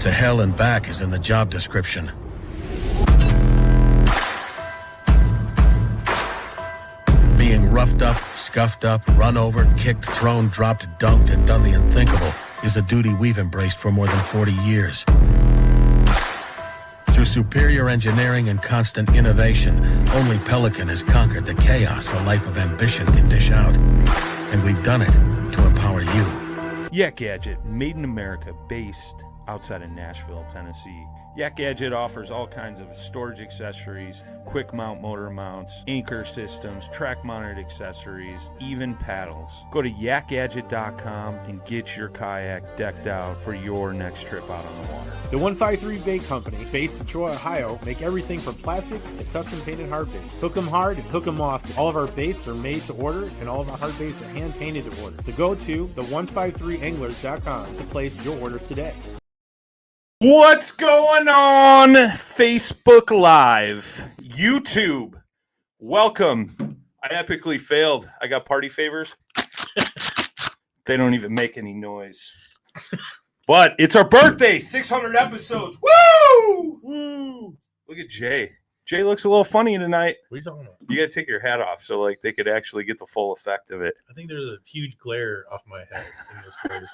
The hell and back is in the job description. Being roughed up, scuffed up, run over, kicked, thrown, dropped, dunked, and done the unthinkable is a duty we've embraced for more than 40 years. Through superior engineering and constant innovation, only Pelican has conquered the chaos a life of ambition can dish out. And we've done it to empower you. Yak Gadget, made in America, based outside of Nashville, Tennessee. Yak Gadget offers all kinds of storage accessories, quick mount motor mounts, anchor systems, track mounted accessories, even paddles. Go to yakgadget.com and get your kayak decked out for your next trip out on the water. The 153 Bait Company, based in Troy, Ohio, make everything from plastics to custom painted hard baits. Hook 'em hard and hook 'em often. All of our baits are made to order, and all of our hard baits are hand painted to order. So go to the153anglers.com to place your order today. What's going on? Facebook Live, YouTube. Welcome. I epically failed. I got party favors. They don't even make any noise. But it's our birthday, 600 episodes. Woo! Woo! Look at Jay. Jay looks a little funny tonight. What are you talking about? You got to take your hat off so like they could actually get the full effect of it. I think there's a huge glare off my head in this place.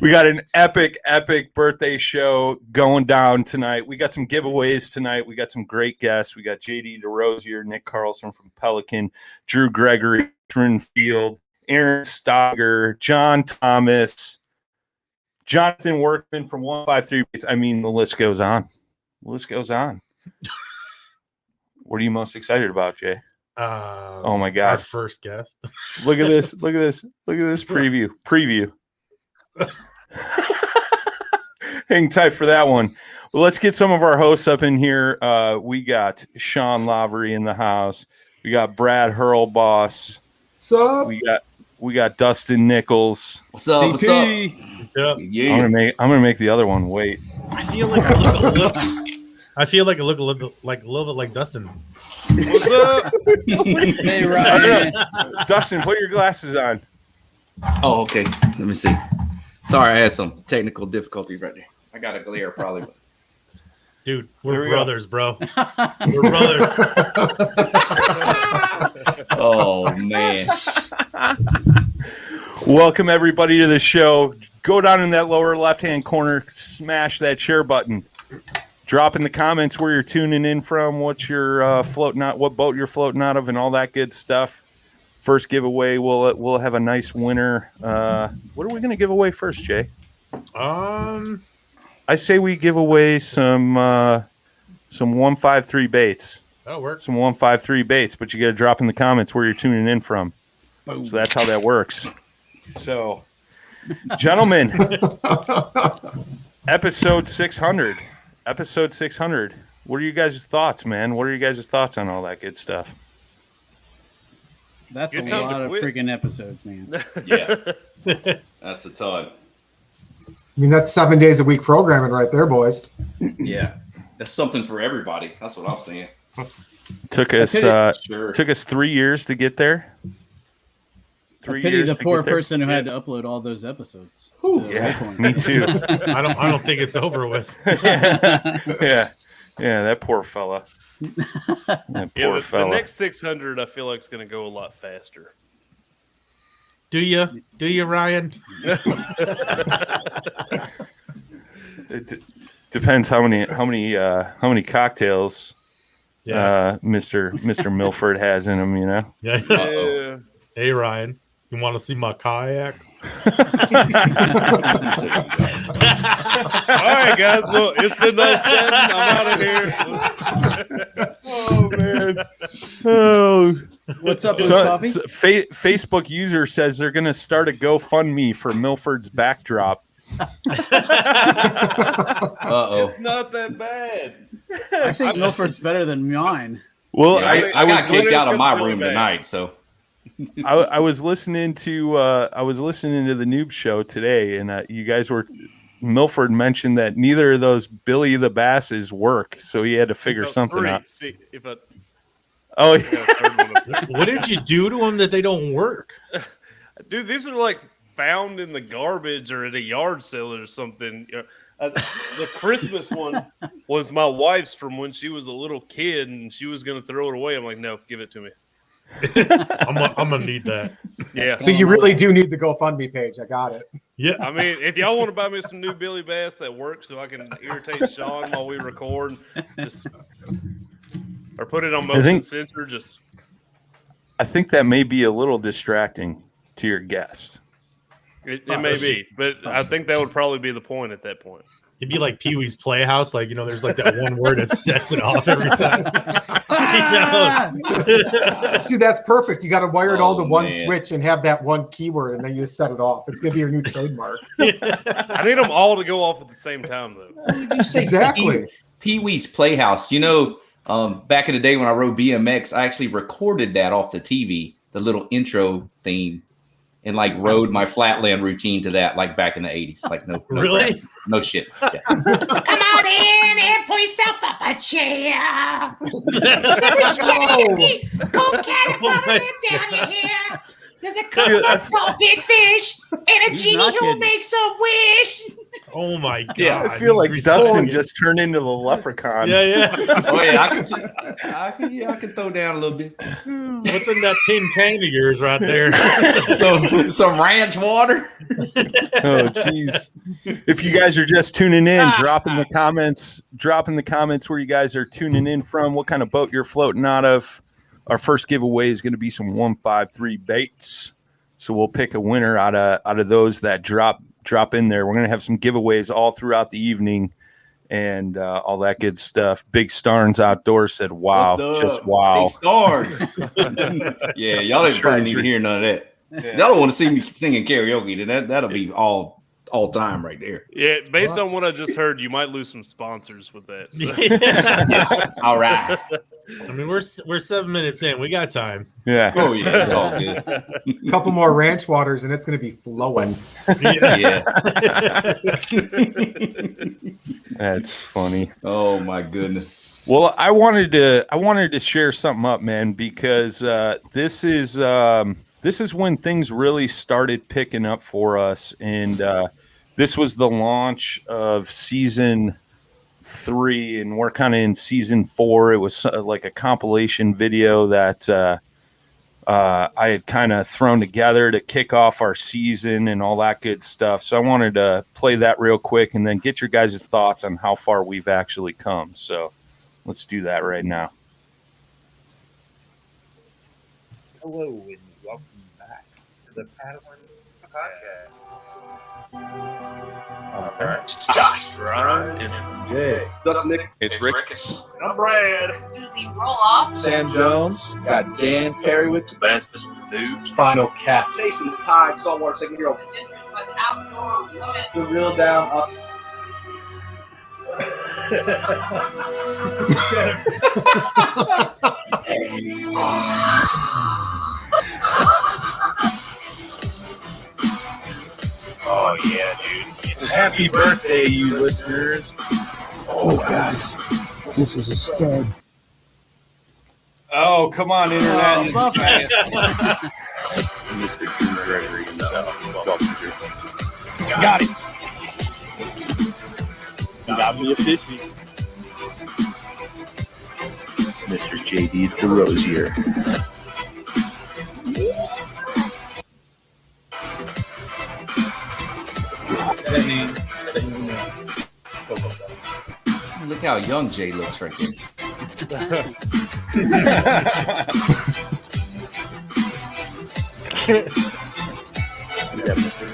We got an epic birthday show going down tonight. We got some giveaways tonight. We got some great guests. We got JD Desrossier, Nick Carlson from Pelican, Drew Gregory, Katherine Field, Aaron Stiger, John Thomas, Jon Workman from 153. I mean, the list goes on. The list goes on. What are you most excited about, Jay? Oh my God! Our first guest. Look at this! Look at this! Look at this preview. Hang tight for that one. Well, let's get some of our hosts up in here. We got Sean Lavery in the house. We got Brad Hurlboss. What's up? We got Dustin Nichols. What's up? What's up? Yeah. I'm gonna make the other one wait. I feel like I look a little bit like Dustin. What's up? Hey, Ryan. Dustin, put your glasses on. Oh, okay. Let me see. Sorry, I had some technical difficulties right there. I got a glare probably. But... Dude, we're brothers, bro. We're brothers. Oh, man. Welcome, everybody, to the show. Go down in that lower left-hand corner, smash that share button. Drop in the comments where you're tuning in from, what you're floating out, what boat you're floating out of, and all that good stuff. First giveaway, we'll have a nice winner. What are we going to give away first, Jay? I say we give away some 153 baits. That'll work. Some 153 baits, but you got to drop in the comments where you're tuning in from. Boom. So that's how that works. So, gentlemen, episode 600. Episode 600. What are you guys' thoughts, man? What are you guys' thoughts on all that good stuff? That's a lot of freaking episodes, man. Yeah. That's a ton. I mean, that's 7 days a week programming right there, boys. Yeah. That's something for everybody. That's what I'm saying. Took us Sure. took us 3 years to get there. 3 pity years the to poor get there. person who had to upload all those episodes. Yeah, me too. I don't think it's over with. Yeah, that poor fella. That poor fella. The next 600, I feel like it's going to go a lot faster. Do you, Ryan? It depends how many cocktails Mr. Milford has in him, you know. Yeah. Hey, Ryan, you want to see my kayak? All right, guys. Well, it's been nice chatting. I'm out of here. Oh man. Oh. What's up, Coffee? Facebook user says they're going to start a GoFundMe for Milford's backdrop. Uh-oh. It's not that bad. I think Milford's better than mine. Well, Yeah, I got kicked out of my room tonight, so I was listening to the Noob Show today, and you guys were. Milford mentioned that neither of those Billy the Basses work, so he had to figure something out. See, Oh, yeah. What did you do to them that they don't work? Dude, these are like found in the garbage or at a yard sale or something. The Christmas one was my wife's from when she was a little kid, and she was going to throw it away. I'm like, no, give it to me. I'm gonna need that. Yeah. So you really do need the GoFundMe page. I got it. Yeah. I mean, if y'all want to buy me some new Billy Bass that works so I can irritate Sean while we record, or put it on motion sensor, I think that may be a little distracting to your guests. It may be, but I think that would probably be the point at that point. It'd be like Pee-wee's Playhouse. Like, there's like that one word that sets it off every time. See, that's perfect. You got to wire it all to one switch and have that one keyword, and then you just set it off. It's going to be your new trademark. I need them all to go off at the same time, though. Exactly. Pee-wee's Playhouse. Back in the day when I rode BMX, I actually recorded that off the TV, the little intro theme, and like rode my flatland routine to that, like back in the 80s. Like no Really? crap. No shit. Yeah. Come on in and pull yourself up a chair. Go caterpillar down your hair. There's a couple of tall big fish and a genie who makes a wish. Oh my god! Yeah, I feel like Dustin just turned into the leprechaun. Yeah. Oh yeah, I can throw down a little bit. What's in that tin can of yours right there? Some ranch water. Oh jeez. If you guys are just tuning in, drop in the comments where you guys are tuning in from, what kind of boat you're floating out of. Our first giveaway is going to be some 153 baits. So we'll pick a winner out of those that drop in there. We're going to have some giveaways all throughout the evening and all that good stuff. Big Starnes Outdoors said, wow, just wow. Big Stars. Yeah, y'all ain't probably need to hear none of that. Yeah. Y'all don't want to see me singing karaoke, then that'll be all time right there. Yeah, based on what I just heard, you might lose some sponsors with that. So. Yeah. All right. I mean, we're 7 minutes in. We got time. Yeah. Oh yeah. It's all good. A couple more ranch waters, and it's going to be flowing. Yeah. That's funny. Oh my goodness. Well, I wanted to share something up, man, because this is when things really started picking up for us, and this was the launch of season 3, and we're kind of in season 4. It was like a compilation video that I had kind of thrown together to kick off our season and all that good stuff. So I wanted to play that real quick and then get your guys' thoughts on how far we've actually come. So let's do that right now. Hello and welcome back to the Paddling Podcast. Josh, Ryan, and Jay. Dustin, Nick. It's Rick. And I'm Brad. Susie Roloff. Sam Jones. Got Dan Perry with the Bass Fishing for Dudes. Final Cast. Station, the Tide, Saltwater Second Hero. Adventures with Outdoor Women. The Reel Down Up. Oh yeah, dude. Happy birthday, you listeners. Oh, guys. This is a stud. Oh, come on, Internet. Mr. Drew Gregory himself. Welcome, Drew. Got it. Got me a fishy. Mr. JD Desrossier. Look how young Jay looks right there. We got Mr.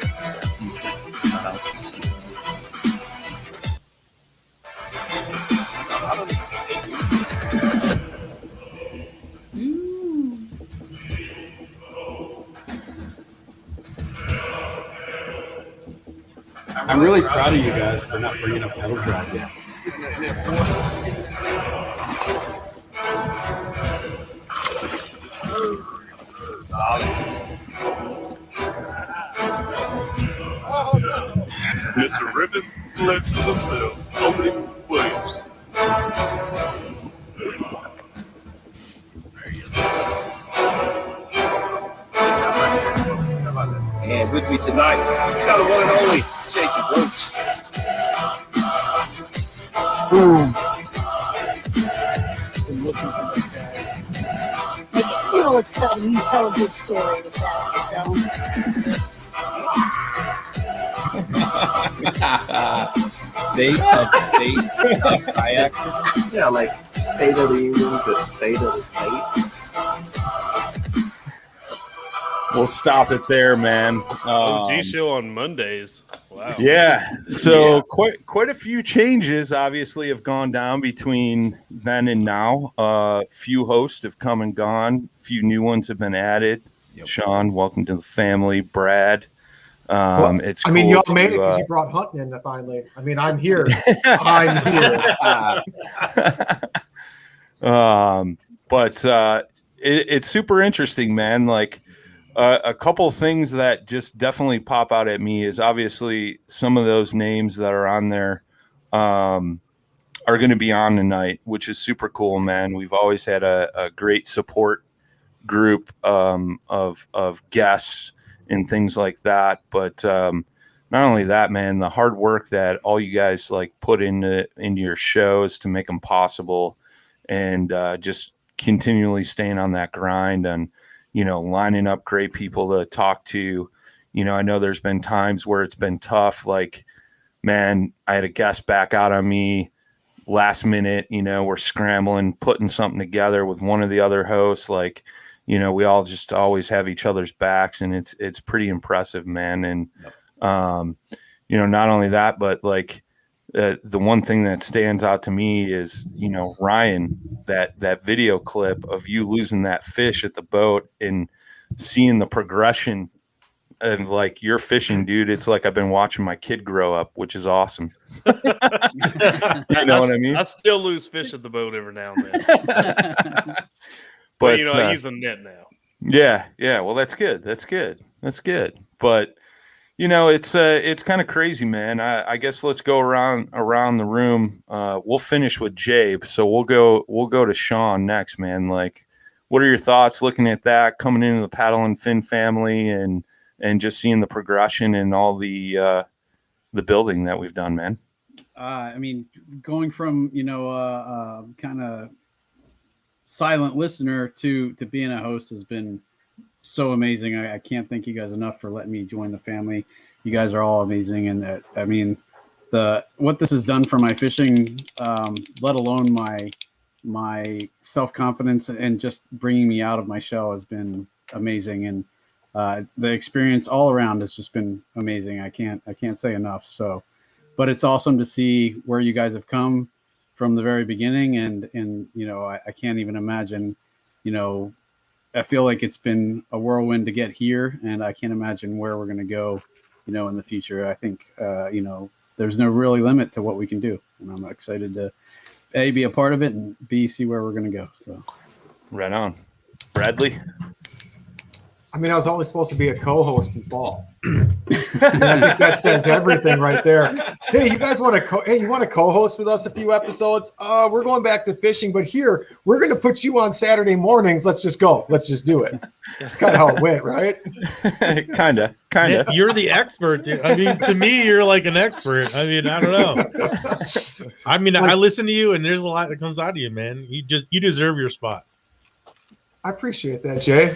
I'm really proud of you guys for not bringing up pedal drive yet. Mr. Ribbon lives for themselves. Opening Williams. And with me tonight. You got the one and only Jason Roach. Boom. Been looking for this guy. It's real exciting. You tell a good story with that, State of kayak. Yeah, like State of the Union, but State of the State. We'll stop it there, man. OG show on Mondays. Wow. Yeah. So quite a few changes obviously have gone down between then and now. Few hosts have come and gone. Few new ones have been added. Yep. Sean, welcome to the family. Brad. It's cool y'all made it because you brought Hunting in finally. I mean, I'm here. I'm here. But it's super interesting, man. Like a couple of things that just definitely pop out at me is obviously some of those names that are on there are going to be on tonight, which is super cool, man. We've always had a great support group of guests and things like that. But not only that, man, the hard work that all you guys like put into your shows to make them possible, and just continually staying on that grind and, you know, lining up great people to talk to. You know, I know there's been times where it's been tough. Like, man, I had a guest back out on me last minute. You know, we're scrambling, putting something together with one of the other hosts. Like, you know, we all just always have each other's backs, and it's pretty impressive, man. And, you know, not only that, but like the one thing that stands out to me is, you know, Ryan, that video clip of you losing that fish at the boat and seeing the progression of like your fishing, dude. It's like I've been watching my kid grow up, which is awesome. You know what I mean? I still lose fish at the boat every now and then. But you know, I use a net now. Yeah. Well, that's good. But you know, it's kind of crazy, man. I guess let's go around the room. We'll finish with Jabe, so we'll go to Sean next, man. Like, what are your thoughts looking at that coming into the Paddle and Fin family, and just seeing the progression and all the building that we've done, man? I mean, going from, you know, kind of silent listener to being a host has been so amazing. I can't thank you guys enough for letting me join the family. You guys are all amazing. And I mean, what this has done for my fishing, let alone my self-confidence and just bringing me out of my shell has been amazing. And the experience all around has just been amazing. I can't say enough. So, but it's awesome to see where you guys have come from the very beginning. And you know, I can't even imagine, you know, I feel like it's been a whirlwind to get here, and I can't imagine where we're going to go, you know, in the future. I think, you know, there's no really limit to what we can do, and I'm excited to A, be a part of it, and B, see where we're going to go. So, right on. Bradley? I mean, I was only supposed to be a co-host in fall. I think that says everything right there. Hey, you guys want to you want to co-host with us a few episodes? We're going back to fishing, but here we're going to put you on Saturday mornings. Let's just go. Let's just do it. That's kind of how it went, right? kind of. Yeah, you're the expert, dude. I mean, to me, you're like an expert. I mean, I don't know. I mean, I listen to you, and there's a lot that comes out of you, man. You deserve your spot. I appreciate that, Jay.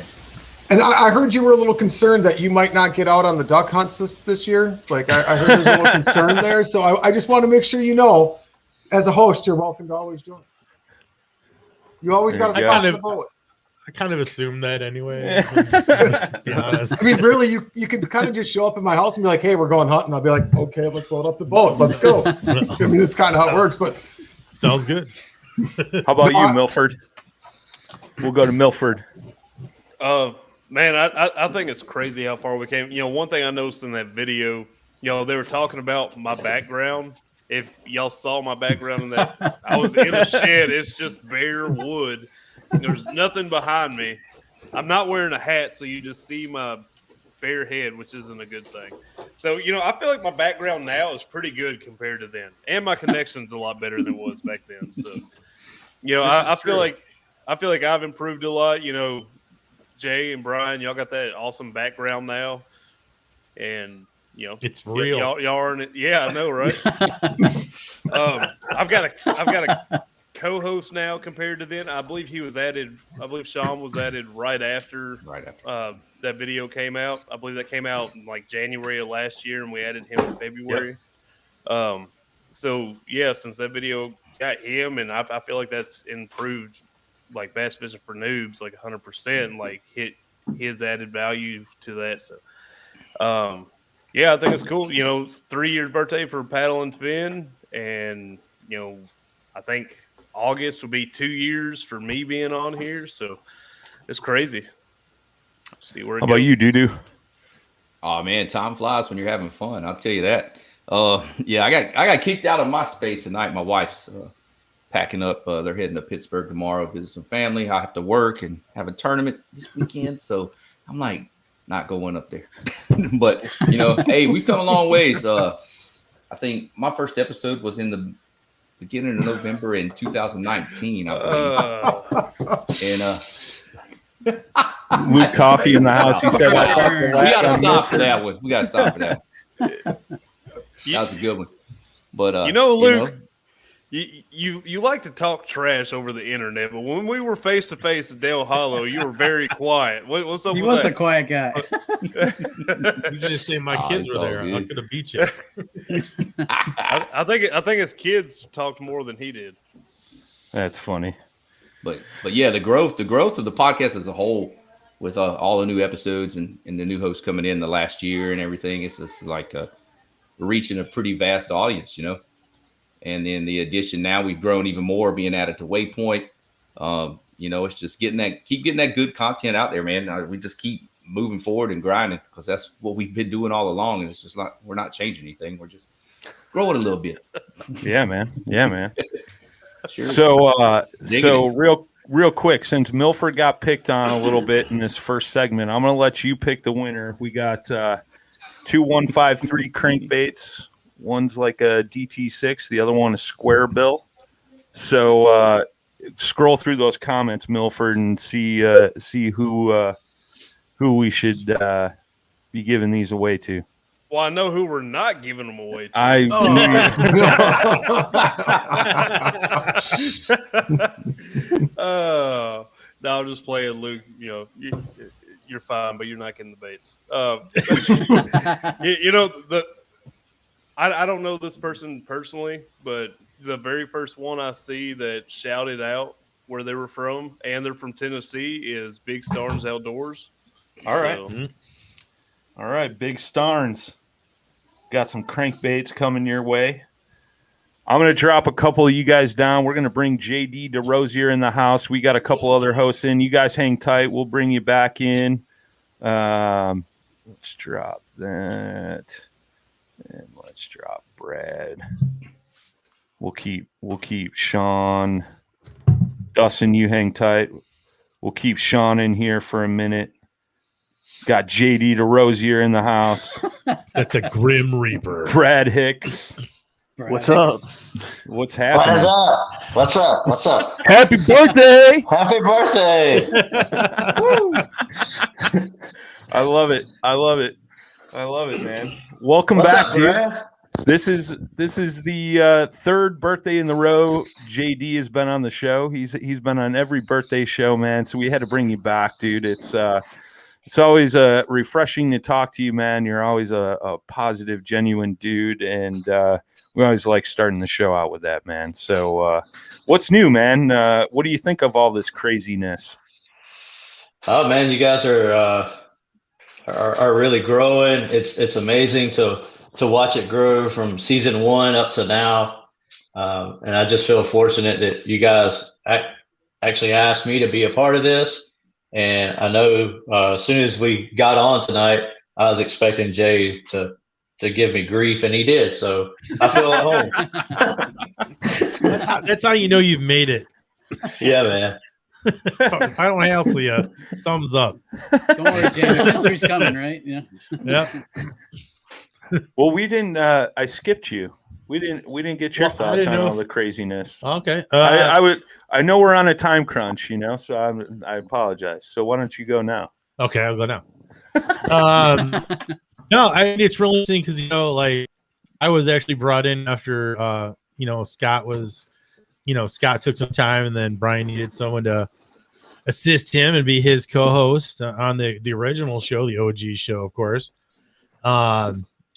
And I heard you were a little concerned that you might not get out on the duck hunts this year. Like, I heard there's a little concern there. So I just want to make sure you know, as a host, you're welcome to always join. You always got to spot the boat. I kind of assumed that anyway. Be honest. I mean, really, you could kind of just show up at my house and be like, hey, we're going hunting. I'll be like, okay, let's load up the boat. Let's go. I mean, that's kind of how it works. But sounds good. How about you, Milford? We'll go to Milford. Man, I think it's crazy how far we came. You know, one thing I noticed in that video, you know, they were talking about my background. If y'all saw my background in that, I was in a shed. It's just bare wood. There's nothing behind me. I'm not wearing a hat, so you just see my bare head, which isn't a good thing. So, you know, I feel like my background now is pretty good compared to then. And my connection's a lot better than it was back then. So, you know, I feel like I've improved a lot, you know. Jay and Brian, y'all got that awesome background now. and it's real. Y'all are in it. Yeah, I know, right? I've got a co-host now compared to then. I believe he was added. I believe Sean was added right after that video came out. I believe that came out in like January of last year, and we added him in February. Yep. So yeah, since that video got him, and I feel like that's improved like bass fishing for noobs like 100%. Like hit his added value to that. So yeah, I think it's cool. 3-year birthday for Paddle and Fin, and I think August will be 2 years for me being on here. So it's crazy. See where. How about you, Doo-Doo? Oh man, time flies when you're having fun. I'll tell you that. Yeah, I got kicked out of my space tonight. My wife's packing up. They're heading to Pittsburgh tomorrow, visit some family. I have to work and have a tournament this weekend, so I'm like not going up there. But hey, we've come a long ways. I think my first episode was in the beginning of November in 2019, I believe. And Luke Coffee in the house. He said, we got to stop for that one. That was a good one. But Luke, you like to talk trash over the internet, but when we were face to face at Dale Hollow, you were very quiet. What's up? He with was that? a quiet guy. You just say my kids were there. I could have beat you. I think his kids talked more than he did. That's funny. But yeah, the growth of the podcast as a whole, with all the new episodes and the new hosts coming in the last year and everything, it's just like reaching a pretty vast audience, And then the addition now, we've grown even more, being added to Waypoint. It's just keep getting that good content out there, man. We just keep moving forward and grinding, because that's what we've been doing all along, and it's just we're not changing anything. We're just growing a little bit. Yeah, man. Sure. So real quick, since Milford got picked on a little bit in this first segment, I'm going to let you pick the winner. We got 2153 crankbaits. One's like a DT6. The other one is square bill. So scroll through those comments, Milford, and see who we should be giving these away to. Well, I know who we're not giving them away to. No, I'm just playing, Luke. You're fine, but you're not getting the baits. I don't know this person personally, but the very first one I see that shouted out where they were from, and they're from Tennessee, is Big Starnes Outdoors. All right. All right, Big Starnes. Got some crankbaits coming your way. I'm going to drop a couple of you guys down. We're going to bring JD Desrossier in the house. We got a couple other hosts in. You guys hang tight. We'll bring you back in. Let's drop that. And let's drop Brad. We'll keep Sean. Dustin, you hang tight. We'll keep Sean in here for a minute. Got JD Desrossier in the house. At the Grim Reaper. Brad Hicks. What's up? What's happening? What's up? Happy birthday! Happy birthday! I love it, man. Welcome back, dude. Brad? This is the third birthday in the row. JD has been on the show. He's been on every birthday show, man. So we had to bring you back, dude. It's always refreshing to talk to you, man. You're always a positive, genuine dude, and we always like starting the show out with that, man. So what's new, man? What do you think of all this craziness? Oh man, you guys are really growing. It's amazing to watch it grow from season 1 up to now. And I just feel fortunate that you guys actually asked me to be a part of this. And I know as soon as we got on tonight, I was expecting Jay to give me grief, and he did. So I feel at home. That's how you know you've made it. Yeah, man. I don't hassle you. Thumbs up. Don't worry, Jay. McKinstry's coming, right? Yeah. Yep. Well, we didn't. I skipped you. We didn't get your thoughts on all the craziness. Okay. I know we're on a time crunch, so I apologize. So why don't you go now? Okay, I'll go now. No, it's really interesting because like I was actually brought in after Scott was, Scott took some time, and then Brian needed someone to assist him and be his co-host on the original show, the OG show, of course.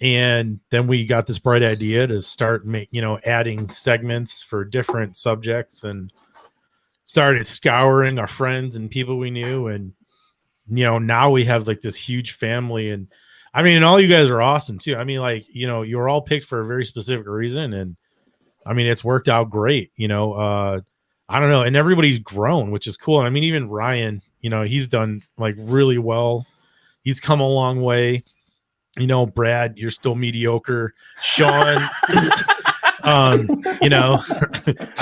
And then we got this bright idea to start adding segments for different subjects, and started scouring our friends and people we knew, and now we have like this huge family. And I mean, all you guys are awesome too. I mean, like, you were all picked for a very specific reason, and I mean, it's worked out great. I don't know, and everybody's grown, which is cool. And I mean, even Ryan, he's done like really well. He's come a long way. Brad, you're still mediocre. Sean, I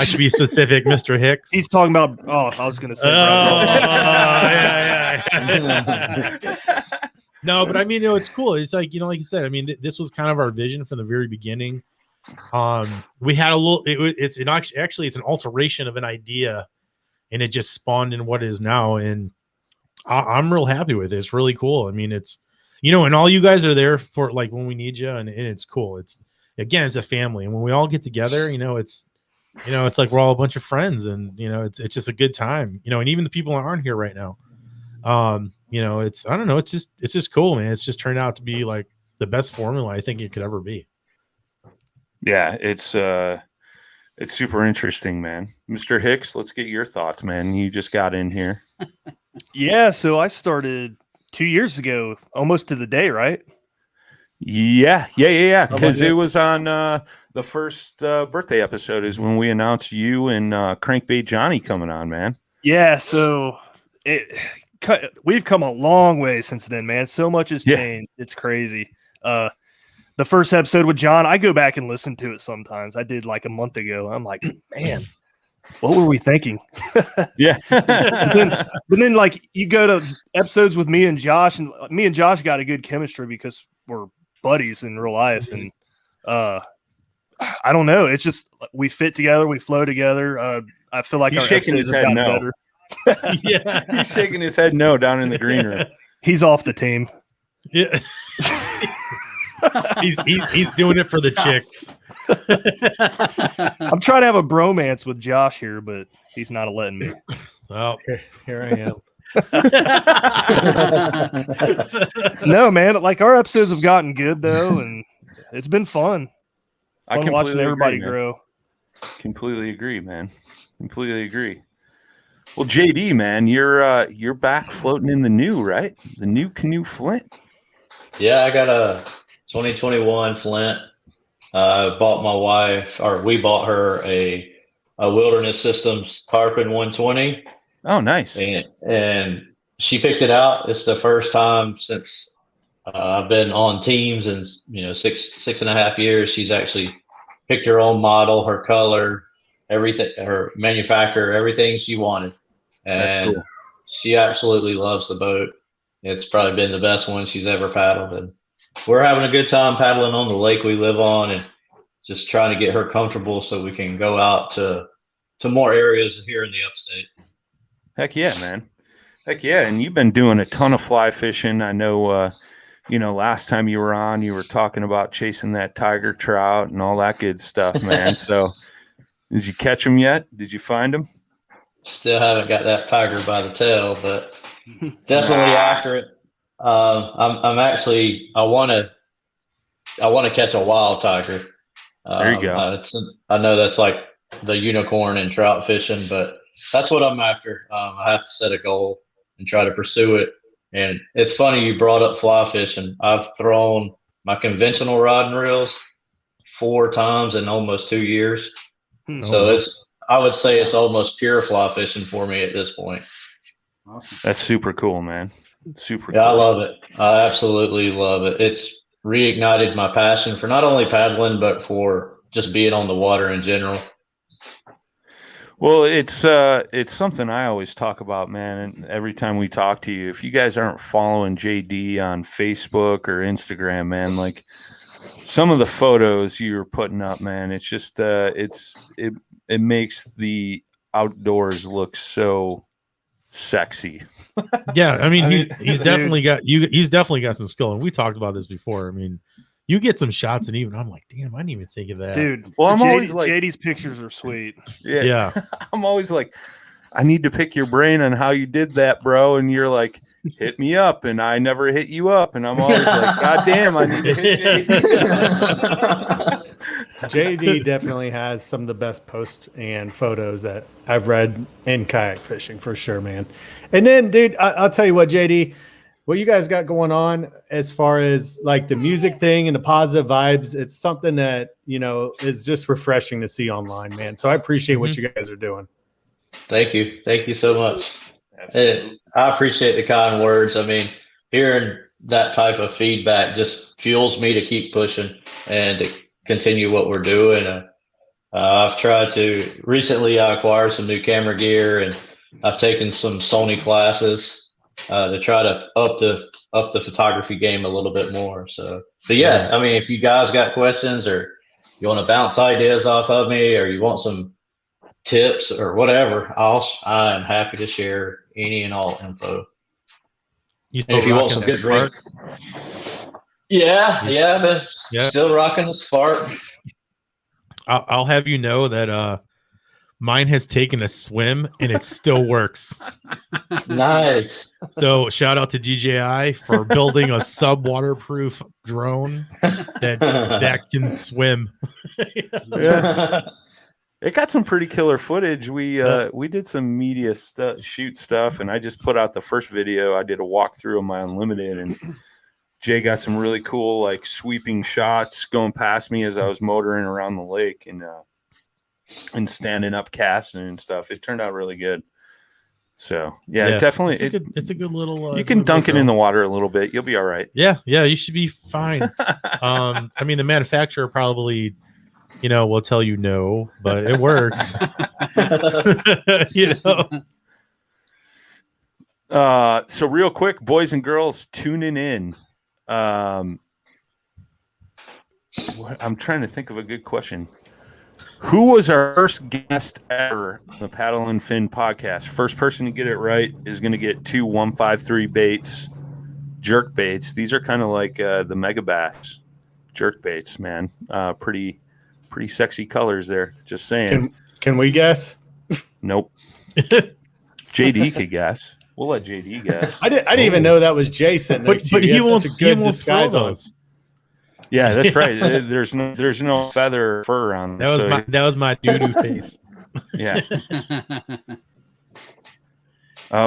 should be specific, Mr. Hicks. He's talking about. Oh, I was going to say. Yeah. No, but I mean, it's cool. It's like like you said. I mean, this was kind of our vision from the very beginning. We had a little. It's an alteration of an idea, and it just spawned in what is now. And I'm real happy with it. It's really cool. I mean, it's. And all you guys are there for like when we need you, and it's cool. It's a family, and when we all get together, it's like we're all a bunch of friends, and it's just a good time. And even the people that aren't here right now, it's I don't know, it's just cool, man. It's just turned out to be like the best formula I think it could ever be. Yeah, it's super interesting, man. Mr. Hicks, let's get your thoughts, man. You just got in here. Yeah, so I started 2 years ago, almost to the day, right? Yeah. Because it was on the first birthday episode is when we announced you and Crankbait Johnny coming on, man. Yeah, so we've come a long way since then, man. So much has changed. It's crazy. The first episode with John, I go back and listen to it sometimes. I did like a month ago. I'm like, man, what were we thinking? Yeah. but then like you go to episodes with me and Josh, and me and Josh got a good chemistry because we're buddies in real life. And I don't know. It's just we fit together. We flow together. I feel like he's our shaking his head no. Better. Yeah, he's shaking his head no down in the green room. He's off the team. Yeah. he's doing it for the chicks. I'm trying to have a bromance with Josh here, but he's not letting me. Well, here I am. No, man, like our episodes have gotten good though, and it's been fun. I can watching everybody grow. Completely agree, man. Completely agree. Well, JD, man, you're back floating in the new, right? The new canoe Flint. Yeah, I got a 2021 Flint. Bought my wife, or we bought her a Wilderness Systems Tarpon 120. Oh, nice. And she picked it out. It's the first time since I've been on teams in 6.5 years. She's actually picked her own model, her color, everything, her manufacturer, everything she wanted. And that's cool. She absolutely loves the boat. It's probably been the best one she's ever paddled, and we're having a good time paddling on the lake we live on, and just trying to get her comfortable so we can go out to more areas here in the upstate. Heck yeah, man. Heck yeah. And you've been doing a ton of fly fishing. I know, last time you were on, you were talking about chasing that tiger trout and all that good stuff, man. So did you catch them yet? Did you find them? Still haven't got that tiger by the tail, but definitely after it. I'm actually, I want to catch a wild tiger. There you go. I know that's like the unicorn in trout fishing, but that's what I'm after. I have to set a goal and try to pursue it. And it's funny you brought up fly fishing. I've thrown my conventional rod and reels 4 times in almost 2 years. So I would say it's almost pure fly fishing for me at this point. Awesome. That's super cool, man. Super cool. I love it. I absolutely love it. It's reignited my passion for not only paddling, but for just being on the water in general. Well, it's something I always talk about, man. And every time we talk to you, if you guys aren't following JD on Facebook or Instagram, man, like some of the photos you're putting up, man, it's just it makes the outdoors look so sexy. Yeah, I mean, he's definitely got he's definitely got some skill, and we talked about this before. I mean, you get some shots, and even I'm like, damn, I didn't even think of that, dude. Well, I'm always like, JD's pictures are sweet. Yeah. I'm always like, I need to pick your brain on how you did that, bro. And you're like, hit me up, and I never hit you up, and I'm always like, God damn, I need to hit JD. JD definitely has some of the best posts and photos that I've read in kayak fishing for sure, man. And then, dude, I'll tell you what, JD, what you guys got going on as far as like the music thing and the positive vibes, it's something that, you know, is just refreshing to see online, man. So I appreciate what you guys are doing. Thank you. Thank you so much. And I appreciate the kind words. I mean, hearing that type of feedback just fuels me to keep pushing and to continue what we're doing. I've tried to recently I acquired some new camera gear, and I've taken some Sony classes to try to up the photography game a little bit more. So, but yeah, I mean, if you guys got questions or you want to bounce ideas off of me, or you want some tips or whatever, I am happy to share any and all info. And if you want some good drinks, yeah, still rocking the Spark. I'll have you know that mine has taken a swim and it still works. Nice. So shout out to DJI for building a sub-waterproof drone that can swim. Yeah. It got some pretty killer footage. We did some media shoot stuff, and I just put out the first video. I did a walkthrough of my Unlimited, and Jay got some really cool like sweeping shots going past me as I was motoring around the lake and standing up casting and stuff. It turned out really good. So yeah. Definitely, it's a good little. You can dunk it in the water a little bit. You'll be all right. Yeah, you should be fine. I mean, the manufacturer probably, you know, will tell you no, but it works. You know. So real quick, boys and girls tuning in. I'm trying to think of a good question. Who was our first guest ever on the Paddle and Fin podcast? First person to get it right is going to get 2 153 baits, jerk baits. These are kind of like the Mega Bass jerk baits, man. Pretty sexy colors there. Just saying. Can we guess? Nope. JD could guess. We'll let JD guess. I didn't even know that was Jason. But he won't. Such a good disguise on. Yeah, that's right. There's no feather or fur on. That was my doo-doo face. Yeah.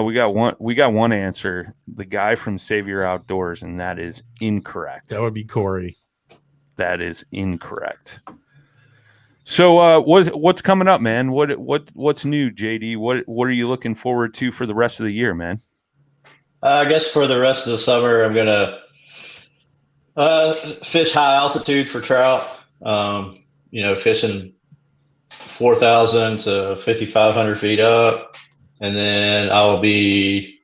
We got one answer. The guy from Savior Outdoors, and that is incorrect. That would be Corey. That is incorrect. So what's coming up, man? What's new, JD? What are you looking forward to for the rest of the year, man? I guess for the rest of the summer, I'm gonna fish high altitude for trout. You know, fishing 4,000 to 5,500 feet up, and then I'll be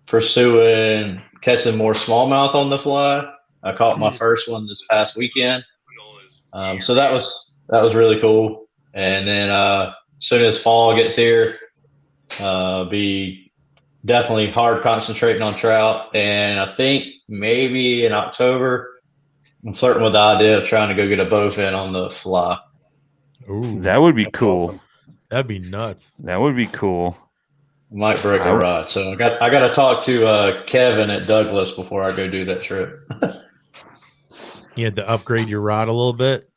pursuing catching more smallmouth on the fly. I caught my first one this past weekend. So that was really cool. And then as soon as fall gets here, be definitely hard concentrating on trout. And I think maybe in October, I'm flirting with the idea of trying to go get a bowfin on the fly. Ooh, that would be cool. Awesome. That'd be nuts. That would be cool. Might break a rod. So I got to talk to Kevin at Douglas before I go do that trip. You had to upgrade your rod a little bit.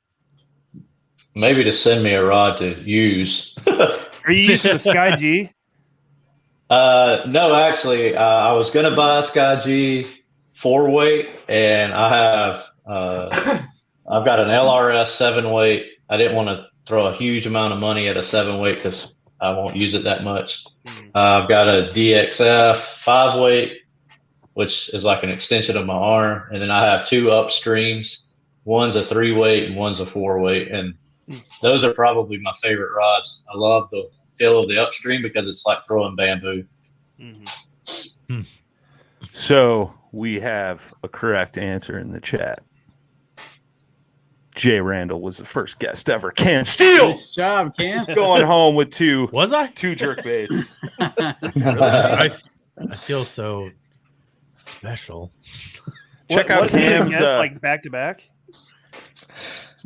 Maybe to send me a rod to use. Are you using the Sky G? No, actually, I was gonna buy a Sky G 4-weight, and I have I've got an LRS 7-weight. I didn't want to throw a huge amount of money at a 7-weight because I won't use it that much. I've got a DXF 5-weight, which is like an extension of my arm, and then I have 2 upstreams. One's a 3-weight and one's a 4-weight, and those are probably my favorite rods. I love the feel of the upstream because it's like throwing bamboo. Mm-hmm. So we have a correct answer in the chat. Jay Randall was the first guest ever. Cam Steele. Nice job, Cam. Going home with two jerk baits. I feel so special. Check out Cam's like back to back.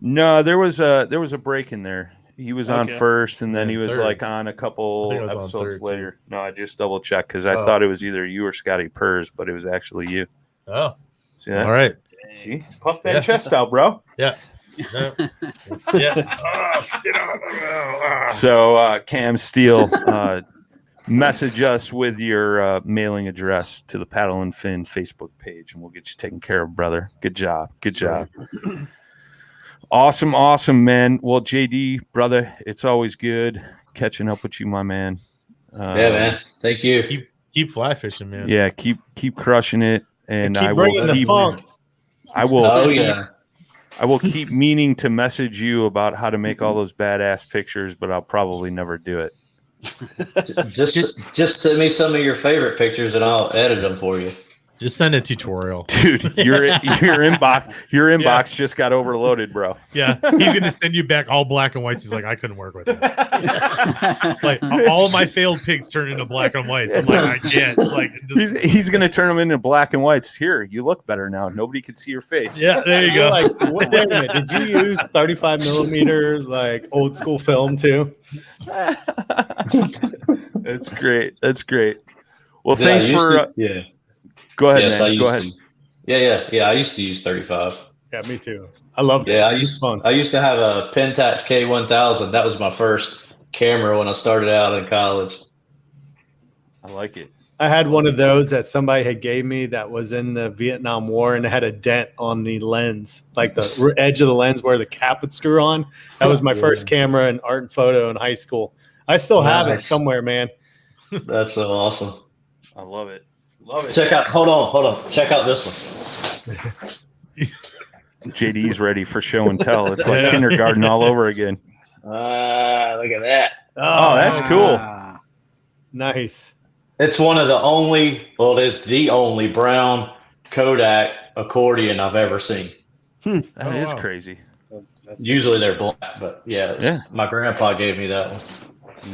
No, there was a break in there. He was on first, and then he was third. like on a couple I think I was on episodes third, later. No, I just double checked because I thought it was either you or Scotty Purrs, but it was actually you. Oh, see that? All right. See, puff that chest out, bro. Yeah. So Cam Steele, message us with your mailing address to the Paddle and Fin Facebook page, and we'll get you taken care of, brother. Good job. Good job. Awesome, man. Well, JD, brother, it's always good catching up with you, my man. Yeah, man. Thank you. Keep fly fishing, man. Yeah, keep crushing it, and keep I bringing will the keep. funk. I will. Oh, keep, yeah. I will keep meaning to message you about how to make all those badass pictures, but I'll probably never do it. Just send me some of your favorite pictures, and I'll edit them for you. Just send a tutorial, dude. Your inbox just got overloaded, bro. Yeah, he's gonna send you back all black and whites. He's like, I couldn't work with that. Like all of my failed pics turn into black and whites. I'm like, I can't. Like he's gonna turn them into black and whites. Here, you look better now. Nobody can see your face. Yeah, there you go. Like, wait a minute. Did you use 35 millimeter like old school film too? That's great. That's great. Well, Yeah, thanks I used for. to- yeah. Go ahead, Yes, man. Go ahead. Yeah. I used to use 35. Yeah, me too. I loved it. Yeah, It was fun. I used to have a Pentax K1000. That was my first camera when I started out in college. I like it. I had one of those that somebody had gave me that was in the Vietnam War, and it had a dent on the lens, like the edge of the lens where the cap would screw on. That was my first camera in art and photo in high school. I still have it Nice. somewhere, man. That's so awesome. I love it. Love it. Check out. Hold on. Check out this one. JD's ready for show and tell. It's like kindergarten all over again. Look at that. Oh, that's cool. Nice. It's one of the only, well, it is the only brown Kodak accordion I've ever seen. That is crazy. Usually they're black, but yeah. My grandpa gave me that one.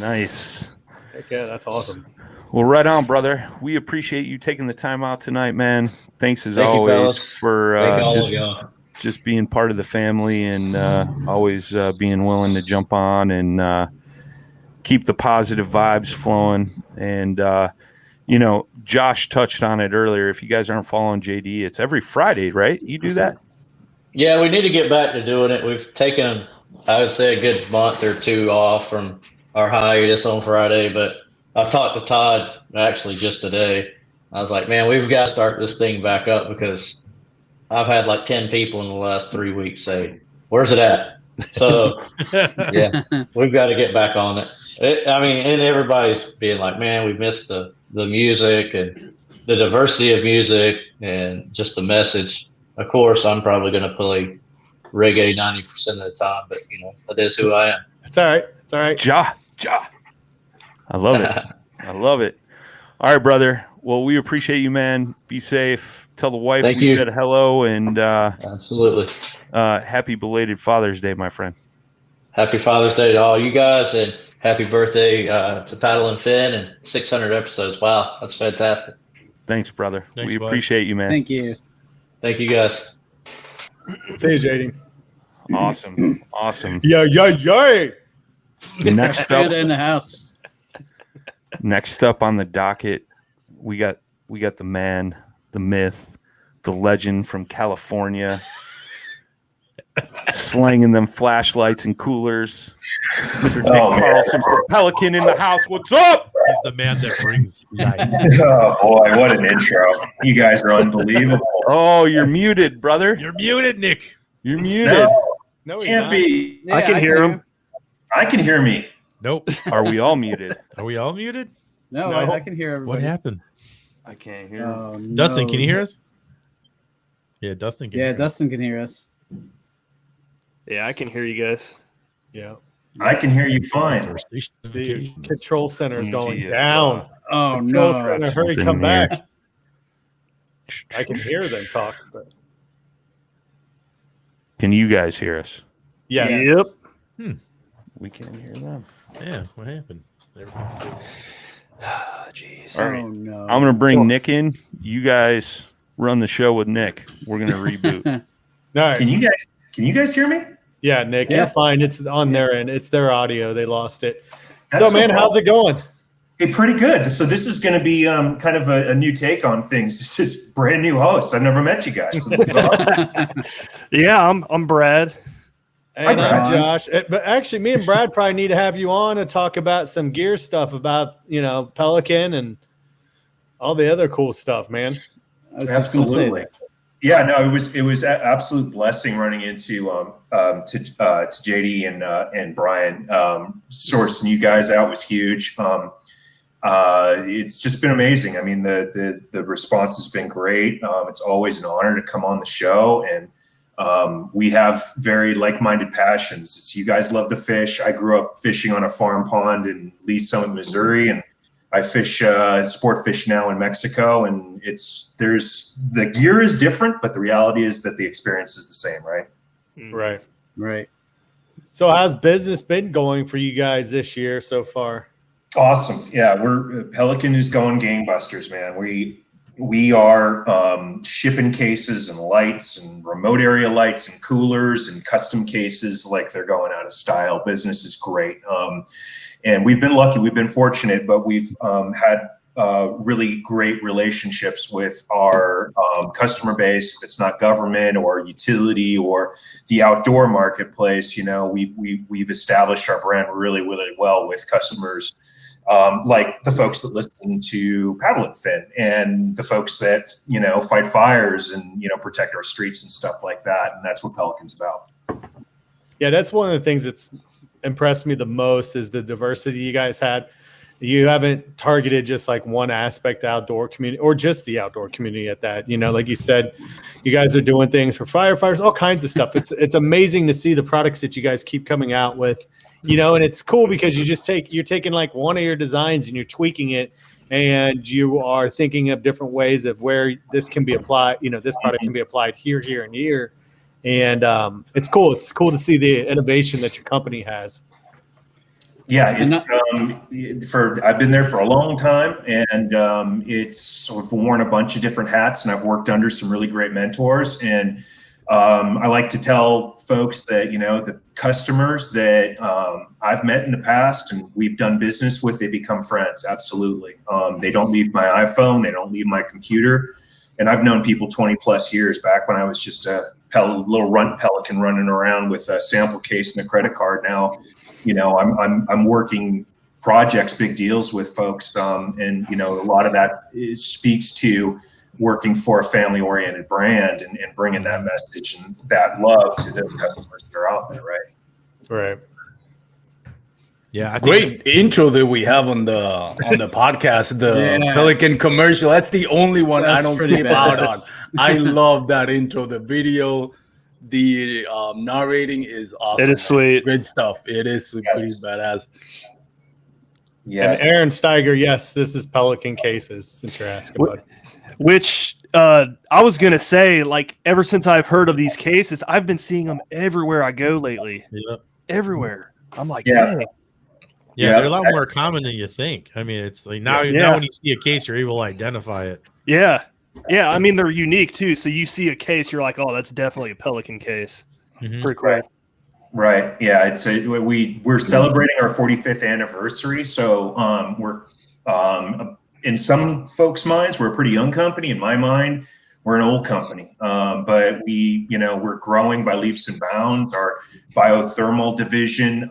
Nice. Okay, that's awesome. Well, right on, brother. We appreciate you taking the time out tonight, man. Thanks as Thank you, always fellas. for Thank all of y'all. just being part of the family and always being willing to jump on and keep the positive vibes flowing. And, Josh touched on it earlier. If you guys aren't following JD, it's every Friday, right? You do that? Yeah, we need to get back to doing it. We've taken, I would say, a good month or two off from our hiatus on Friday, but I've talked to Todd actually just today. I was like, man, we've got to start this thing back up because I've had like 10 people in the last 3 weeks say, where's it at? So, yeah, we've got to get back on it. And everybody's being like, man, we missed the music and the diversity of music and just the message. Of course, I'm probably going to play reggae 90% of the time, but, that is who I am. It's all right. It's all right. Ja. I love it. I love it. All right, brother. Well, we appreciate you, man. Be safe. Tell the wife Thank we you. said hello, and absolutely. Happy belated Father's Day, my friend. Happy Father's Day to all you guys, and happy birthday to Paddle and Fin and 600 episodes. Wow, that's fantastic. Thanks, brother. Thanks, we bud. appreciate you, man. Thank you. Thank you, guys. See you, JD. Awesome. Yeah. Next up, Panda in the house. next up on the docket, we got the man, the myth, the legend from California, slanging them flashlights and coolers. Mr. Nick Carlson from Pelican in the house. What's up? He's the man that brings light. Oh boy, what an intro! You guys are unbelievable. Oh, you're muted, brother. You're muted, Nick. You're muted. No, he's Can't not. be. Yeah, I can hear him. I can hear me. Nope. Are we all muted? Are we all muted? No, No. I can hear everybody. What happened? I can't hear. Oh, no. Dustin, can you hear us? Yeah, Dustin can Yeah, hear us. Dustin can hear us. Yeah, I can hear you guys. Yeah. I can hear you fine. Our station The notification. control center is going Yeah. down. Oh, Control no. center, hurry, Something come here. back. I can hear them talk, but Can you guys hear us? Yes. Yep. We can't hear them. Yeah, what happened? Jeez. All right. Oh no. I'm gonna bring Nick in. You guys run the show with Nick. We're gonna reboot. All right. Can you guys hear me? Yeah, Nick, you're fine. It's on their end. It's their audio. They lost it. That's So, man, no how's it going? Hey, pretty good. So this is going to be kind of a new take on things. This is brand new host. I've never met you guys. So this is awesome. Yeah, I'm Brad. And Hi, I'm Brad. Josh. But actually, me and Brad probably need to have you on and talk about some gear stuff about, Pelican and all the other cool stuff, man. Absolutely. Yeah, no, it was an absolute blessing running into to JD and Brian. Sourcing you guys out was huge. It's just been amazing. I mean, the response has been great. It's always an honor to come on the show, and we have very like-minded passions. You guys love to fish. I grew up fishing on a farm pond in Lee Summit, Missouri, and I fish sport fish now in Mexico. And the gear is different, but the reality is that the experience is the same, right? Right. So how's business been going for you guys this year so far? Awesome. Yeah, Pelican is going gangbusters, man. We are shipping cases and lights and remote area lights and coolers and custom cases like they're going out of style. Business is great. And we've been lucky, we've been fortunate, but we've had really great relationships with our customer base. If it's not government or utility or the outdoor marketplace, we've established our brand really, really well with customers. Like the folks that listen to Paddle and Fin and the folks that, fight fires and, protect our streets and stuff like that. And that's what Pelican's about. Yeah, that's one of the things that's impressed me the most is the diversity you guys had. You haven't targeted just like one aspect outdoor community or just the outdoor community at that. Like you said, you guys are doing things for firefighters, all kinds of stuff. It's amazing to see the products that you guys keep coming out with. And it's cool because you're taking like one of your designs and you're tweaking it, and you are thinking of different ways of where this can be applied. This product can be applied here, here, and here. And it's cool. It's cool to see the innovation that your company has. Yeah, it's I've been there for a long time, and I've worn a bunch of different hats, and I've worked under some really great mentors. And I like to tell folks that the customers that I've met in the past and we've done business with, they become friends. Absolutely, they don't leave my iPhone, they don't leave my computer, and I've known people 20 plus years back when I was just a little runt Pelican running around with a sample case and a credit card. Now, I'm working projects, big deals with folks, and a lot of that speaks to working for a family-oriented brand and bringing that message and that love to the customers that are out there, right? Right. Yeah, great intro that we have on the podcast. The Pelican commercial. That's the only one I don't skip out on. I love that intro. The video, the narrating is awesome. It is sweet. Good stuff. It is pretty badass. Yeah. And Aaron Stiger, yes, this is Pelican cases since you're asking about it. Which I was going to say, like, ever since I've heard of these cases, I've been seeing them everywhere I go lately. Yeah. Everywhere. I'm like, Yeah, they're a lot more common than you think. I mean, it's like now when you see a case, you're able to identify it. Yeah. Yeah. I mean, they're unique too. So you see a case, you're like, oh, that's definitely a Pelican case. It's pretty cool. Right. Yeah. We're celebrating our 45th anniversary. So we're in some folks' minds, we're a pretty young company. In my mind, we're an old company. But we're growing by leaps and bounds. Our biothermal division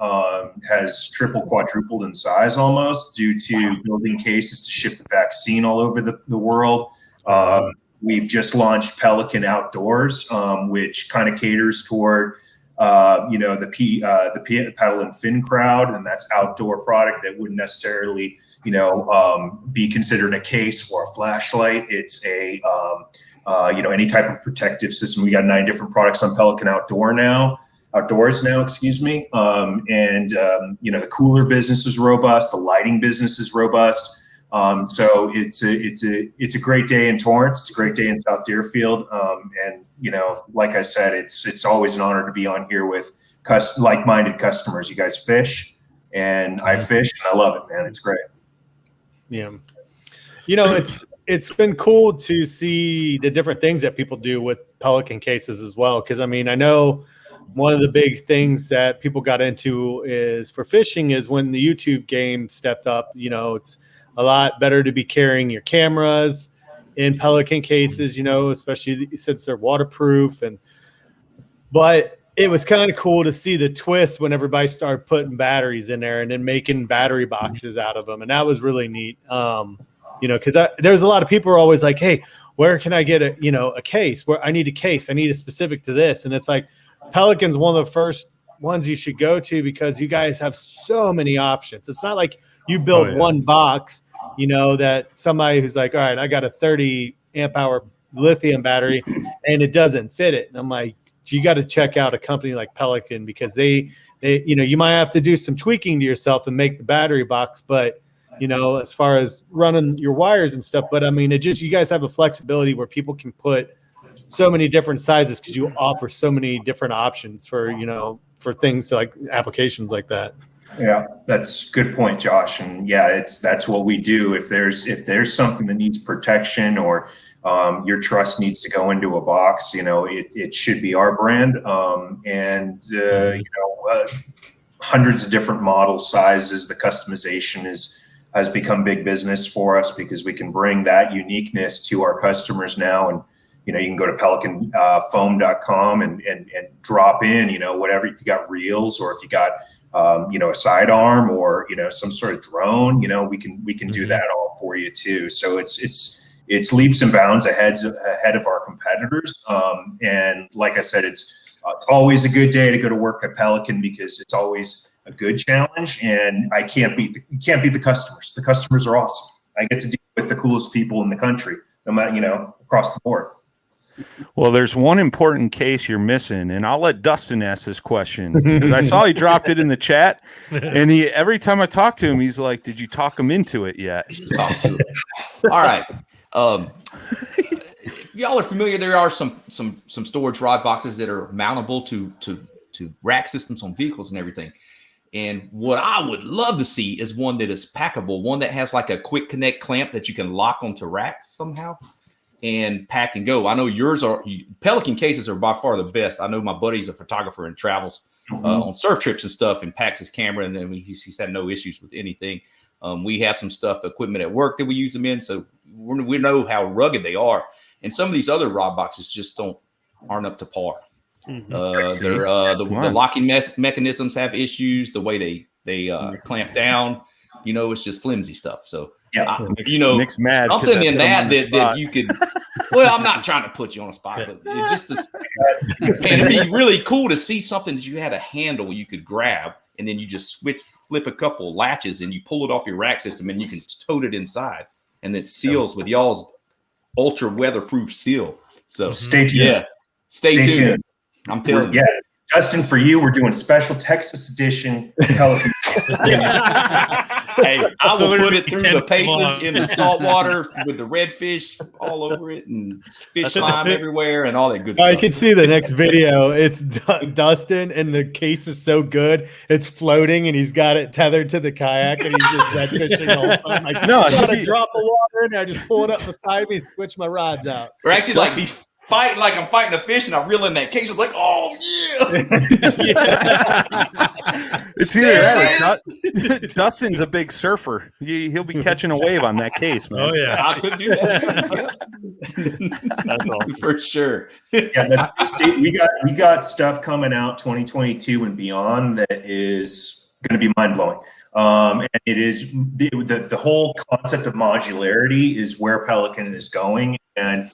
has quadrupled in size almost due to building cases to ship the vaccine all over the world. We've just launched Pelican Outdoors, which kind of caters toward the paddle and fin crowd, and that's outdoor product that wouldn't necessarily be considered a case or a flashlight. It's a any type of protective system. We got 9 different products on Pelican Outdoors now, excuse me. The cooler business is robust. The lighting business is robust. So it's a great day in Torrance. It's a great day in South Deerfield. And like I said, it's always an honor to be on here with like-minded customers. You guys fish, and I fish, and I love it, man. It's great. Yeah. It's been cool to see the different things that people do with Pelican cases as well. Because I know one of the big things that people got into is for fishing is when the YouTube game stepped up. It's a lot better to be carrying your cameras in Pelican cases, especially since they're waterproof. But it was kind of cool to see the twist when everybody started putting batteries in there and then making battery boxes out of them, and that was really neat. Because there's a lot of people who are always like, hey, where can I get a case? Where I need a case, I need a specific to this. And it's like Pelican's one of the first ones you should go to because you guys have so many options. It's not like you build one box, that somebody who's like, all right, I got a 30 amp hour lithium battery and it doesn't fit it. And I'm like, you got to check out a company like Pelican because they you might have to do some tweaking to yourself and make the battery box, but as far as running your wires and stuff. But you guys have a flexibility where people can put so many different sizes because you offer so many different options for things like applications like that. Yeah, that's a good point, Josh. And yeah, that's what we do. If there's something that needs protection or your truss needs to go into a box, it should be our brand. Hundreds of different model sizes. The customization has become big business for us because we can bring that uniqueness to our customers now. And, you can go to pelicanfoam.com and drop in, whatever, if you got reels or if you got, a sidearm or, some sort of drone, we can do that all for you too. So it's leaps and bounds ahead of our competitors. And like I said, it's always a good day to go to work at Pelican because it's always a good challenge, and you can't beat the customers. The customers are awesome. I get to deal with the coolest people in the country, no matter, across the board. Well, there's one important case you're missing, and I'll let Dustin ask this question because I saw he dropped it in the chat, and every time I talk to him, he's like, "Did you talk him into it yet?" Talk to it. All right. If y'all are familiar, there are some storage rod boxes that are mountable to rack systems on vehicles and everything. And what I would love to see is one that is packable, one that has like a quick connect clamp that you can lock onto racks somehow and pack and go. I know Pelican cases are by far the best. I know my buddy's a photographer and travels on surf trips and stuff and packs his camera, and then he's had no issues with anything. We have some equipment at work that we use them in, so we know how rugged they are. And some of these other rod boxes just aren't up to par. The locking mechanisms have issues. The way they clamp down, it's just flimsy stuff. So Nick's mad something in that you could. Well, I'm not trying to put you on the spot, but it'd be really cool to see something that you had a handle you could grab, and then you just flip a couple latches, and you pull it off your rack system, and you can tote it inside, and it seals with y'all's ultra weatherproof seal. So stay tuned. Yeah, stay tuned. I'm telling you. Yeah, Justin, for you, we're doing special Texas edition Pelican. Hey, I will put it through the paces in the salt water with the redfish all over it and fish slime everywhere and all that good stuff. I can see the next video. It's Dustin, and the case is so good. It's floating, and he's got it tethered to the kayak, and he's just red fishing the whole time. Like, no, I got a drop of water in there. I just pull it up beside me and switch my rods out. Or actually, like fighting like I'm fighting a fish, and I reel in that case. I'm like, oh yeah. It's either that or Dustin's a big surfer. He'll be catching a wave on that case, man. Oh yeah, I could do that too. That's all for sure. Yeah, we got stuff coming out 2022 and beyond that is going to be mind blowing. And it is the whole concept of modularity is where Pelican is going, and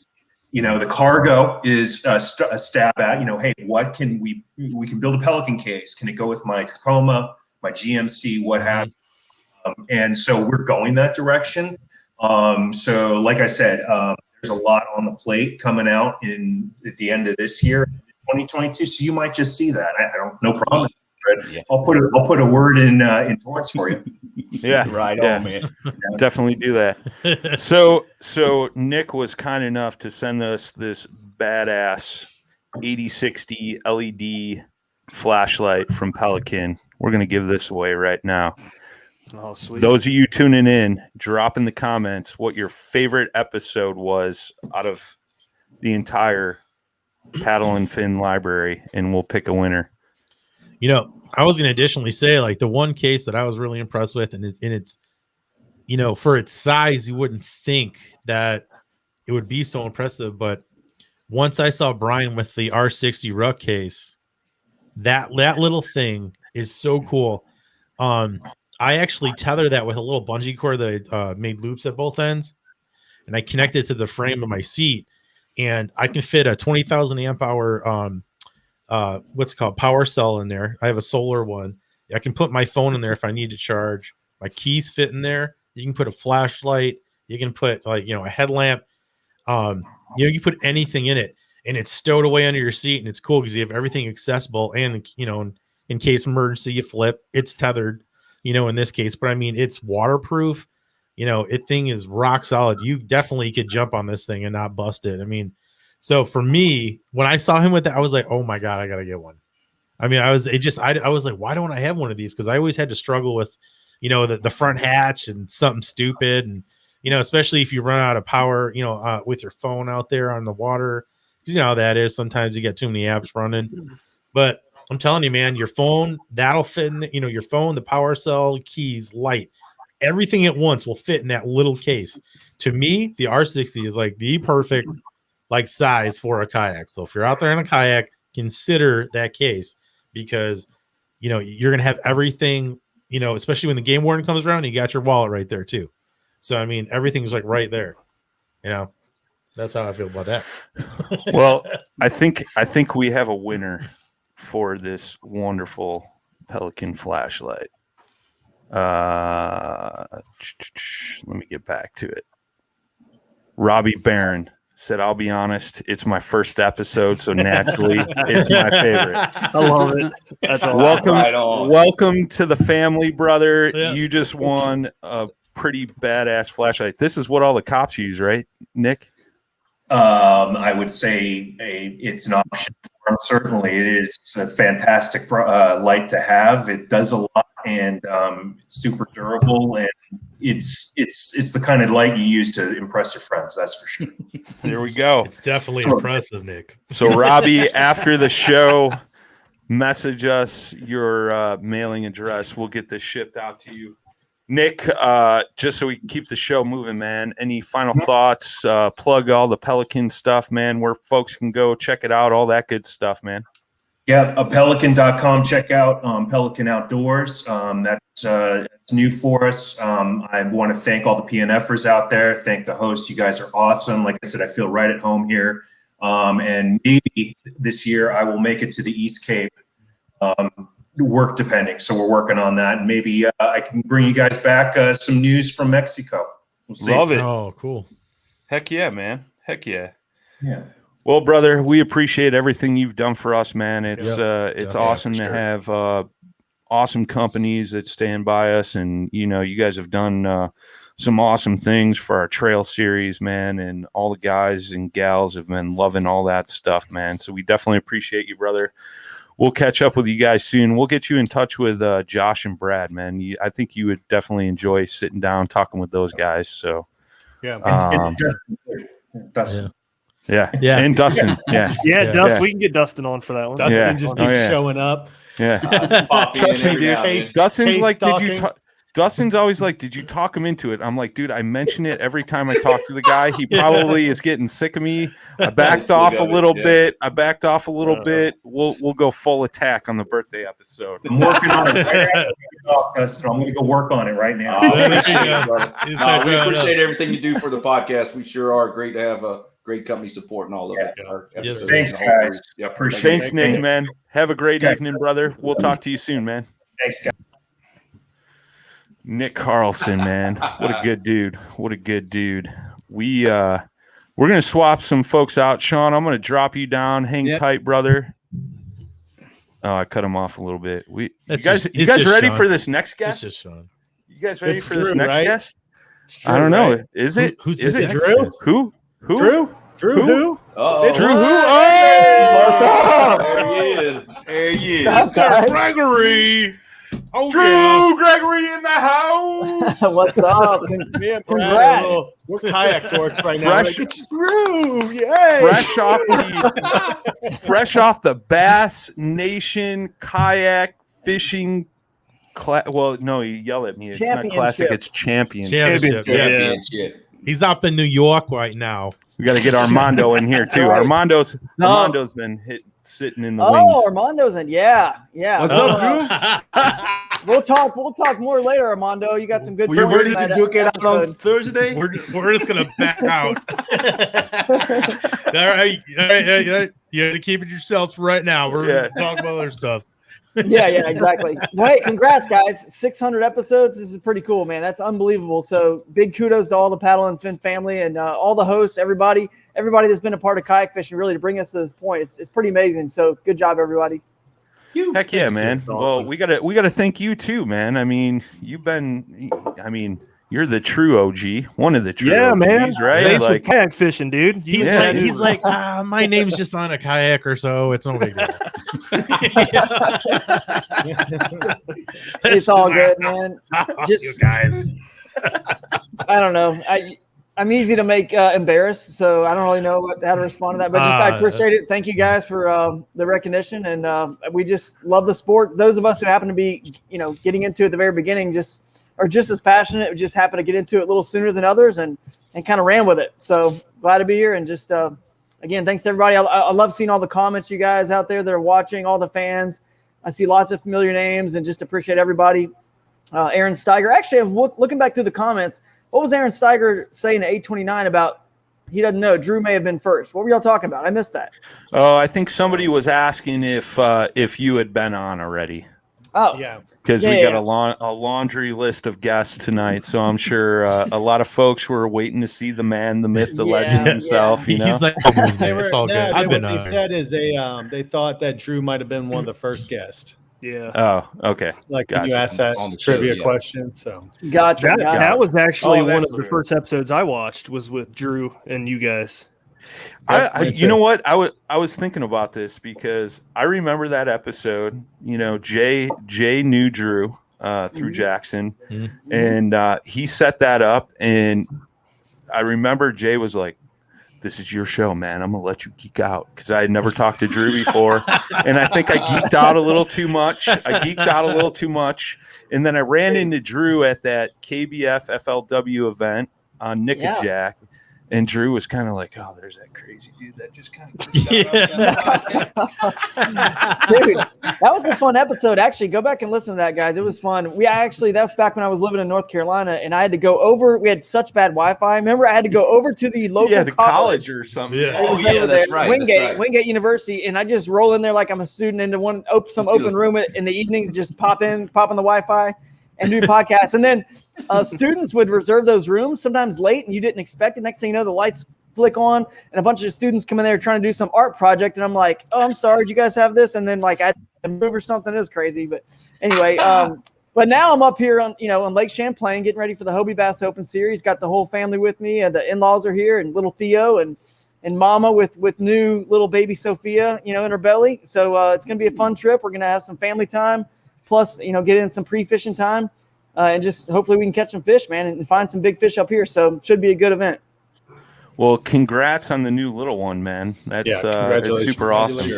the cargo is a stab at, hey, what can we can build a Pelican case. Can it go with my Tacoma, my GMC, what have you? And so we're going that direction. So like I said, there's a lot on the plate coming out at the end of this year, 2022. So you might just see that. I don't, no problem. I'll put a word in torts for you. Yeah, right yeah. on, man. Definitely do that. So Nick was kind enough to send us this badass 8060 LED flashlight from Pelican. We're gonna give this away right now. Oh, sweet. Those of you tuning in, drop in the comments what your favorite episode was out of the entire Paddle and Fin library, and we'll pick a winner. You know, I was going to additionally say, like, the one case that I was really impressed with, and it's, you know, for its size, you wouldn't think that it would be so impressive. But once I saw Brian with the R60 Ruck case, that little thing is so cool. I actually tether that with a little bungee cord that I made loops at both ends, and I connected it to the frame of my seat, and I can fit a 20,000 amp hour what's it called, power cell in there. I have a solar one. I can put my phone in there if I need to charge. My keys fit in there. You can put a flashlight. You can put, like, you know, a headlamp. You know, you put anything in it, and it's stowed away under your seat, and it's cool because you have everything accessible. And, you know, in case emergency, you flip, it's tethered, you know, in this case. But I mean, it's waterproof. You know, thing is rock solid. You definitely could jump on this thing and not bust it. I mean, so for me, when I saw him with that, I was like, oh my God, I got to get one. I mean, I was like, why don't I have one of these? Because I always had to struggle with, you know, the front hatch and something stupid. And, you know, especially if you run out of power, you know, with your phone out there on the water, because you know how that is. Sometimes you get too many apps running. But I'm telling you, man, your phone, that'll fit in, you know, your phone, the power cell, keys, light, everything at once will fit in that little case. To me, the R60 is like the perfect, like, size for a kayak. So if you're out there in a kayak, consider that case, because, you know, you're going to have everything, you know, especially when the game warden comes around, you got your wallet right there too. So, I mean, everything's like right there, you know. That's how I feel about that. Well, I think we have a winner for this wonderful Pelican flashlight. Let me get back to it. Robbie Barron said, I'll be honest, it's my first episode, so naturally it's my favorite. I love it. That's awesome. Welcome to the family, brother. Yeah. You just won a pretty badass flashlight. This is what all the cops use, right, Nick? I would say it's an option for them. Certainly, it is a fantastic light to have. It does a lot, and it's super durable, and it's the kind of light you use to impress your friends. That's for sure. There we go. It's definitely impressive, Nick. So, Robbie, after the show, message us your mailing address. We'll get this shipped out to you. Nick, just so we can keep the show moving, man, any final thoughts? Plug all the Pelican stuff, man, where folks can go check it out, all that good stuff, man. Yeah, pelican.com. Check out Pelican Outdoors. That's new for us. I want to thank all the PNFers out there. Thank the hosts. You guys are awesome. Like I said, I feel right at home here. And maybe this year I will make it to the East Cape. Work depending. So we're working on that. And maybe I can bring you guys back some news from Mexico. We'll see. Love it. Oh, cool. Heck yeah, man. Heck yeah. Yeah. Well, brother, we appreciate everything you've done for us, man. It's Definitely. awesome to have awesome companies that stand by us, and you know, you guys have done some awesome things for our trail series, man, and all the guys and gals have been loving all that stuff, man. So we definitely appreciate you, brother. We'll catch up with you guys soon. We'll get you in touch with Josh and Brad, man. I think you would definitely enjoy sitting down talking with those guys. So yeah, Dustin. Yeah. Yeah. And Dustin. Yeah. Yeah, Dustin. We can get Dustin on for that one. Dustin just keeps showing up. Yeah. Trust me, dude. Dustin's like, Dustin's always like, did you talk him into it? I'm like, dude, I mention it every time I talk to the guy. He probably is getting sick of me. I backed off a little bit. We'll go full attack on the birthday episode. I'm working on it. Dustin, I'm going to go work on it right now. We appreciate everything you do for the podcast. We sure are. Great to have a great company supporting all of it. Yes, thanks, guys. Yeah, Thanks, Nick, man. Have a great evening, brother. We'll talk to you soon, man. Thanks, guys. Nick Carlson, man. What a good dude. What a good dude. We're gonna swap some folks out. Sean, I'm gonna drop you down. Hang tight, brother. Oh, I cut him off a little bit. You It's guys just ready Sean. for this next It's guest? just Sean. You guys ready It's for this Drew, next right? guest? It's Drew, I don't know. right? Is it? Who's is this it next Drew? guest? Who? Drew? Drew who? Uh-oh. Drew who? Hey! What's up? There he is. There he is. Mr. Gregory. Oh, Drew Gregory in the house. What's up? Me and Brad Congrats. we're kayak dorks right now. Fresh- Like, it's Drew. Yay. fresh off the Bass Nation kayak fishing. Well, no, you yell at me. It's not classic. It's championship. Championship. He's up in New York right now. We got to get Armando in here too. Right. Armando's been sitting in the Oh, wings. Armando's in. Yeah. What's up, Drew? We'll talk more later, Armando. You got some good. Were you points ready in to that duke it out on episode. Thursday? We're just gonna back out. all right. You got to keep it yourselves right now. We're gonna talk about other stuff. Yeah, exactly. Well, hey, congrats, guys! 600 episodes. This is pretty cool, man. That's unbelievable. So, big kudos to all the Paddle and Fin family and all the hosts, everybody that's been a part of kayak fishing, really to bring us to this point. It's pretty amazing. So, good job, everybody. Heck yeah, man. Well, we gotta thank you too, man. I mean, you're the true OG, one of the true OGs, man. right? Thanks Like for kayak fishing, dude. He's like, my name's just on a kayak or so. It's no big deal. It's all good, man. Just you guys. I don't know. I'm easy to make embarrassed, so I don't really know how to respond to that. But I appreciate it. Thank you guys for the recognition, and we just love the sport. Those of us who happen to be, getting into it at the very beginning, are just as passionate. We just happen to get into it a little sooner than others, and kind of ran with it. So glad to be here, and just again, thanks to everybody. I love seeing all the comments you guys out there that are watching, all the fans. I see lots of familiar names, and just appreciate everybody. Aaron Stiger. Actually, I'm looking back through the comments. What was Aaron Stiger saying at 829 about? He doesn't know. Drew may have been first. What were y'all talking about? I missed that. Oh, I think somebody was asking if you had been on already. Oh, yeah. Because we got a laundry list of guests tonight, so I'm sure a lot of folks were waiting to see the man, the myth, the legend himself. You know, He's like, it's all good. I've been what on. they said is they thought that Drew might have been one of the first guests. Yeah. Oh, okay. Like Gotcha. when you asked that On the show, trivia yeah. question. So Gotcha. That was actually one that's of what the it first episodes I watched was with Drew and you guys. You know what? I was thinking about this because I remember that episode. Jay knew Drew through Jackson, and he set that up. And I remember Jay was like, "This is your show, man. I'm gonna let you geek out," because I had never talked to Drew before, and I think I geeked out a little too much. And then I ran into Drew at that KBF FLW event on Nick and Jack. And Drew was kind of like, "Oh, there's that crazy dude that just kind of." Dude, that was a fun episode. Actually, go back and listen to that, guys. It was fun. That's back when I was living in North Carolina, and I had to go over. We had such bad Wi-Fi. Remember, I had to go over to the local college or something. Yeah. Oh, yeah, that's right. Wingate University, and I just roll in there like I'm a student into some open room in the evenings, just pop in the Wi-Fi, and do podcasts. And then students would reserve those rooms sometimes late, and you didn't expect it. Next thing you know, the lights flick on, and a bunch of students come in there trying to do some art project, and I'm like, "Oh, I'm sorry, do you guys have this?" And then like I had to move or something. It was crazy, but anyway. But now I'm up here on Lake Champlain, getting ready for the Hobie Bass Open Series. Got the whole family with me, and the in-laws are here, and little Theo and Mama with new little baby Sophia, in her belly. So it's gonna be a fun trip. We're gonna have some family time, plus get in some pre-fishing time. And just hopefully we can catch some fish, man, and find some big fish up here. So it should be a good event. Well, congrats on the new little one, man. That's super awesome.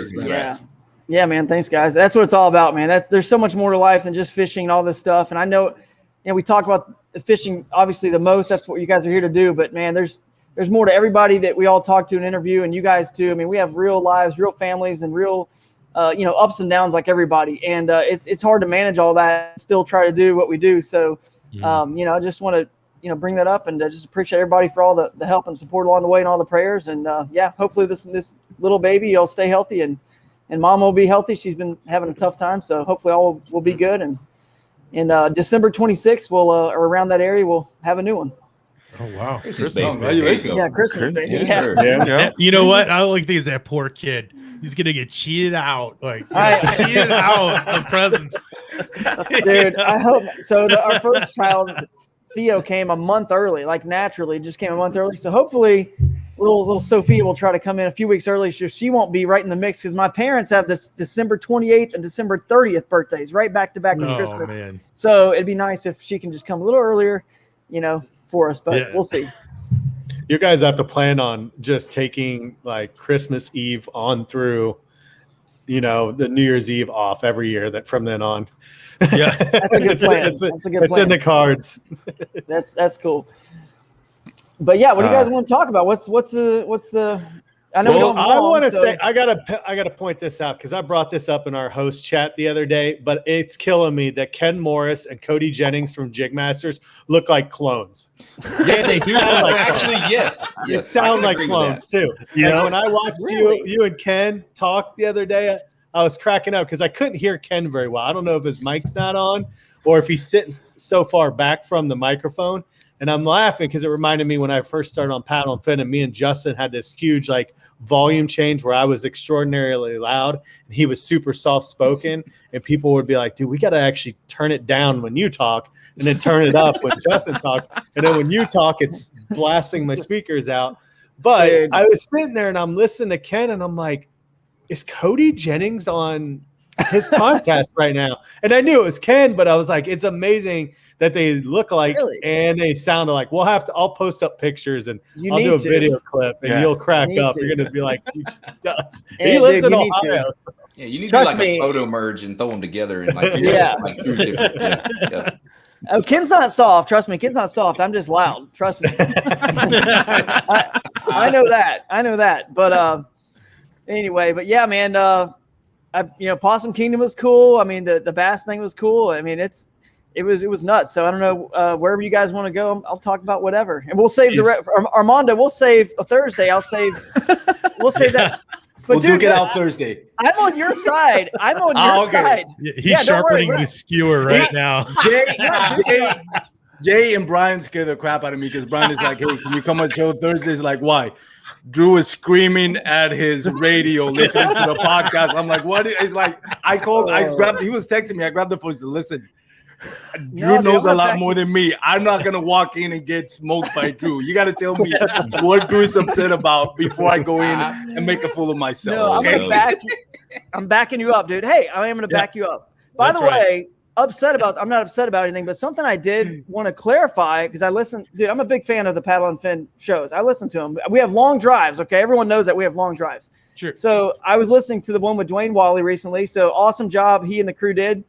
Yeah, man. Thanks, guys. That's what it's all about, man. There's so much more to life than just fishing and all this stuff. And I know, we talk about the fishing obviously the most. That's what you guys are here to do. But man, there's more to everybody that we all talk to and interview, and you guys too. I mean, we have real lives, real families, and real ups and downs like everybody. And it's hard to manage all that and still try to do what we do. So, I just want to, bring that up and just appreciate everybody for all the help and support along the way and all the prayers. And hopefully this little baby, you'll stay healthy and Mom will be healthy. She's been having a tough time. So hopefully all will be good. And December 26th, or around that area, we'll have a new one. Oh wow! Christmas Congratulations. Yeah, Christmas baby. Yes, Yeah. sir. Yeah. You know what? I like these. That poor kid. He's gonna get cheated out. Like cheated out of presents. Dude, I hope so. Our first child, Theo, came a month early, like naturally, just came a month early. So hopefully, little Sophia will try to come in a few weeks early. So she won't be right in the mix because my parents have this December 28th and December 30th birthdays, right back to back with Christmas. Man. So it'd be nice if she can just come a little earlier, for us. But we'll see. You guys have to plan on just taking like Christmas Eve on through, the New Year's Eve off every year. That from then on. Yeah, that's a good plan. It's in the cards. That's cool. But yeah, what do you guys want to talk about? What's the? I know we don't. I want to say I gotta point this out because I brought this up in our host chat the other day, but it's killing me that Ken Morris and Cody Jennings from Jigmasters look like clones. Yes, they do. Actually, yes. You sound like clones too. Yeah. When I watched you and Ken talk the other day, I was cracking up because I couldn't hear Ken very well. I don't know if his mic's not on or if he's sitting so far back from the microphone. And I'm laughing because it reminded me when I first started on Paddle and Fin, and me and Justin had this huge volume change where I was extraordinarily loud and he was super soft spoken, and people would be like, "Dude, we got to actually turn it down when you talk, and then turn it up when Justin talks, and then when you talk, it's blasting my speakers out." But I was sitting there and I'm listening to Ken, and I'm like, "Is Cody Jennings on his podcast right now?" And I knew it was Ken, but I was like, "It's amazing that they look like and they sound alike." I'll post up pictures and I'll do a video clip and you'll crack up. You're gonna be like, he lives in Ohio. Yeah, you need to do a photo merge and throw them together and two different. Oh, Ken's not soft. Trust me, Ken's not soft. I'm just loud. Trust me. I know that. But anyway, but yeah, man. Possum Kingdom was cool. I mean, the bass thing was cool. I mean, it was nuts. So I don't know wherever you guys want to go. I'll talk about whatever, and we'll save Armando. We'll save a Thursday. We'll save that. But we'll duke it out Thursday. I'm on your side. I'm on your side. He's sharpening the skewer right now. Jay and Brian scare the crap out of me because Brian is like, "Hey, can you come on show Thursday?" He's like, "Why?" Drew is screaming at his radio, listening to the podcast. I'm like, "What?" It's like I grabbed. He was texting me. I grabbed the phone. He said, "Listen, Drew knows a lot more than me. I'm not gonna walk in and get smoked by Drew. You got to tell me what Drew is upset about before I go in and make a fool of myself." No, okay? I'm backing you up, dude. Hey, I am going to back you up. By the way, I'm not upset about anything, but something I did want to clarify because I listen, dude. I'm a big fan of the Paddle and Fin shows. I listen to them. We have long drives. Okay, everyone knows that we have long drives. Sure. So I was listening to the one with Dwayne Wally recently. So awesome job he and the crew did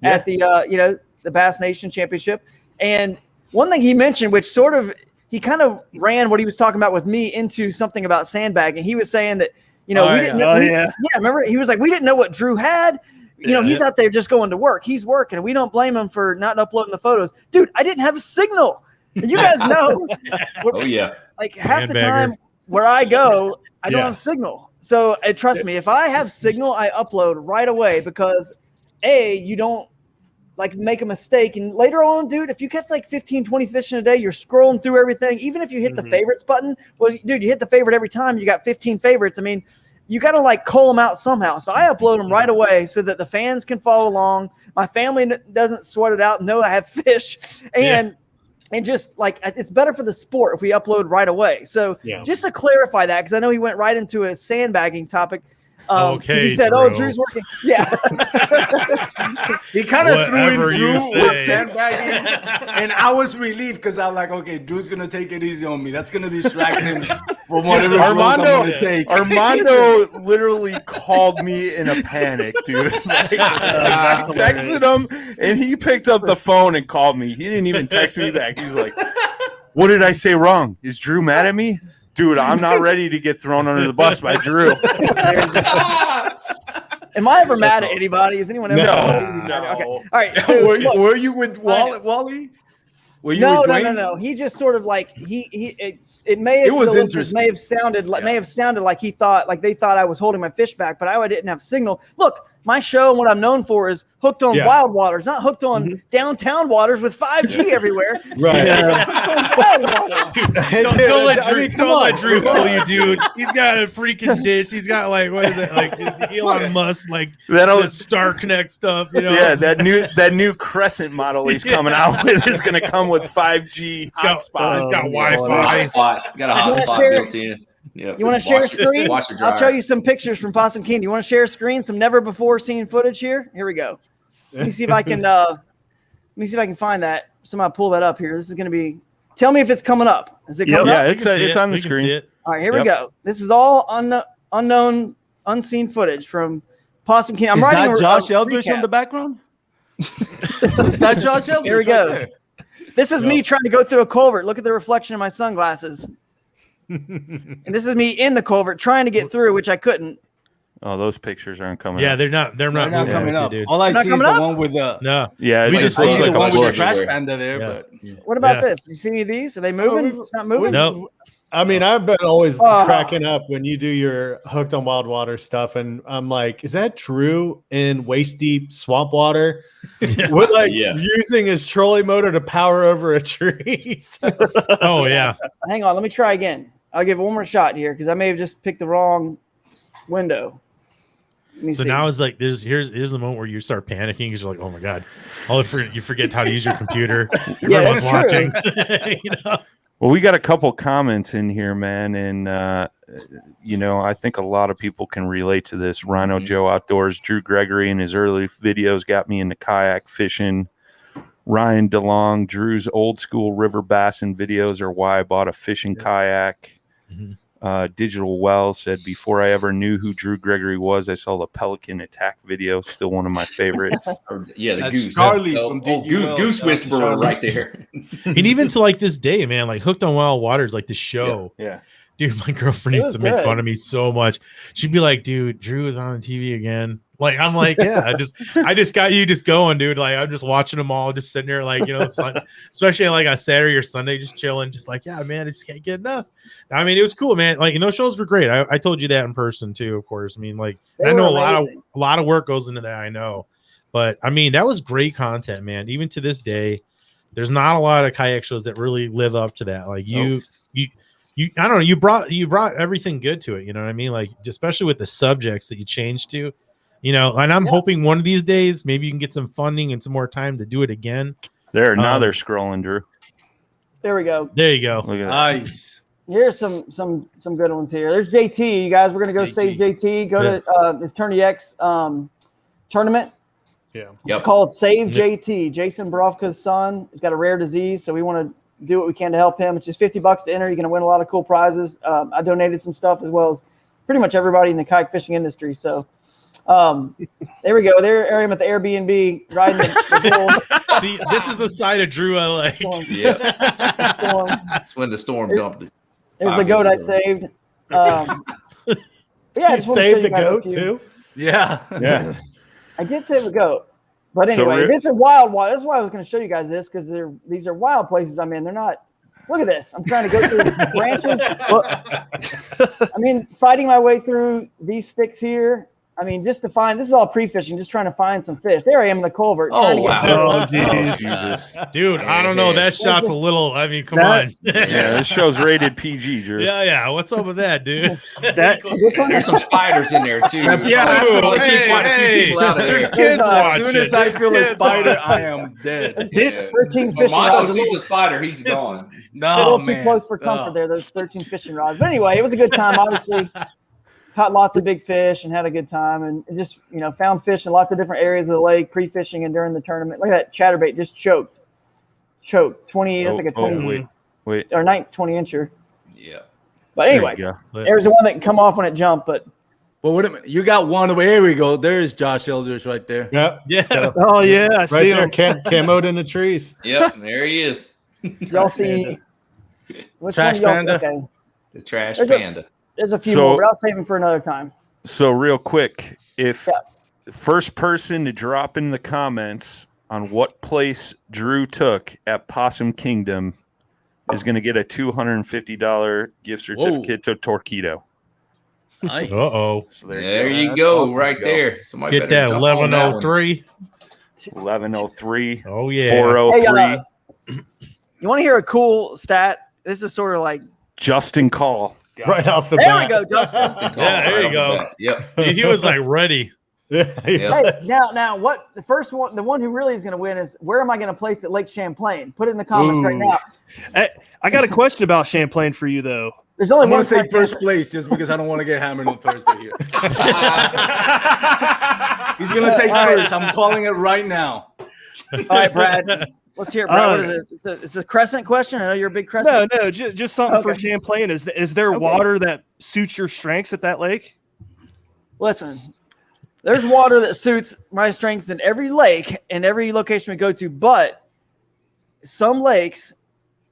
at the the Bass Nation Championship. And one thing he mentioned, which sort of he kind of ran what he was talking about with me into something about sandbagging. He was saying that we didn't know. Remember he was like, we didn't know what Drew had. He's out there just going to work. He's working, and we don't blame him for not uploading the photos. Dude, I didn't have a signal. You guys know. Oh yeah. Like half the time where I go, I don't have signal. So trust me, if I have signal, I upload right away because you don't make a mistake. And later on, dude, if you catch 15, 20 fish in a day, you're scrolling through everything. Even if you hit the favorites button, well, dude, you hit the favorite every time. You got 15 favorites. I mean, you got to cull them out somehow. So I upload them right away so that the fans can follow along. My family doesn't sweat it out and know I have fish. And just it's better for the sport if we upload right away. So just to clarify that, because I know he went right into a sandbagging topic. Okay, he said, Drew. "Oh, Drew's working." Yeah, he kind of threw in Drew with sandbagging, and I was relieved because I'm like, "Okay, Drew's gonna take it easy on me. That's gonna distract him from whatever I'm gonna take." Armando literally called me in a panic, dude. I texted him, and he picked up the phone and called me. He didn't even text me back. He's like, "What did I say wrong? Is Drew mad at me?" Dude, I'm not ready to get thrown under the bus by Drew. Am I ever mad at anybody? Is anyone ever? No. Okay. All right. So, were you with Wally? Were you no. He just sort of it may have sounded like he thought they thought I was holding my fish back, but I didn't have signal. Look, My show and what I'm known for is hooked on Yeah. wild waters, not hooked on downtown waters with 5G everywhere. Right. Wild waters. Don't let I Drew, mean, come don't let on. Drew fool you, dude. He's got a freaking dish. He's got like what is it? Like Elon Musk, like That'll- the Star Connect stuff. You know? Yeah, that new Crescent model he's coming out with is going to come with 5G hotspot. It's got Wi-Fi. Got a You wanna hotspot share- built in. Yep. You want to share a Wash your- screen? wash your I'll show dryer. you some pictures from Possum King. You want to share a screen? Some never before seen footage here. Here we go. Let me see if I can. Let me see if I can find that. Somebody pull that up here. This is going to be. Tell me if it's coming up. Is it coming up? Yeah, it's on the screen. All right, here we go. This is all unknown, unseen footage from Possum King. I'm Is writing that a Josh recap. Eldridge in the background? Is that Josh Eldridge? Here we go. Right there? This is me trying to go through a culvert. Look at the reflection of my sunglasses. And this is me in the culvert trying to get through, which I couldn't. Oh, those pictures aren't coming. Yeah, up. they're not They're not coming up. Dude. All I Not see is coming the up? one with the. No. Yeah, it We just just looks see like the one a with the bush. trash panda there, Yeah. but What about Yeah. this? You see any of these? Are they moving? It's not moving. No. I mean, I've been always Oh. cracking up when you do your hooked on wild water stuff, and I'm like, is that Drew in waist deep swamp water? With like using his trolley motor to power over a tree. So- Oh yeah. Hang on, let me try again. I'll give it one more shot here because I may have just picked the wrong window. Let me So see. now it's like here's the moment where you start panicking because you're like, oh my god, you forget how to use your computer. Everyone's that's watching. true. You know? Well, we got a couple comments in here, man, and I think a lot of people can relate to this. Rhino Joe Outdoors, Drew Gregory in his early videos got me into kayak fishing. Ryan DeLong, Drew's old school river bassin videos are why I bought a fishing kayak. Digital Well said, before I ever knew who Drew Gregory was, I saw the Pelican attack video, still one of my favorites. Yeah, the That's goose. Charlie Oh, from oh, DG Wells. goose whisperer Charlie. right there. And even to like this day, man, like Hooked on Wild Waters, like the show. Yeah. Dude, my girlfriend It used was to make good. fun of me so much. She'd be like, dude, Drew is on TV again. Like, I'm like, yeah, I just got you just going, dude. Like, I'm just watching them all, just sitting there, like, especially like on Saturday or Sunday, just chilling, just like, yeah, man, I just can't get enough. I mean, it was cool, man. Like, those shows were great. I told you that in person too, of course. I mean, like, They I know were a amazing. lot of work goes into that, I know. But I mean, that was great content, man. Even to this day, there's not a lot of kayak shows that really live up to that. Like you I don't know, you brought everything good to it, you know what I mean? Like, especially with the subjects that you changed to, and I'm hoping one of these days maybe you can get some funding and some more time to do it again. There, now they're scrolling, Drew. There we go. There you go. Look at that. Nice. Here's some good ones here. There's JT. You guys, we're gonna go save JT. Go to this Turn the X tournament. Yeah. It's called Save JT. Jason Borofka's son. He's got a rare disease, so we want to do what we can to help him. It's just $50 to enter. You're gonna win a lot of cool prizes. I donated some stuff as well as pretty much everybody in the kayak fishing industry. So there we go. There I am at the Airbnb riding the bull. See, this is the side of Drew I like. Yeah. That's when the storm dumped it. There's the goat I saved. Yeah, I You just wanna show saved you the guys a goat few. too? Yeah. Yeah. I did save a goat. But So anyway, we're- this is wild. That's why I was going to show you guys this, because these are wild places I'm in. They're not. Look at this. I'm trying to go through the branches. I mean, fighting my way through these sticks here. I mean, just to find, this is all pre-fishing, just trying to find some fish. There I am in the culvert. Oh, trying to get wow. fish. Oh, Jesus. Dude, I don't know. That shot's a little, I mean, come That- on. Yeah, this show's rated PG, Drew. Yeah. What's up with that, dude? This one- There's some spiders in there too. Yeah, Oh, that's what I see quite a few people out of there's there. kids As watching. As soon as I feel a Kids spider, watching. I am dead. Yeah. 13 fishing Mondo rods. sees a spider, he's gone. A No, little man. too close for comfort Oh. there. Those 13 fishing rods. But anyway, it was a good time. Obviously, caught lots of big fish and had a good time, and just found fish in lots of different areas of the lake, pre-fishing and during the tournament. Look at that chatterbait, just choked 20. That's like a 20 wait. or 20 incher. Yeah. But There anyway, you go. there's the one that can come off when it jumped. But Well, wait a minute. You got one. Here we go. There's Josh Eldridge right there. Yep. Yeah. Oh yeah, I Right see there, him. camoed in the trees. Yep, there he is. y'all see which Trash one y'all panda. okay. The trash There's a- panda. There's a few So- more, but I'll save them for another time. So real quick, if Yeah. the first person to drop in the comments on what place Drew took at Possum Kingdom is going to get a $250 gift certificate to Torquedo. Nice. Uh-oh. So There go. you That's go, awesome. right there. Somebody Get better that jump on that one. 1103. 1103. Oh, yeah. 403. You want to hear a cool stat? This is sort of like Justin Call. Right off the there bat. we go, Justin. Yeah, there you go. Yep. He was like ready. Hey, now what the first one, the one who really is going to win is where am I going to place at Lake Champlain? Put it in the comments right now. Hey, I got a question about Champlain for you though. There's only I'm one gonna say place first place just because I don't want to get hammered on Thursday here. He's gonna take first. I'm calling it right now. All right, Brad. Let's hear it, Brad. What is it? It's a crescent question. I know you're a big crescent. No, just something for Champlain. Is there water that suits your strengths at that lake? Listen, there's water that suits my strength in every lake and every location we go to, but some lakes,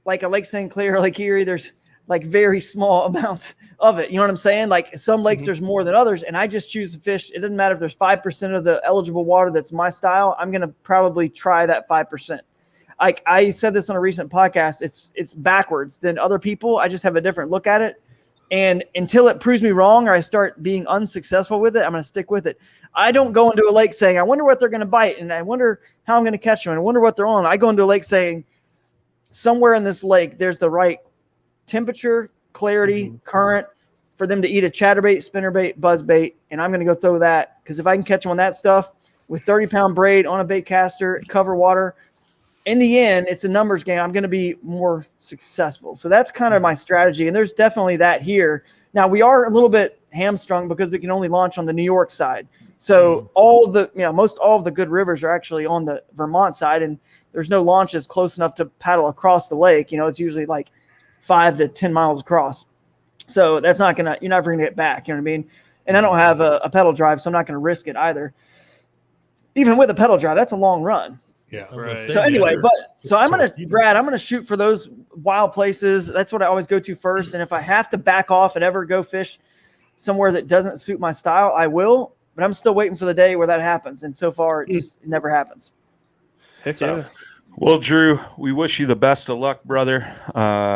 like a Lake St. Clair or Lake Erie, there's like very small amounts of it. You know what I'm saying? Like some lakes there's more than others, and I just choose to fish. It doesn't matter if there's 5% of the eligible water that's my style. I'm going to probably try that 5%. Like I said this on a recent podcast, it's backwards than other people. I just have a different look at it. And until it proves me wrong or I start being unsuccessful with it, I'm going to stick with it. I don't go into a lake saying, I wonder what they're going to bite, and I wonder how I'm going to catch them, and I wonder what they're on. I go into a lake saying, somewhere in this lake, there's the right temperature, clarity, current for them to eat a chatterbait, spinnerbait, buzzbait, and I'm going to go throw that because if I can catch them on that stuff with 30-pound braid on a bait caster, cover water, in the end, it's a numbers game. I'm going to be more successful. So that's kind of my strategy. And there's definitely that here. Now we are a little bit hamstrung because we can only launch on the New York side. So most all of the good rivers are actually on the Vermont side, and there's no launches close enough to paddle across the lake. It's usually like 5 to 10 miles across. So that's you're never going to get back. You know what I mean? And I don't have a pedal drive, so I'm not going to risk it either. Even with a pedal drive, that's a long run. Yeah. Right. So anyway, I'm gonna shoot for those wild places. That's what I always go to first. And if I have to back off and ever go fish somewhere that doesn't suit my style, I will. But I'm still waiting for the day where that happens. And so far, it just never happens. Well, Drew, we wish you the best of luck, brother.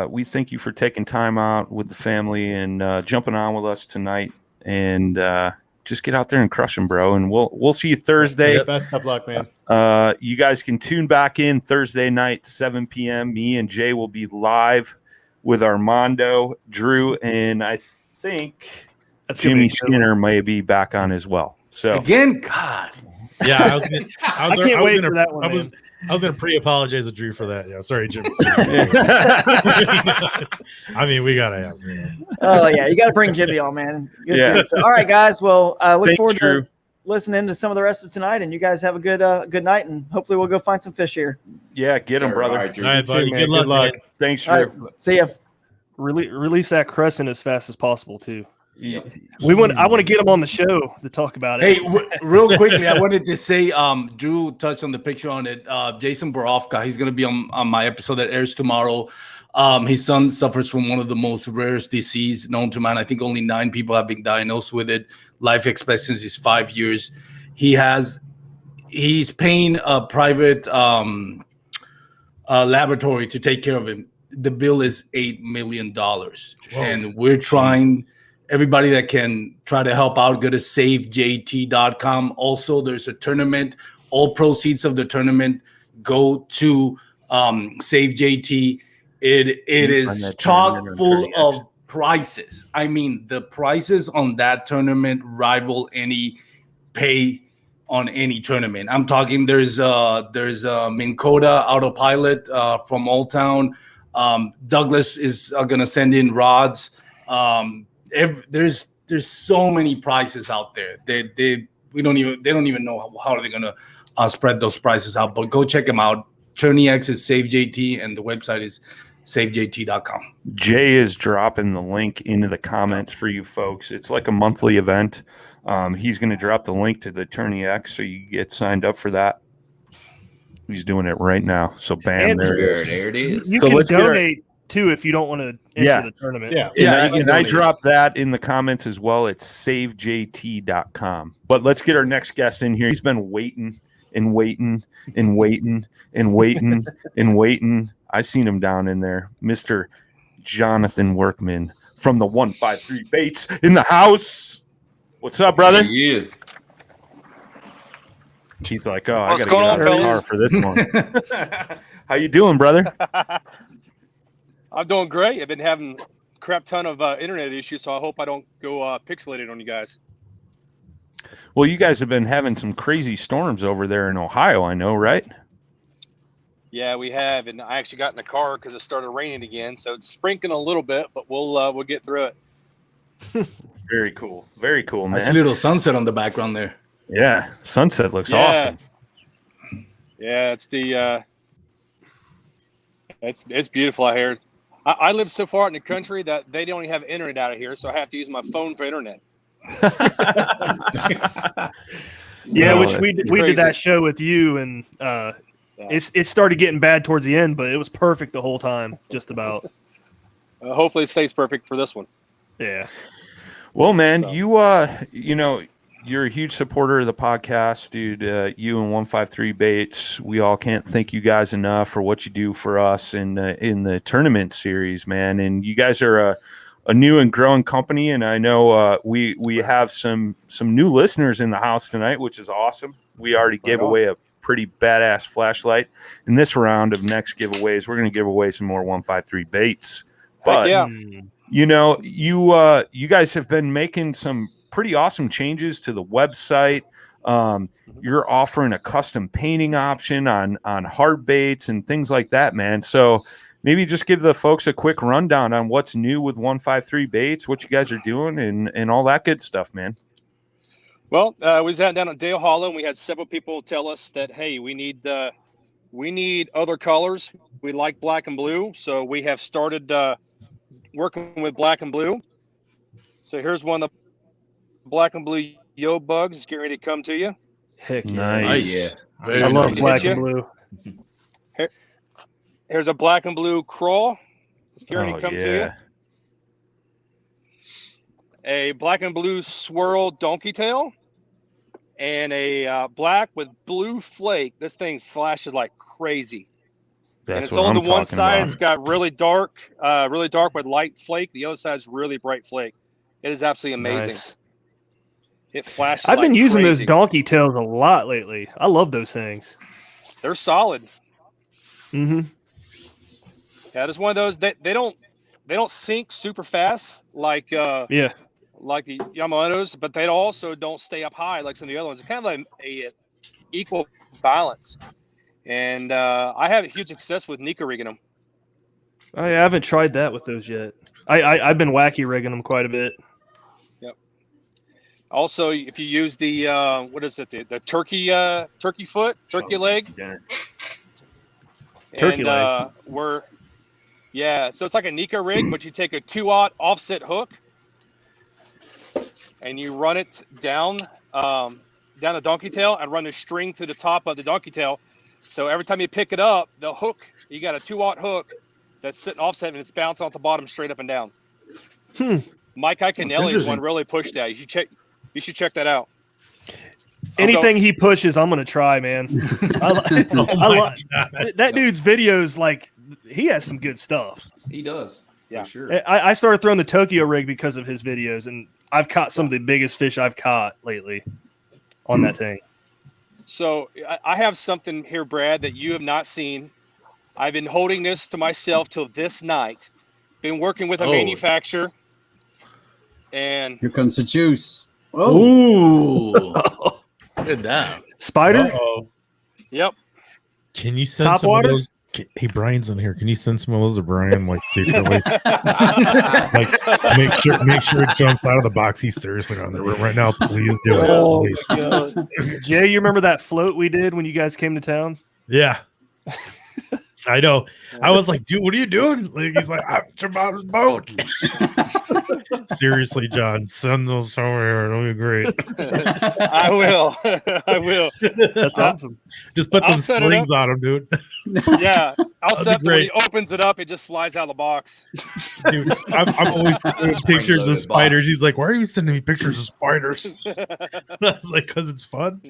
We thank you for taking time out with the family and jumping on with us tonight. And just get out there and crush them, bro. And we'll see you Thursday. Yeah, best of luck, man. You guys can tune back in Thursday night, 7 p.m. Me and Jay will be live with Armando, Drew, and I think Jimmy Skinner may be back on as well. So again, God. Yeah, I can't wait for that one. I was gonna pre-apologize to Drew for that. Yeah, sorry, Jim. I mean, we gotta have. Oh yeah, you gotta bring Jimmy on, man. Good dude. So, all right, guys. Well, look forward to listening to some of the rest of tonight, and you guys have a good night, and hopefully we'll go find some fish here. Yeah, get them, brother. All right, Drew. All right, buddy. Good luck. Thanks, Drew. All right, see ya. Release that crescent as fast as possible too. I want to get him on the show to talk about it. Hey, real quickly, I wanted to say, Drew touched on the picture on it. Jason Borofka, he's going to be on my episode that airs tomorrow. His son suffers from one of the most rarest disease known to man. I think only 9 people have been diagnosed with it. Life expectancy is 5 years. He's paying a private laboratory to take care of him. The bill is $8 million. And we're trying. Everybody that can try to help out, go to savejt.com. Also, there's a tournament. All proceeds of the tournament go to SaveJT. It is chock full of prizes. I mean, the prices on that tournament rival any pay on any tournament. I'm talking. There's Minn Kota Autopilot from Old Town. Douglas is going to send in rods. There's so many prices out there. They don't even know how they're gonna spread those prices out. But go check them out. Tourney X is SaveJT, and the website is savejt.com. Jay is dropping the link into the comments for you folks. It's like a monthly event. He's going to drop the link to the Tourney X so you get signed up for that. He's doing it right now. So bam, And there it is. there it is. You So can let's get our- donate too if you don't want to enter the tournament. And I dropped that in the comments as well. It's savejt.com. But let's get our next guest in here. He's been waiting and waiting and waiting and waiting and waiting. I seen him down in there, Mr. Jonathan Workman from the 153 Baits in the house. What's up, brother? Yeah. He's like, oh, What's I got to going get on, out of the fellas? car for this one. How you doing, brother? I'm doing great. I've been having a crap ton of internet issues, so I hope I don't go pixelated on you guys. Well, you guys have been having some crazy storms over there in Ohio, I know, right? Yeah, we have, and I actually got in the car because it started raining again, so it's sprinkling a little bit, but we'll get through it. Very cool. Very cool, man. Nice little sunset on the background there. Yeah, sunset looks awesome. Yeah, it's the it's beautiful out here. I live so far out in the country that they don't even have internet out of here, so I have to use my phone for internet. Yeah, No, which we it's did crazy. that show with you, and it started getting bad towards the end, but it was perfect the whole time, just about. Hopefully, it stays perfect for this one. Yeah. Well, man, you know, you're a huge supporter of the podcast, dude. You and 153 Baits, we all can't thank you guys enough for what you do for us in the tournament series, man. And you guys are a new and growing company, and I know we have some new listeners in the house tonight, which is awesome. We already gave away a pretty badass flashlight. In this round of next giveaways, we're going to give away some more 153 Baits. But yeah. you know, you guys have been making some pretty awesome changes to the website. You're offering a custom painting option on hard baits and things like that, man. So maybe just give the folks a quick rundown on what's new with 153 Baits, what you guys are doing, and all that good stuff, man. Well, we was out down at Dale Hollow, and we had several people tell us that, hey, we need other colors. We like black and blue, so we have started working with black and blue. So here's one of the black and blue yo bugs getting ready to come to you. Heck yeah. Nice. I love black and blue. Here's a black and blue crawl. It's getting ready to come to you. A black and blue swirl donkey tail. And a black with blue flake. This thing flashes like crazy. That's and it's what on I'm the one talking side, about. it's got really dark with light flake. The other side is really bright flake. It is absolutely amazing. Nice. It flashes. I've been like using those crazy. donkey tails a lot lately. I love those things. They're solid. Mm-hmm. Yeah, it's one of those they don't sink super fast like Yeah. like the Yamamotos, but they also don't stay up high like some of the other ones. It's kind of like a equal balance. And I have huge success with Nika rigging them. I haven't tried that with those yet. I've been wacky rigging them quite a bit. Yep. Also, if you use the what is it? The turkey foot, turkey leg. Turkey leg. So it's like a Nika rig, but you take a 2-aught offset hook and you run it down the donkey tail and run the string through the top of the donkey tail. So every time you pick it up, the hook, you got a 2-aught hook that's sitting offset and it's bouncing off the bottom straight up and down. Mike Iaconelli is one really pushed that. You should check that out. Anything he pushes, I'm gonna try, man. That dude's videos, like, he has some good stuff. He does. Yeah, for sure. I started throwing the Tokyo rig because of his videos, and I've caught some of the biggest fish I've caught lately on that thing. So I have something here, Brad, that you have not seen. I've been holding this to myself till this night. Been working with a manufacturer, and Here comes the juice. Ooh. Look at that. Spider? Uh-oh. Yep. Can you send Top some water? of those? Hey, Brian's in here. Can you send some of those to Brian, like, secretly? Like, make sure it jumps out of the box. He's seriously on the room right now. Please do it. Oh, Please. my God. Jay, you remember that float we did when you guys came to town? Yeah. I know. I was like, dude, what are you doing? Like, he's like, I'm about his boat. Seriously, John, send those over here. It'll be great. I will. I will. That's awesome. Just put I'll some set it springs up. on him, dude. Yeah, I'll That'd set be when he great. opens it up, it just flies out of the box. Dude, I'm always sending pictures of spiders. He's like, why are you sending me pictures of spiders? I was like, because it's fun.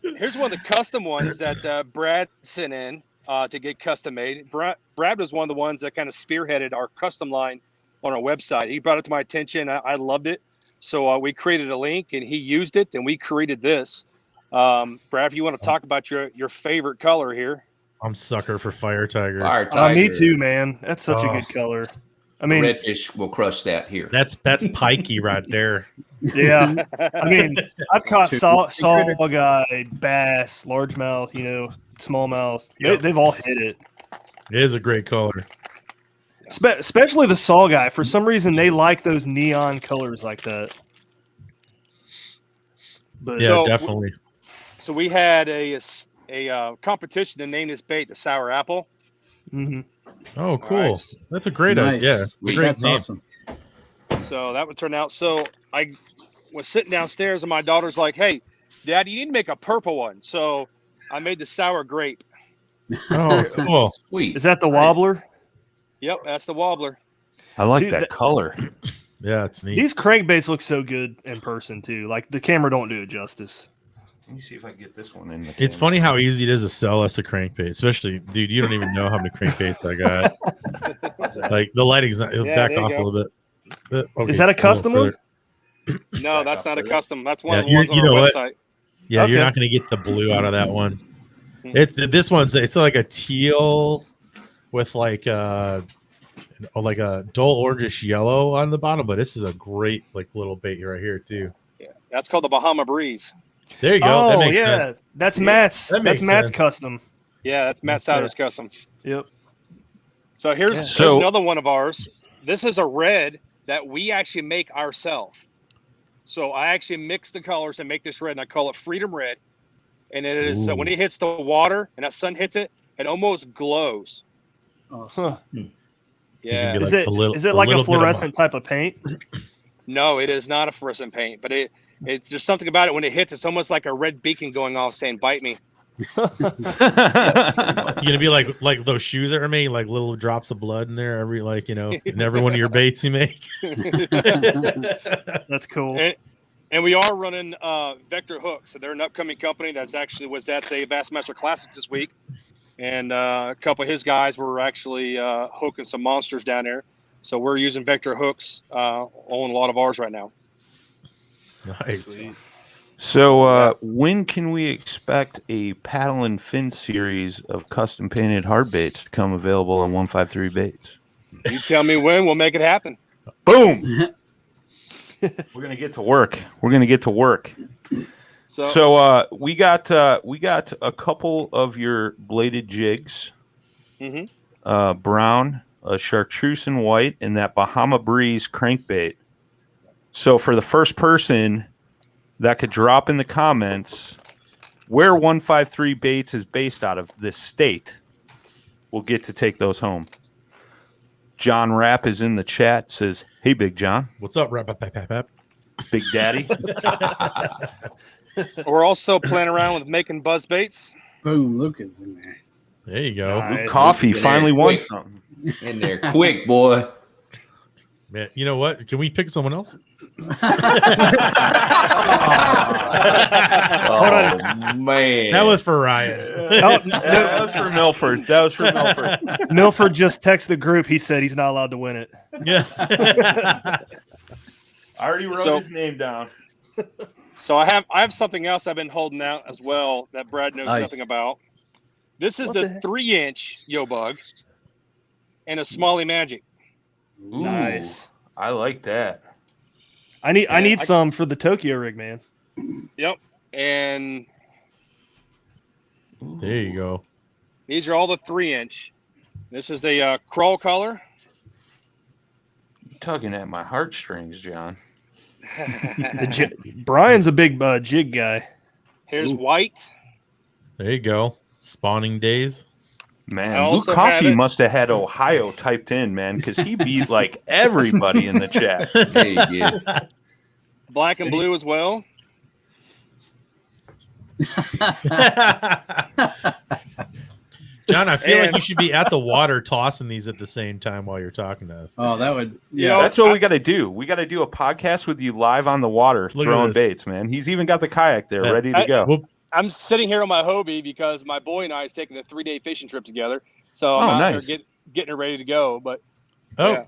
Here's one of the custom ones that Brad sent in to get custom made. Brad was one of the ones that kind of spearheaded our custom line on our website. He brought it to my attention. I loved it. So we created a link, and he used it, and we created this. Brad, if you want to talk about your favorite color here. I'm sucker for Fire Tiger. Fire Tiger. Me too, man. That's such a good color. I mean, redfish will crush that here. That's pikey right there. Yeah, I mean, I've caught guy, bass, largemouth, smallmouth. They've all hit it. It is a great color. Especially the saw guy. For some reason, they like those neon colors like that. But yeah, definitely. So we had a competition to name this bait the Sour Apple. Mm-hmm. Oh, cool! Nice. That's a great idea. That's awesome. So that would turn out. So I was sitting downstairs, and my daughter's like, "Hey, Dad, you need to make a purple one." So I made the sour grape. Oh, cool! Sweet. Is that the wobbler? Yep, that's the wobbler. I like that color. Yeah, it's neat. These crankbaits look so good in person too. Like the camera don't do it justice. Let me see if I can get this one in. It's funny how easy it is to sell us a crankbait, especially, dude. You don't even know how many crankbaits I got. Like the lighting's not. It'll back off a little bit. Okay, is that a custom one? No, that's not a custom. That's one Yeah, of the ones on our website. Yeah, Okay. you're not going to get the blue out of that one. This one's it's like a teal with like a dull orangish yellow on the bottom, but this is a great like little bait right here too. Yeah, that's called the Bahama Breeze. There you go. Oh that makes yeah, sense. that's Matt's. That That's makes Matt's sense. custom. Yeah, that's Matt Souter's custom. Yep. So here's another one of ours. This is a red that we actually make ourselves. So I actually mix the colors and make this red, and I call it Freedom Red. And it is when it hits the water and that sun hits it, it almost glows. Huh. Yeah. Is it like a fluorescent type of paint? No, it is not a fluorescent paint, but it's just something about it. When it hits, it's almost like a red beacon going off saying, "Bite me." You're gonna be like those shoes that are made, like little drops of blood in there every in every one of your baits you make. That's cool. And we are running Vector hooks. So they're an upcoming company that's actually was at the Bassmaster Classics this week. And a couple of his guys were actually hooking some monsters down there. So we're using Vector hooks on a lot of ours right now. Nice. So when can we expect a paddle and fin series of custom painted hard baits to come available on 153 Baits? You tell me when, we'll make it happen. Boom. We're gonna get to work. So we got a couple of your bladed jigs, brown, a chartreuse and white, and that Bahama Breeze crankbait. So for the first person that could drop in the comments where 153 Baits is based out of, this state, will get to take those home. John Rapp is in the chat, says, "Hey, Big John." What's up, Rapp? Big Daddy. We're also playing around with making buzz baits. Boom, Luke is in there. There you go. Luke Coffee finally won something. In there, quick, boy. Man, you know what? Can we pick someone else? Oh, man. That was for Ryan. That was for Milford. Milford just texted the group. He said he's not allowed to win it. Yeah. I already wrote his name down. So I have something else I've been holding out as well that Brad knows nothing about. This is the 3-inch Yo Bug and a Smalley Magic. Ooh, nice. I like that. I need some for the Tokyo rig, man. Yep. And there you go. These are all the 3-inch. This is a crawl color. You're tugging at my heartstrings, John. Brian's a big jig guy. Here's white. There you go. Spawning days. Man, Luke Coffee must have had Ohio typed in, man, because he beat like everybody in the chat. Yeah, he did. Black and blue as well. John, I feel like you should be at the water tossing these at the same time while you're talking to us. Oh, that would. Yeah, that's what we got to do. We got to do a podcast with you live on the water, throwing baits, man. He's even got the kayak there ready to go. I'm sitting here on my Hobie because my boy and I is taking a 3-day fishing trip together. So I'm out nice. there getting it ready to go. But Oh,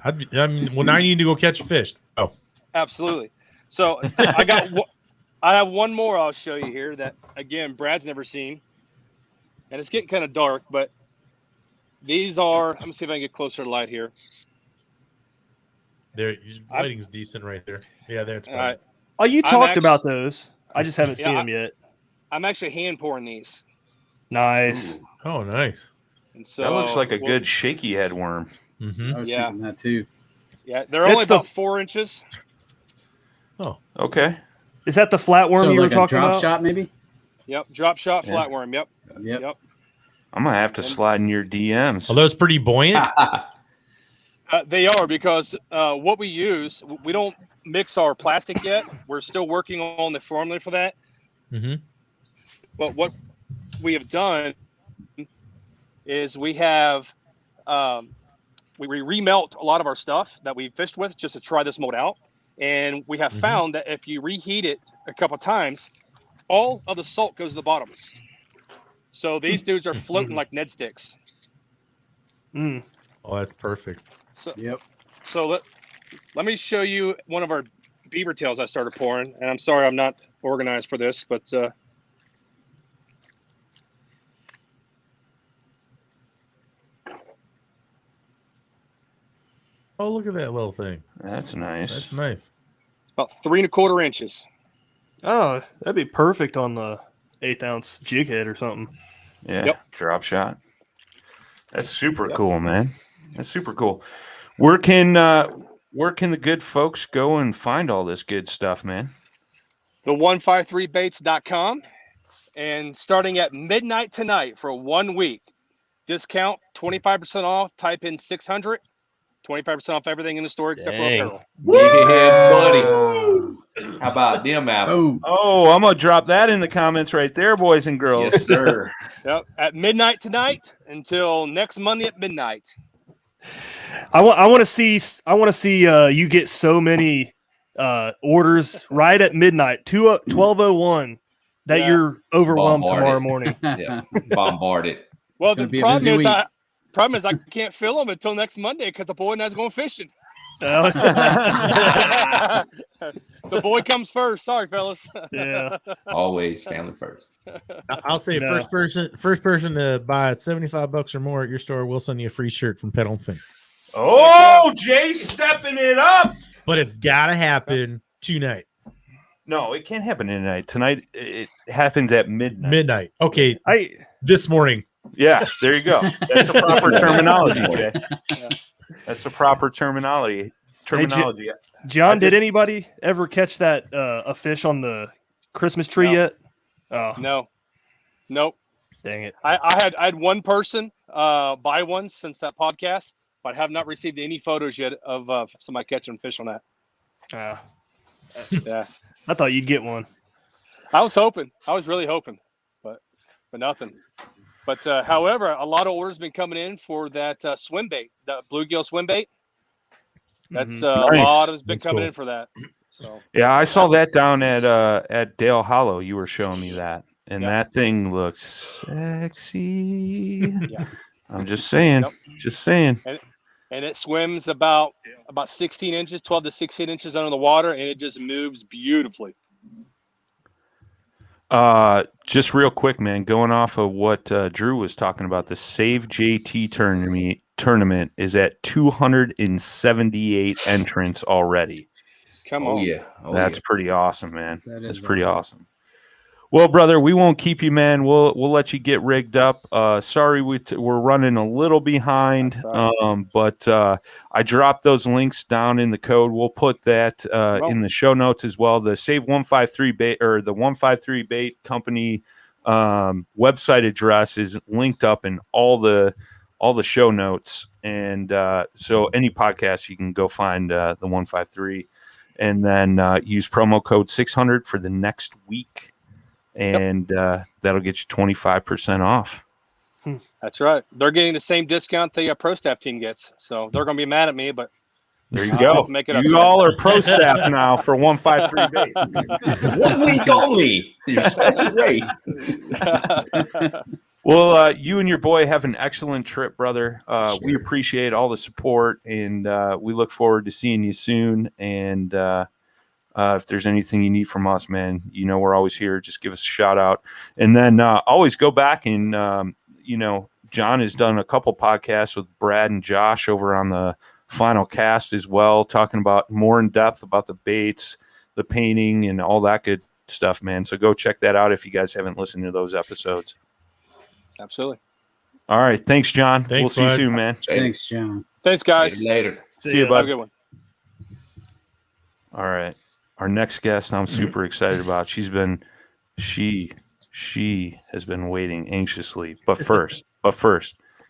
I mean, well, now I need to go catch a fish. Oh, Absolutely. So I have one more I'll show you here that again Brad's never seen, and it's getting kind of dark, but these are. Let me see if I can get closer to light here. there, lighting's decent right there. Yeah, there it's fine. All right. Oh, you talked about those. I just haven't seen Yeah, them yet. I'm actually hand pouring these. Nice. Ooh. Oh, nice. And so That looks like a good shaky head worm. Mm-hmm. I was Yeah. thinking that too. Yeah, they're only about 4 inches. Oh, okay. Is that the flatworm So you were like a talking drop about? shot, maybe. Yep, drop shot Yeah. flatworm. Yep. Yep. I'm gonna have to slide in your DMs. Are those pretty buoyant? They are because what we use, we don't mix our plastic yet. We're still working on the formula for that. Mm-hmm. But what we have done is we have we remelt a lot of our stuff that we fished with just to try this mold out, and we have found that if you reheat it a couple of times, all of the salt goes to the bottom. So these dudes are floating like Ned sticks. Mm. Oh, that's perfect. So, Yep. So let me show you one of our beaver tails I started pouring, and I'm sorry I'm not organized for this, but Oh, look at that little thing. That's nice. That's nice. it's about 3 1/4 inches. Oh, that'd be perfect on the 1/8 ounce jig head or something. Yeah. Yep. Drop shot. That's super cool, man. That's super cool. Where can the good folks go and find all this good stuff, man? The 153baits.com, and starting at midnight tonight for 1 week, discount 25% off. Type in 600, 25% off everything in the store except for Dang. apparel. Yeah, buddy. How about them apples? Oh, I'm gonna drop that in the comments right there, boys and girls. Yes, sir. Yep, at midnight tonight until next Monday at midnight. I want to see you get so many orders right at midnight, 12:01, that you're overwhelmed tomorrow morning. Yeah, bombarded. Well, gonna the be a problem busy is, week. I can't fill them until next Monday because the boy and I's going fishing. Oh. The boy comes first. Sorry, fellas. Yeah. Always family first. I'll say No. first person to buy $75 or more at your store, we'll send you a free shirt from Pedal and Fin. Oh, Jay stepping it up. But it's gotta happen tonight. No, it can't happen tonight. Tonight it happens at midnight. Midnight. Okay. This morning. Yeah, there you go. That's the proper terminology, Jay. That's the proper terminology. John, did anybody ever catch that a fish on the Christmas tree yet? Oh No. Nope. Dang it. I had one person buy one since that podcast, but I have not received any photos yet of somebody catching fish on that. Yeah. I thought you'd get one. I was hoping. I was really hoping, but nothing. But however, a lot of orders been coming in for that swim bait, that bluegill swim bait. That's a lot of has been coming in for that. So Yeah, I saw that down at Dale Hollow. You were showing me that, and that thing looks sexy. Yeah. I'm just saying. Yep. Just saying. And it swims about 16 inches, 12 to 16 inches under the water, and it just moves beautifully. Just real quick, man, going off of what Drew was talking about, the Save JT tournament is at 278 entrants already. Come on. Yeah. That's pretty awesome, man. That's pretty awesome. Well, brother, we won't keep you, man. We'll let you get rigged up. Sorry, we're running a little behind, but I dropped those links down in the code. We'll put that in the show notes as well. The Save 153 Bait or the 153 Bait Company website address is linked up in all the show notes, and so any podcast you can go find the 153, and then use promo code 600 for the next week. And that'll get you 25% off. That's right. They're getting the same discount the pro staff team gets, so they're going to be mad at me. But there you I'll go. have to make it up. You all are pro staff now for 153 Bait. 1 week only. Your special rate. Well, you and your boy have an excellent trip, brother. We appreciate all the support, and we look forward to seeing you soon. And if there's anything you need from us, man, you know we're always here. Just give us a shout out. And then always go back and, Jon has done a couple podcasts with Brad and Josh over on the Final Cast as well, talking about more in depth about the baits, the painting, and all that good stuff, man. So go check that out if you guys haven't listened to those episodes. Absolutely. All right. Thanks, Jon. Thanks, we'll see you bud. soon, man. Thanks, John. Thanks, guys. Later. See you, Have a bud. good one. All right. Our next guest I'm super excited about. She has been waiting anxiously. But first,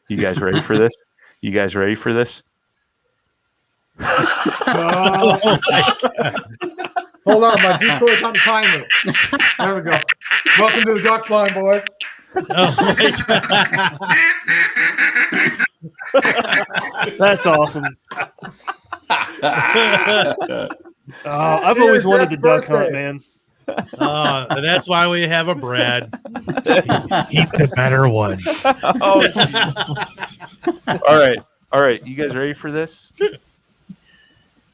you guys ready for this? You guys ready for this? Oh, my God. Hold on, my decoy's on timer. There we go. Welcome to the duck blind, boys. Oh my God. That's awesome. I've always wanted to duck hunt, man. That's why we have a Brad. He's the better one. Oh, jeez. All right. You guys ready for this?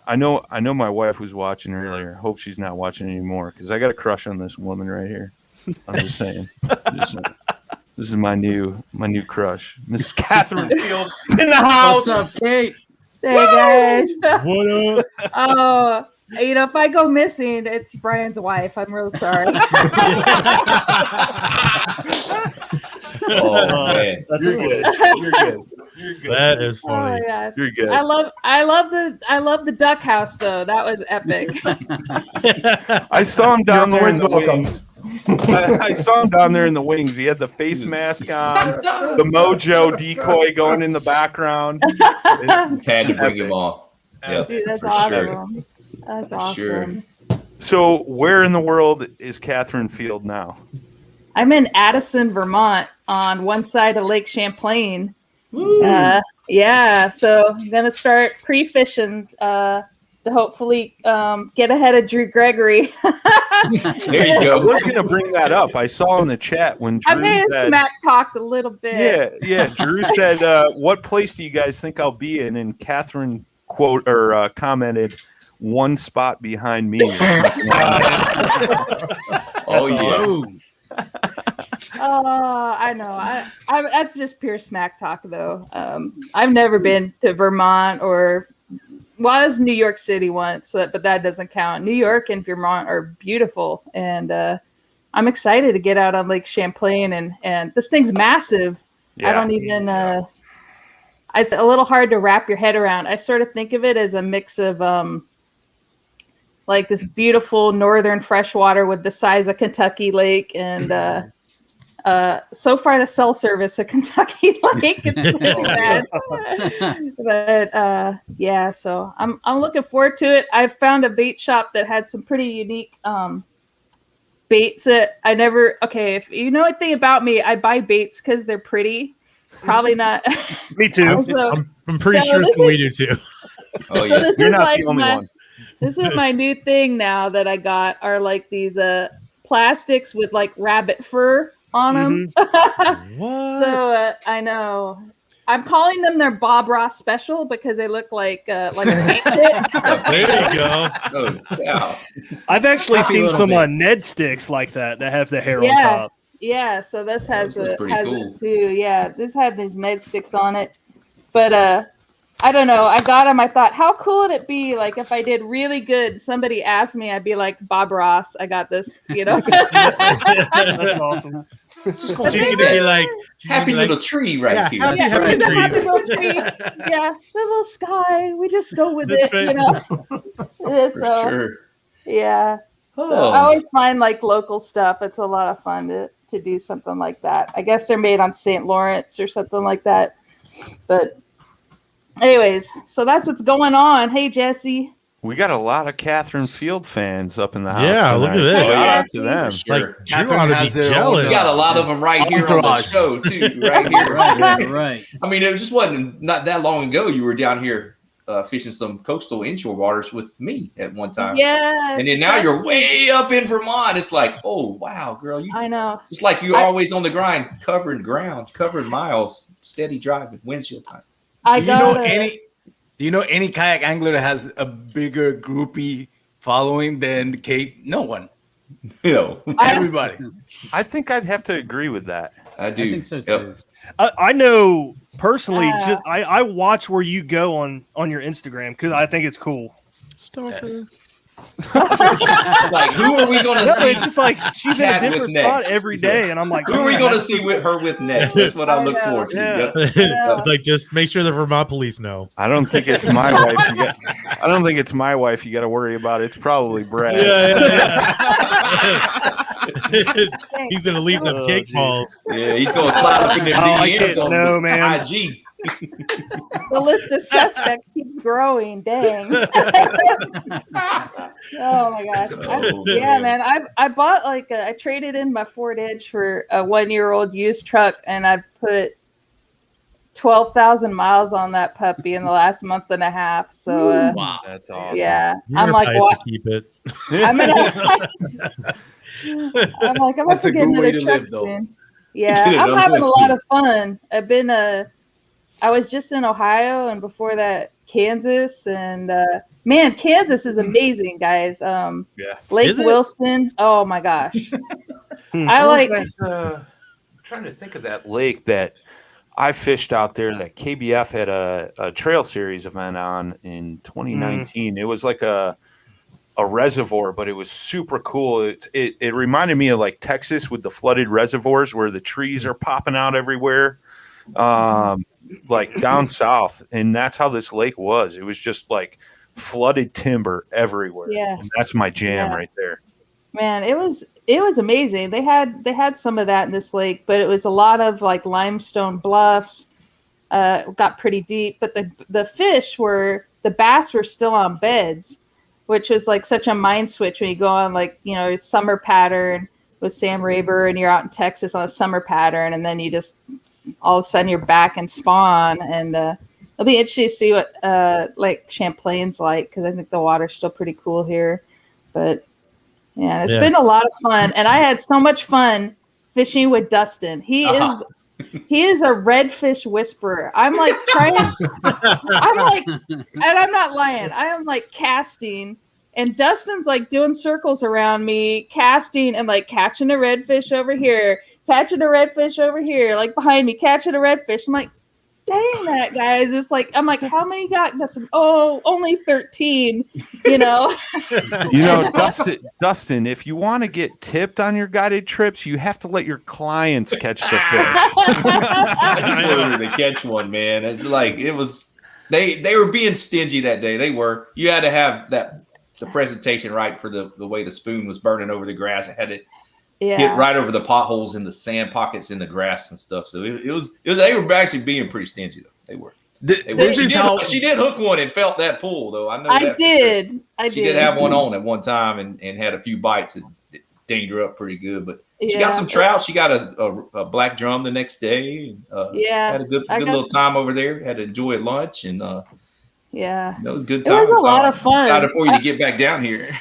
I know my wife was watching earlier. Hope she's not watching anymore because I got a crush on this woman right here. I'm just saying. This is my new crush. Mrs. Katherine Field in the house. What's up, Kate? Hey guys. What up? Oh, if I go missing, it's Brian's wife. I'm real sorry. Oh man, You're good. You're good. That is Oh funny. my God. You're good. I love the duck house though. That was epic. I saw him down there in the welcome. wings. I saw him down there in the wings. He had the face mask on, the Mojo decoy going in the background. had to bring him on. Yep, Dude, that's for awesome. sure. That's For awesome. sure. So, where in the world is Katherine Field now? I'm in Addison, Vermont, on one side of Lake Champlain. Yeah, so I'm gonna start pre-fishing to hopefully get ahead of Drew Gregory. There you go. I was going to bring that up. I saw in the chat when I Drew may have said, smack talked a little bit. Yeah. Drew said, "What place do you guys think I'll be in?" And Katherine commented, "One spot behind me." Oh yeah. I know. I that's just pure smack talk, though. I've never been to Vermont I was New York City once, but that doesn't count. New York and Vermont are beautiful, and I'm excited to get out on Lake Champlain. And this thing's massive. Yeah. I don't even. It's a little hard to wrap your head around. I sort of think of it as a mix of like this beautiful northern freshwater with the size of Kentucky Lake, and so far the cell service at Kentucky Lake it's pretty bad. But yeah, so I'm looking forward to it. I found a bait shop that had some pretty unique baits that I never. Okay, if you know anything about me, I buy baits because they're pretty. Probably not. Me too. Also, I'm pretty sure we do too. Oh so yeah. this You're is not like the only one. This is my new thing now that I got are like these plastics with like rabbit fur on them. What? So I know. I'm calling them their Bob Ross special because they look like a paint kit. There you go. Oh, yeah. I've actually Happy seen little some bits. Ned sticks like that have the hair on Yeah. top. Yeah, so this has This looks pretty cool. it too. Yeah, this had these Ned sticks on it. But I don't know. I got them. I thought, how cool would it be? Like if I did really good, somebody asked me, I'd be like, Bob Ross, I got this. You know. That's awesome. She's gonna be like, Happy little tree right here. happy, Yeah, happy the tree. happy little tree. Yeah, the little sky. We just go with That's it, you know. Yeah, For so sure. yeah. So Oh. I always find like local stuff. It's a lot of fun to do something like that. I guess they're made on St. Lawrence or something like that. But anyways, so that's what's going on. Hey Jesse. We got a lot of Katherine Field fans up in the house. Yeah, look at tonight. this. Shout Oh, yeah. out to them. Sure. Like Drew Katherine ought to has be their own, jealous. We got a lot of them right here on the Entourage. show too, right here. Right, right. I mean, it just wasn't not that long ago. You were down here fishing some coastal inshore waters with me at one time. Yes. And then now you're way up in Vermont. It's like, oh wow, girl, I know. It's like you're always on the grind, covering ground, covering miles, steady driving, windshield time. Do you know any kayak angler that has a bigger groupie following than Kate? No one. Everybody. I think I'd have to agree with that. I do. I think so too. I know personally. Just I watch where you go on your Instagram because I think it's cool. Stalker. Like, who are we going to see? It's just like she's in a different spot every day, and I'm like, who are we going to see with her with next? That's what I look forward to. Yeah. It's like, just make sure the Vermont police know. I don't think it's my wife. I don't think it's my wife you got to worry about. It's probably Brad. He's gonna leave them cake balls. Yeah, he's gonna slide up in them DMs on no, man. IG. The list of suspects keeps growing. Dang. Oh my gosh. Yeah, man. I bought I traded in my Ford Edge for a 1-year-old used truck, and I put 12,000 miles on that puppy in the last month and a half. So wow, that's awesome. Yeah, I'm like, what? Keep it. I'm about to get another truck soon. Yeah, I'm having a lot of fun. I was just in Ohio, and before that, Kansas, and man, Kansas is amazing, guys. Lake Wilson. Oh my gosh, I'm trying to think of that lake that I fished out there that KBF had a trail series event on in 2019. It was like a reservoir, but it was super cool. It reminded me of like Texas with the flooded reservoirs where the trees are popping out everywhere. Like down south, and that's how this lake was. It was just like flooded timber everywhere. Yeah, and that's my jam right there. Man, it was amazing. They had some of that in this lake, but it was a lot of like limestone bluffs. Got pretty deep, but the bass were still on beds, which was like such a mind switch when you go on summer pattern with Sam Raber, and you're out in Texas on a summer pattern, and then you just all of a sudden you're back in spawn, and it'll be interesting to see what Lake Champlain's like, because I think the water's still pretty cool here. But yeah, it's been a lot of fun, and I had so much fun fishing with Dustin. He is a redfish whisperer. I'm like and I'm not lying. I am like casting, and Dustin's like doing circles around me, casting and like catching a redfish over here, catching a redfish over here, like behind me, catching a redfish. I'm like, dang that, guys. It's like, I'm like, how many got Dustin? Oh, only 13, Dustin, if you want to get tipped on your guided trips, you have to let your clients catch the fish. I just wanted to catch one, man. It's like, it was, they were being stingy that day. They were. You had to have the presentation right for the way the spoon was burning over the grass. I had it hit right over the potholes in the sand pockets in the grass and stuff. So it was they were actually being pretty stingy though. They were. She did hook one and felt that pull though. I know I that did. She did have one on at one time and had a few bites and dinged her up pretty good. But she got some trout. She got a black drum the next day. Had a good little time over there. Had to enjoy lunch and yeah, that was a good time. It was a lot of fun. Excited for you to get back down here.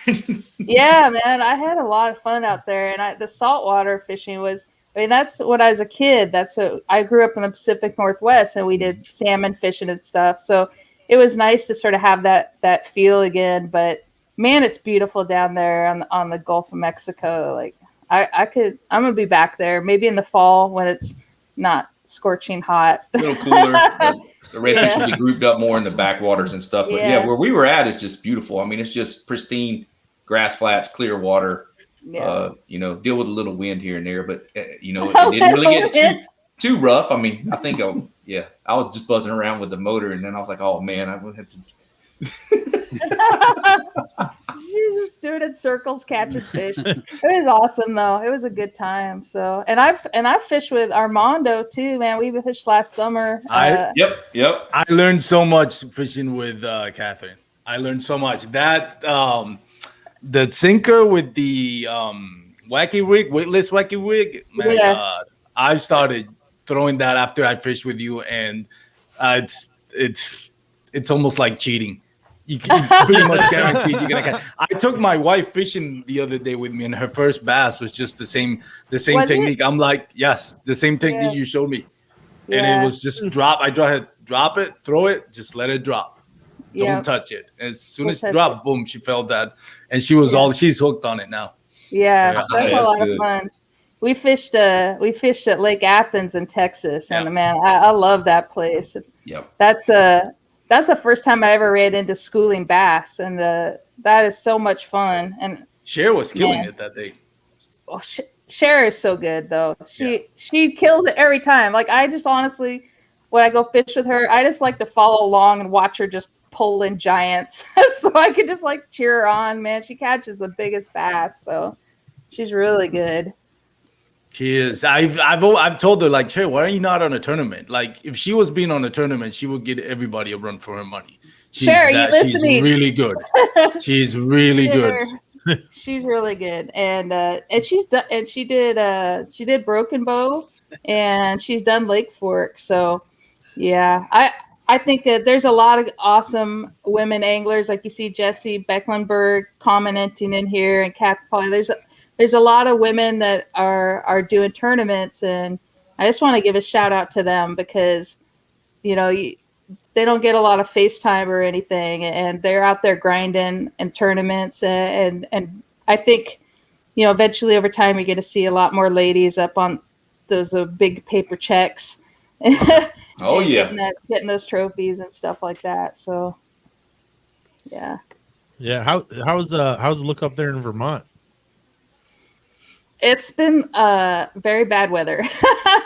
Yeah, man, I had a lot of fun out there, and the saltwater fishing was. I mean, that's what as a kid. That's what I grew up in the Pacific Northwest, and we did salmon fishing and stuff. So it was nice to sort of have that feel again. But man, it's beautiful down there on the Gulf of Mexico. Like I'm gonna be back there maybe in the fall when it's not scorching hot. A little cooler. The redfish will be grouped up more in the backwaters and stuff. But yeah, where we were at is just beautiful. I mean, it's just pristine grass flats, clear water. Deal with a little wind here and there, but it didn't really get too rough. I mean, I think I was just buzzing around with the motor, and then I was like, oh man, I'm gonna have to. She just doing in circles catching fish. It was awesome though. It was a good time. So, and I've fished with Armando too, man. We fished last summer. Yep. I learned so much fishing with Katherine. I learned so much that the sinker with the wacky rig, weightless wacky rig, man. I started throwing that after I fished with you, and it's it's almost like cheating. You pretty much guaranteed you're gonna catch. I took my wife fishing the other day with me, and her first bass was just the same Was technique. I'm like, yes, the same technique you showed me, and it was just drop. I drop it, throw it, just let it drop. Don't touch it. As soon as it dropped, boom, she felt that, and she was she's hooked on it now. Yeah, So, that's a lot of fun. We fished at Lake Athens in Texas, and man, I love that place. Yep. That's the first time I ever ran into schooling bass, and that is so much fun. And Cher was killing it that day. Oh, Cher is so good though. She kills it every time. Like I just honestly, when I go fish with her, I just like to follow along and watch her just pull in giants, so I could just like cheer her on. Man, she catches the biggest bass, so she's really good. She is. I've told her like, Cher, why are you not on a tournament? Like, if she was being on a tournament, she would get everybody a run for her money. Cher, you listening? She's really good. She's really good. She's really good, and she's done. And she did Broken Bow, and she's done Lake Fork. So, yeah, I think that there's a lot of awesome women anglers, like you see Jessie Becklenberg commenting in here, and Kath Polly. There's a lot of women that are doing tournaments, and I just want to give a shout out to them because, you know, they don't get a lot of FaceTime or anything, and they're out there grinding in tournaments, and I think, you know, eventually over time you're going to see a lot more ladies up on those big paper checks. Oh yeah, getting those trophies and stuff like that. So, yeah. How's the look up there in Vermont? It's been very bad weather.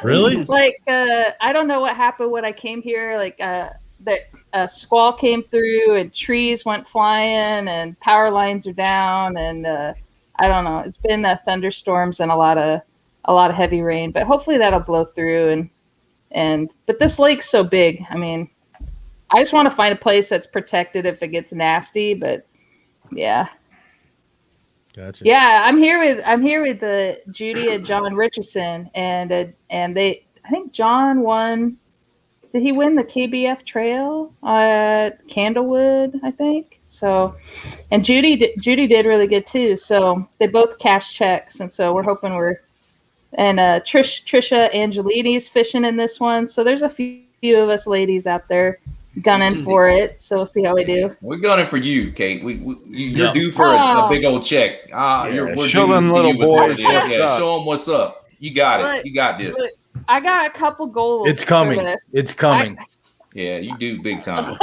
Really? Like I don't know what happened when I came here. Like the squall came through and trees went flying and power lines are down, and I don't know. It's been thunderstorms and a lot of heavy rain, but hopefully that'll blow through. But this lake's so big. I mean, I just want to find a place that's protected if it gets nasty. But yeah. Gotcha. Yeah, I'm here with Judy and Jon Richardson, and I think Jon won. Did he win the KBF Trail at Candlewood? I think so. And Judy did really good too. So they both cashed checks, and so we're hoping Trisha Angelini's fishing in this one. So there's a few of us ladies out there gunning for it. So we'll see how we do. We're gunning for you, Kate. You're due for a big old check. We're show due them to little see you with boys this. what's up. Show them what's up. You got it. You got this. Look, I got a couple goals. It's coming. For this. It's coming. Yeah, you do big time.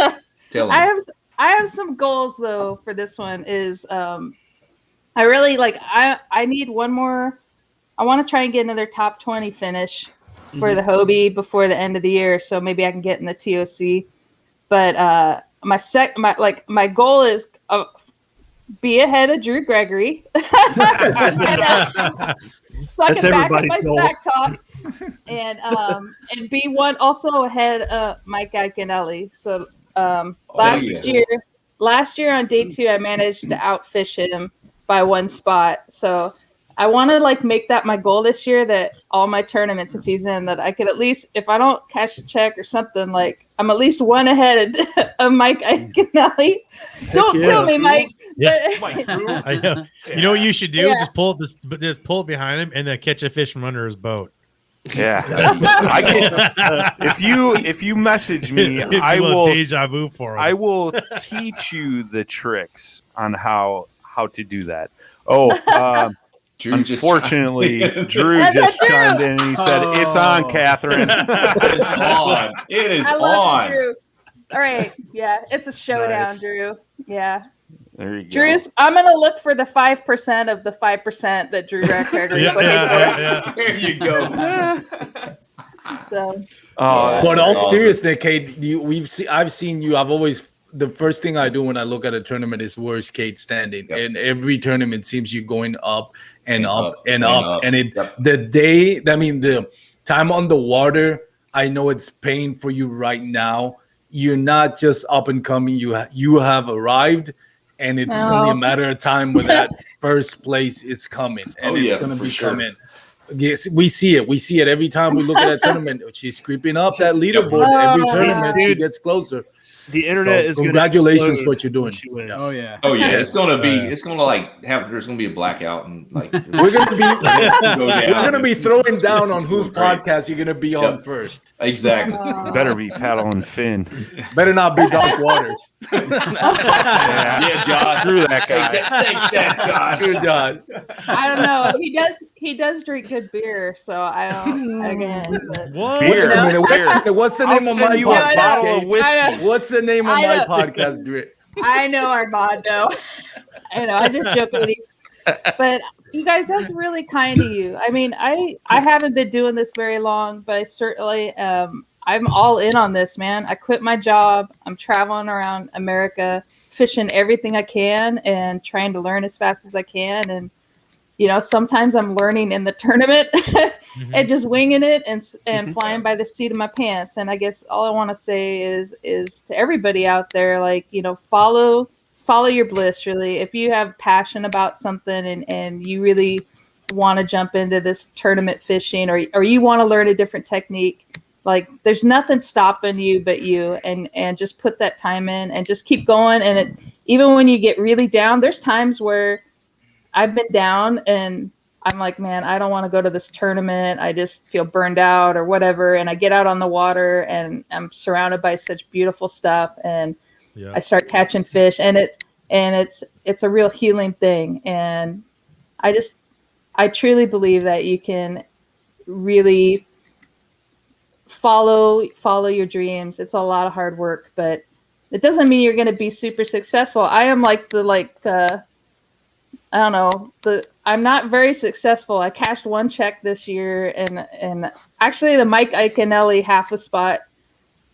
Tell them. I have some goals though for this one. Is I really like. I need one more. I want to try and get another top 20 finish for the Hobie before the end of the year, so maybe I can get in the TOC. But my goal is be ahead of Drew Gregory, so I can back up my smack talk, and be one also ahead of Mike Iaconelli. So last year on day 2, I managed to outfish him by one spot. So I want to make that my goal this year, that all my tournaments, if he's in, that I could at least, if I don't cash a check or something, I'm at least one ahead of Mike Iaconelli. Don't kill me, Mike. Yeah. I know. You know what you should do? Yeah. Just pull it behind him and then catch a fish from under his boat. Yeah, I can. If you message me, I will deja vu for him. I will teach you the tricks on how to do that. Oh. Unfortunately, Drew just chimed in and he said, "It's on, Katherine." It's on. It is on. Drew. All right. Yeah, it's a showdown, Nice. Drew. Yeah. There you go. Drew's. I'm gonna look for the 5% of the 5% that Drew Gregory is looking for. There you go. So. But all seriousness, Kate, I've seen you. I've always. The first thing I do when I look at a tournament is where's Kate standing. Yep. And every tournament seems you going up and up and up. And the time on the water, I know it's paying for you right now. You're not just up and coming. You have arrived, and it's only a matter of time when that first place is coming. And it's going to be coming. Yes, we see it. We see it every time we look at that tournament. She's creeping up that leaderboard. Every tournament, she gets closer. The internet is gonna congratulations explode for what you're doing. when she wins. Oh yeah. Oh yeah, it's gonna there's gonna be a blackout and like We're gonna be go down. we're gonna be throwing down on whose podcast you're gonna be on Yep. first. Exactly. Better be paddling Finn. Better not be Dark Waters. Yeah, Josh. Screw that guy. Take that, Josh. Good God. I don't know. He does drink good beer, so I don't again. But, What? Beer. Wait a minute, Beer. what's the I'll name of send my you a podcast? bottle of Gabe? whiskey. What's the name of I my know. podcast? Drew? I know, Armando. I know. I just joke with you. But you guys, that's really kind of you. I mean, I haven't been doing this very long, but I certainly I'm all in on this, man. I quit my job. I'm traveling around America, fishing everything I can and trying to learn as fast as I can. And sometimes I'm learning in the tournament and just winging it and flying by the seat of my pants. And I guess all I want to say is to everybody out there, like, follow your bliss, really. If you have passion about something and you really want to jump into this tournament fishing or you want to learn a different technique, like there's nothing stopping you but you, and just put that time in and just keep going. And even when you get really down, there's times where I've been down and I'm like, man, I don't want to go to this tournament. I just feel burned out or whatever. And I get out on the water and I'm surrounded by such beautiful stuff. And I start catching fish, and it's a real healing thing. And I truly believe that you can really follow your dreams. It's a lot of hard work, but it doesn't mean you're going to be super successful. I am I don't know. I'm not very successful. I cashed one check this year, and actually the Mike Iaconelli half a spot.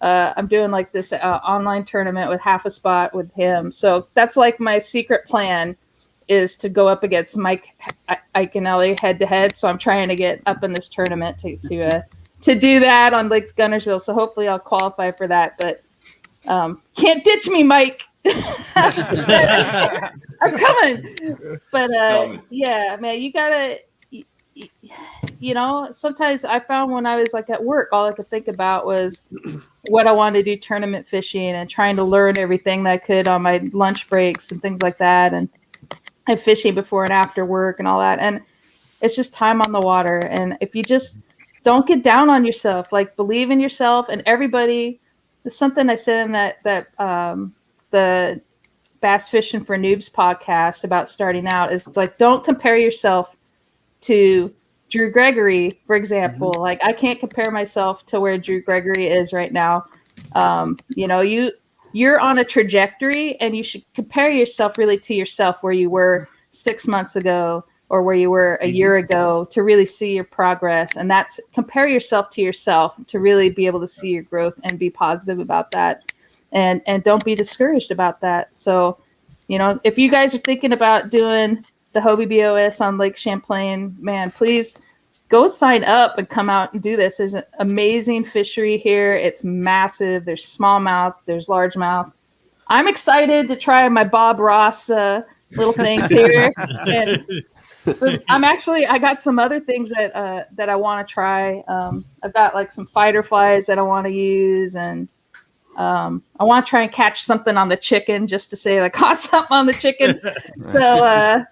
I'm doing like this online tournament with half a spot with him. So that's like my secret plan, is to go up against Mike Iaconelli head to head. So I'm trying to get up in this tournament to do that on Lake Gunnersville. So hopefully I'll qualify for that. But can't ditch me, Mike. I'm coming. But yeah, man, you gotta, sometimes I found when I was like at work, all I could think about was what I wanted to do tournament fishing and trying to learn everything that I could on my lunch breaks and things like that, and fishing before and after work and all that. And it's just time on the water. And if you just don't get down on yourself, like believe in yourself, and everybody. It's something I said in that the Bass Fishing for Noobs podcast about starting out, is it's like, don't compare yourself to Drew Gregory, for example. Like, I can't compare myself to where Drew Gregory is right now. You're on a trajectory, and you should compare yourself really to yourself, where you were 6 months ago or where you were a year ago, to really see your progress. And that's compare yourself to yourself to really be able to see your growth and be positive about that. And don't be discouraged about that. So, if you guys are thinking about doing the Hobie BOS on Lake Champlain, man, please go sign up and come out and do this. There's an amazing fishery here. It's massive. There's smallmouth, there's largemouth. I'm excited to try my Bob Ross little things here. And I got some other things that I want to try. I've got like some fighter flies that I want to use, and I want to try and catch something on the chicken, just to say I caught something on the chicken. So I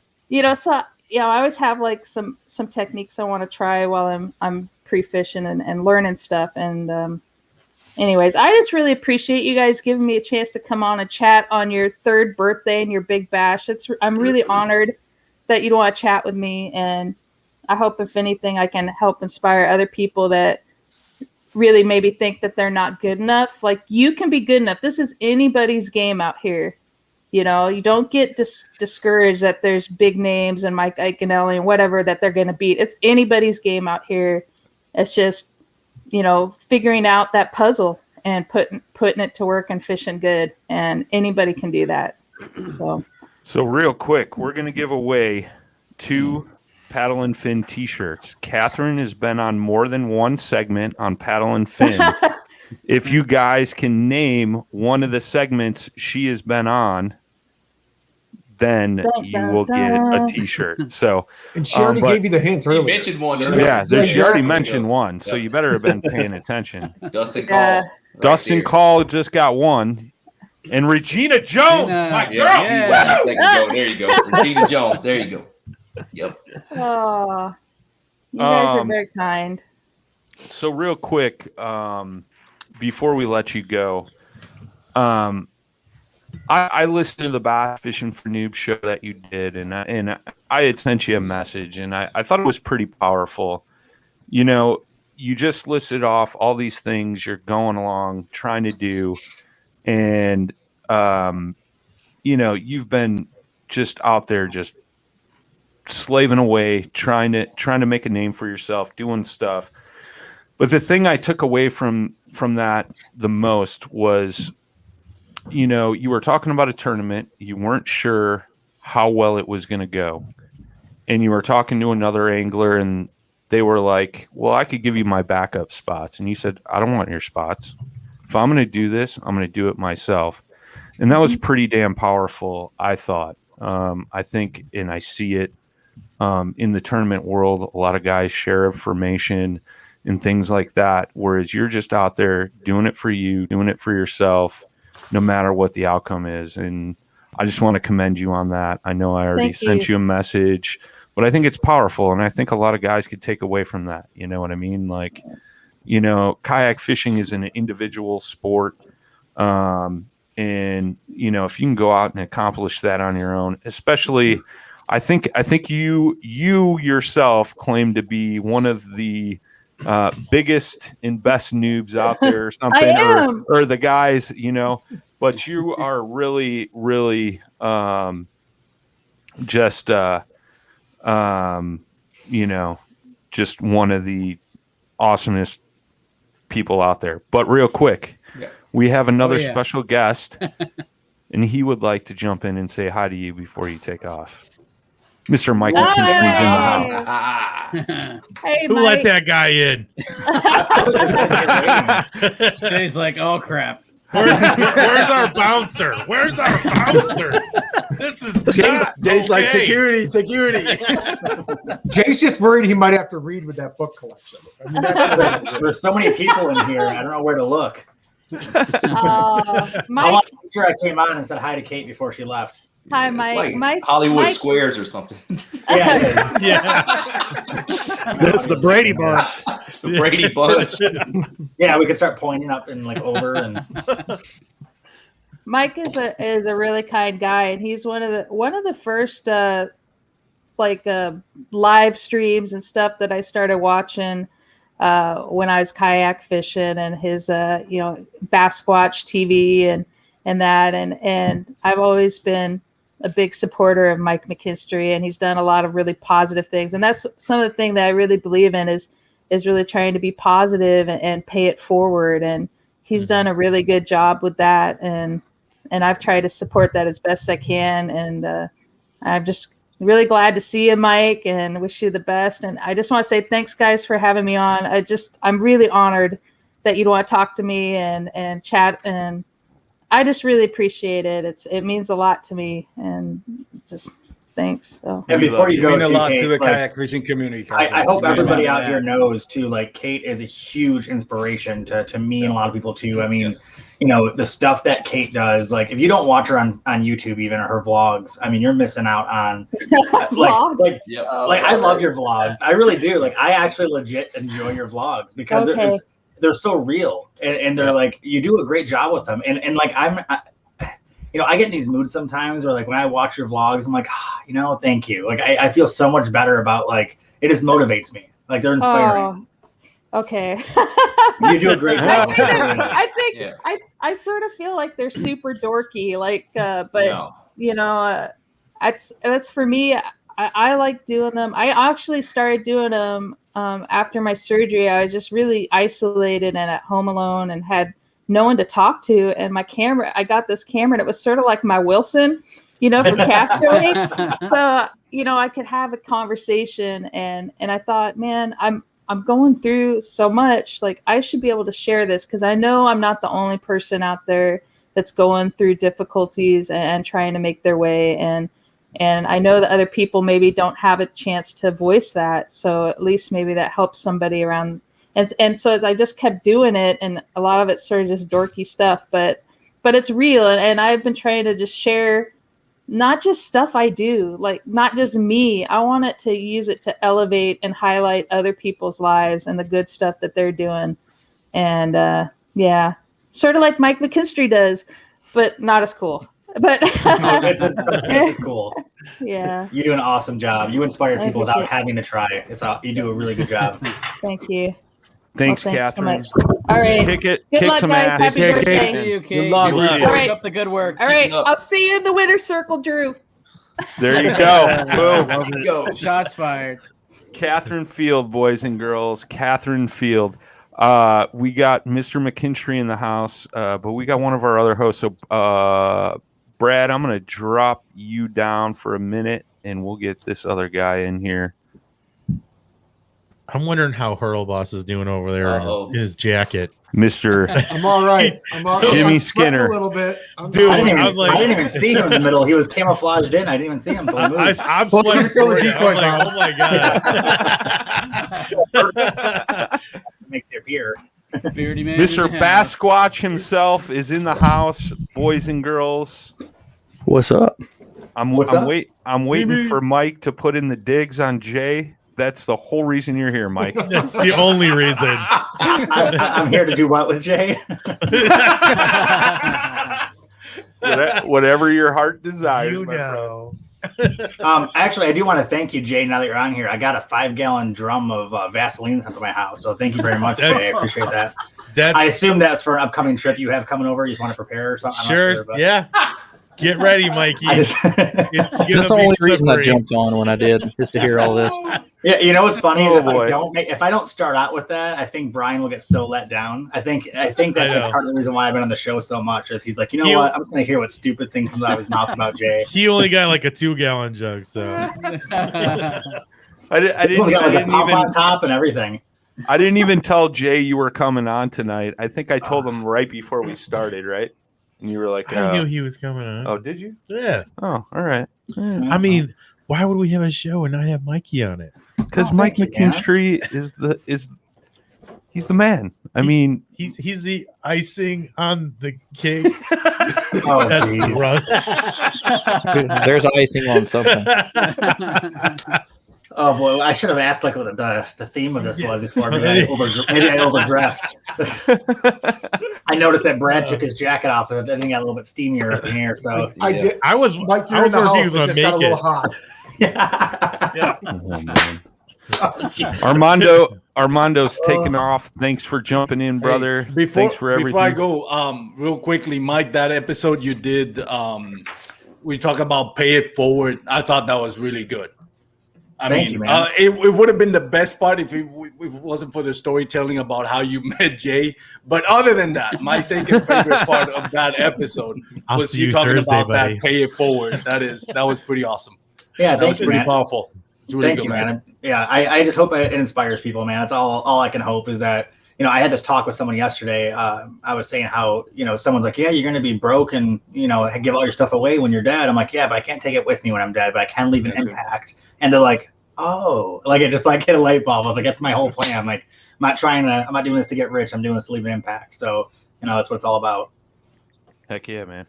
always have like some techniques I want to try while I'm pre-fishing and learning stuff. And anyways, I just really appreciate you guys giving me a chance to come on and chat on your 3rd birthday and your big bash. I'm really honored that you'd want to chat with me, and I hope, if anything, I can help inspire other people that really maybe think that they're not good enough. Like, you can be good enough. This is anybody's game out here. You don't get discouraged that there's big names and Mike Iaconelli and whatever that they're going to beat. It's anybody's game out here. It's just, figuring out that puzzle and putting it to work and fishing good. And anybody can do that. So real quick, we're going to give away 2 Paddle and Fin t-shirts. Katherine has been on more than one segment on Paddle and Fin. If you guys can name one of the segments she has been on, then you will get a t-shirt. So, and she already gave you the hint earlier. You mentioned one earlier. Yeah, she already mentioned one, so you better have been paying attention. Dustin Call. Dustin Call just got one. And Regina Jones, my girl. There you go. Regina Jones. There you go. Yep. Oh, you guys are very kind. So real quick, before we let you go, I listened to the Bass Fishing for Noobs show that you did, and I had sent you a message, and I thought it was pretty powerful. You know, you just listed off all these things you're going along trying to do, and you know, you've been just out there just slaving away, trying to make a name for yourself, doing stuff. But the thing I took away from that the most was, you know, you were talking about a tournament. You weren't sure how well it was going to go. And you were talking to another angler, and they were like, well, I could give you my backup spots. And you said, I don't want your spots. If I'm going to do this, I'm going to do it myself. And that was pretty damn powerful, I thought. I think, and I see it in the tournament world, a lot of guys share information and things like that, whereas you're just out there doing it for you, doing it for yourself, no matter what the outcome is. And I just want to commend you on that. I know I already sent you a message, but I think it's powerful, and I think a lot of guys could take away from that. You know what I mean? Like, you know, kayak fishing is an individual sport. And, you know, if you can go out and accomplish that on your own, especially, I think you yourself claim to be one of the biggest and best noobs out there or something, or the guys, you know, but you are really, really just, you know, just one of the awesomest people out there. But real quick, we have another special guest, and he would like to jump in and say hi to you before you take off. Mr. Mike McKinstry's in the house. Hey, Who let that guy in? Shay's like, oh crap. Where's our bouncer? Where's our bouncer? This is Jay's like, security. Jay's just worried he might have to read with that book collection. I mean, there's so many people in here. I don't know where to look. Mike, I want to make sure I came on and said hi to Kate before she left. Hi, Mike. Like Hollywood Squares or something. Yeah. That's the Brady Bunch. The Brady Bunch. Yeah, we could start pointing up and like over and. Mike is a really kind guy, and he's one of the first live streams and stuff that I started watching when I was kayak fishing, and his Basquatch TV and that, and I've always been a big supporter of Mike McKinstry, and he's done a lot of really positive things, and that's some of the thing that I really believe in is really trying to be positive and pay it forward, and he's done a really good job with that, and I've tried to support that as best I can, and I'm just really glad to see you, Mike, and wish you the best. And I just want to say thanks, guys, for having me on. I'm really honored that you'd want to talk to me and chat, and I just really appreciate it. It means a lot to me, and just thanks. So. And before you go, mean a lot Kate, to the like, kayak fishing community. I hope everybody out here knows too. Like Kate is a huge inspiration to me and a lot of people too. I mean, you know, the stuff that Kate does. Like, if you don't watch her on YouTube, even or her vlogs, I mean, you're missing out on vlogs. I love your vlogs. I really do. Like, I actually legit enjoy your vlogs because they're so real, and they're like, you do a great job with them. And like I get in these moods sometimes where like when I watch your vlogs, I'm like, thank you. Like I feel so much better about, like, it just motivates me. Like, they're inspiring. Okay. You do a great job. I sort of feel like they're super dorky, like, but you know, that's for me. I like doing them. I actually started doing them after my surgery. I was just really isolated and at home alone and had no one to talk to. And I got this camera, and it was sort of like my Wilson, for Castaway. So, I could have a conversation, and I thought, man, I'm going through so much. Like, I should be able to share this, because I know I'm not the only person out there that's going through difficulties and trying to make their way. And I know that other people maybe don't have a chance to voice that. So at least maybe that helps somebody around. And so as I just kept doing it, and a lot of it's sort of just dorky stuff, but but it's real. And I've been trying to just share not just stuff I do, like not just me. I want it to use it to elevate and highlight other people's lives and the good stuff that they're doing. And yeah, sort of like Mike McKinstry does, but not as cool. But it's cool. Yeah, You do an awesome job. You inspire I people without appreciate it. having to try. You do a really good job. Thank you. Thanks, Well, thanks so Catherine. much. All right. Good Good luck, some guys. ass. Happy birthday. Good luck. Good luck. All Keep right. up the good work. All right. I'll see you in the winner's circle, Drew. There you go. Boom. Go. Shots fired. Katherine Field, boys and girls. Katherine Field. We got Mr. McKinstry in the house, but we got one of our other hosts. So, Brad, I'm going to drop you down for a minute, and we'll get this other guy in here. I'm wondering how Hurlboss is doing over there in his jacket. Mr. I'm all right. Jimmy I'm sweating Skinner. a little bit. I'm Dude, I didn't I even was like, see him in the middle. He was camouflaged in. I didn't even see him. Until he moved. I'm Well, sweating throw the for it. I'm decoys like, on. oh my god. Makes it appear. Beardy man. Mr. in the house. Basquatch himself is in the house, boys and girls. What's up? I'm waiting for Mike to put in the digs on Jay. That's the whole reason you're here, Mike. That's the only reason. I'm here to do what with Jay? Whatever your heart desires. You my friend. know. Actually, I do want to thank you, Jay. Now that you're on here, I got a 5-gallon drum of Vaseline sent to my house. So thank you very much, Jay. I appreciate that. I assume that's for an upcoming trip you have coming over. You just want to prepare or something. I'm not Sure. but- Yeah. Get ready, Mikey. It's gonna That's the be only reason I slippery. jumped on when I did, just to hear all this. Yeah, you know what's funny is Oh, if I don't start out with that, I think Brian will get so let down. I think that's like part of the reason why I've been on the show so much is he's like, you know what? I'm just gonna hear what stupid thing comes out of his mouth about Jay. He only got like a 2-gallon jug, so I didn't He got like a even pop on top and everything. I didn't even tell Jay you were coming on tonight. I think I told him right before we started, right? And you were like, I knew he was coming on. Oh, did you? Yeah. Oh, all right. I mean, why would we have a show and not have Mikey on it? Because Mike McKinstry he's the man. I mean, he's the icing on the cake. Oh, That's geez. wrong. There's icing on something. Oh boy, I should have asked like what the theme of this was before. Maybe I overdressed. I noticed that Brad took his jacket off, and everything got a little bit steamier up in here. So I did. I was Mike, you're I in was the wondering if house. he was It just gonna got a make little it. hot. Armando's taking off. Thanks for jumping in, brother. Thanks for everything. Before I go, real quickly, Mike, that episode you did, we talk about pay it forward. I thought that was really good. Thank you, man. It would have been the best part if it wasn't for the storytelling about how you met Jay. But other than that, my second favorite part of that episode I'll was see you you talking Thursday, about buddy. that pay it forward. That was pretty awesome. Yeah, that was thank you, pretty man. powerful. It's really Thank good, you, man. Yeah, I just hope it inspires people, man. That's all I can hope is that, you know, I had this talk with someone yesterday. I was saying how, you know, someone's like, yeah, you're going to be broke and, you know, give all your stuff away when you're dead. I'm like, yeah, but I can't take it with me when I'm dead, but I can leave an impact. And they're like, oh, like it just like hit a light bulb. I was like, that's my whole plan. Like, I'm not doing this to get rich. I'm doing this to leave an impact. So, you know, that's what it's all about. Heck yeah, man.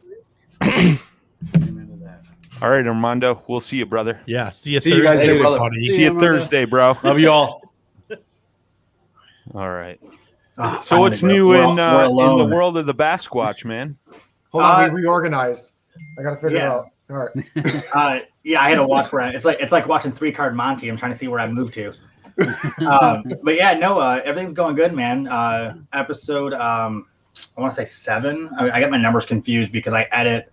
All right, Armando. We'll see you, brother. Yeah, see you See you guys Thursday, later, buddy. buddy. See you Thursday, bro. Love you all. All right. Oh, So what's finally, new we're in the alone. world of the Basquatch, man? Hold on, we reorganized. I got to figure it yeah. out. All right. Yeah, I had to watch where it's like watching 3-card Monty. I'm trying to see where I moved to. But yeah, no, everything's going good, man. Episode, I want to say 7. I get my numbers confused because I edit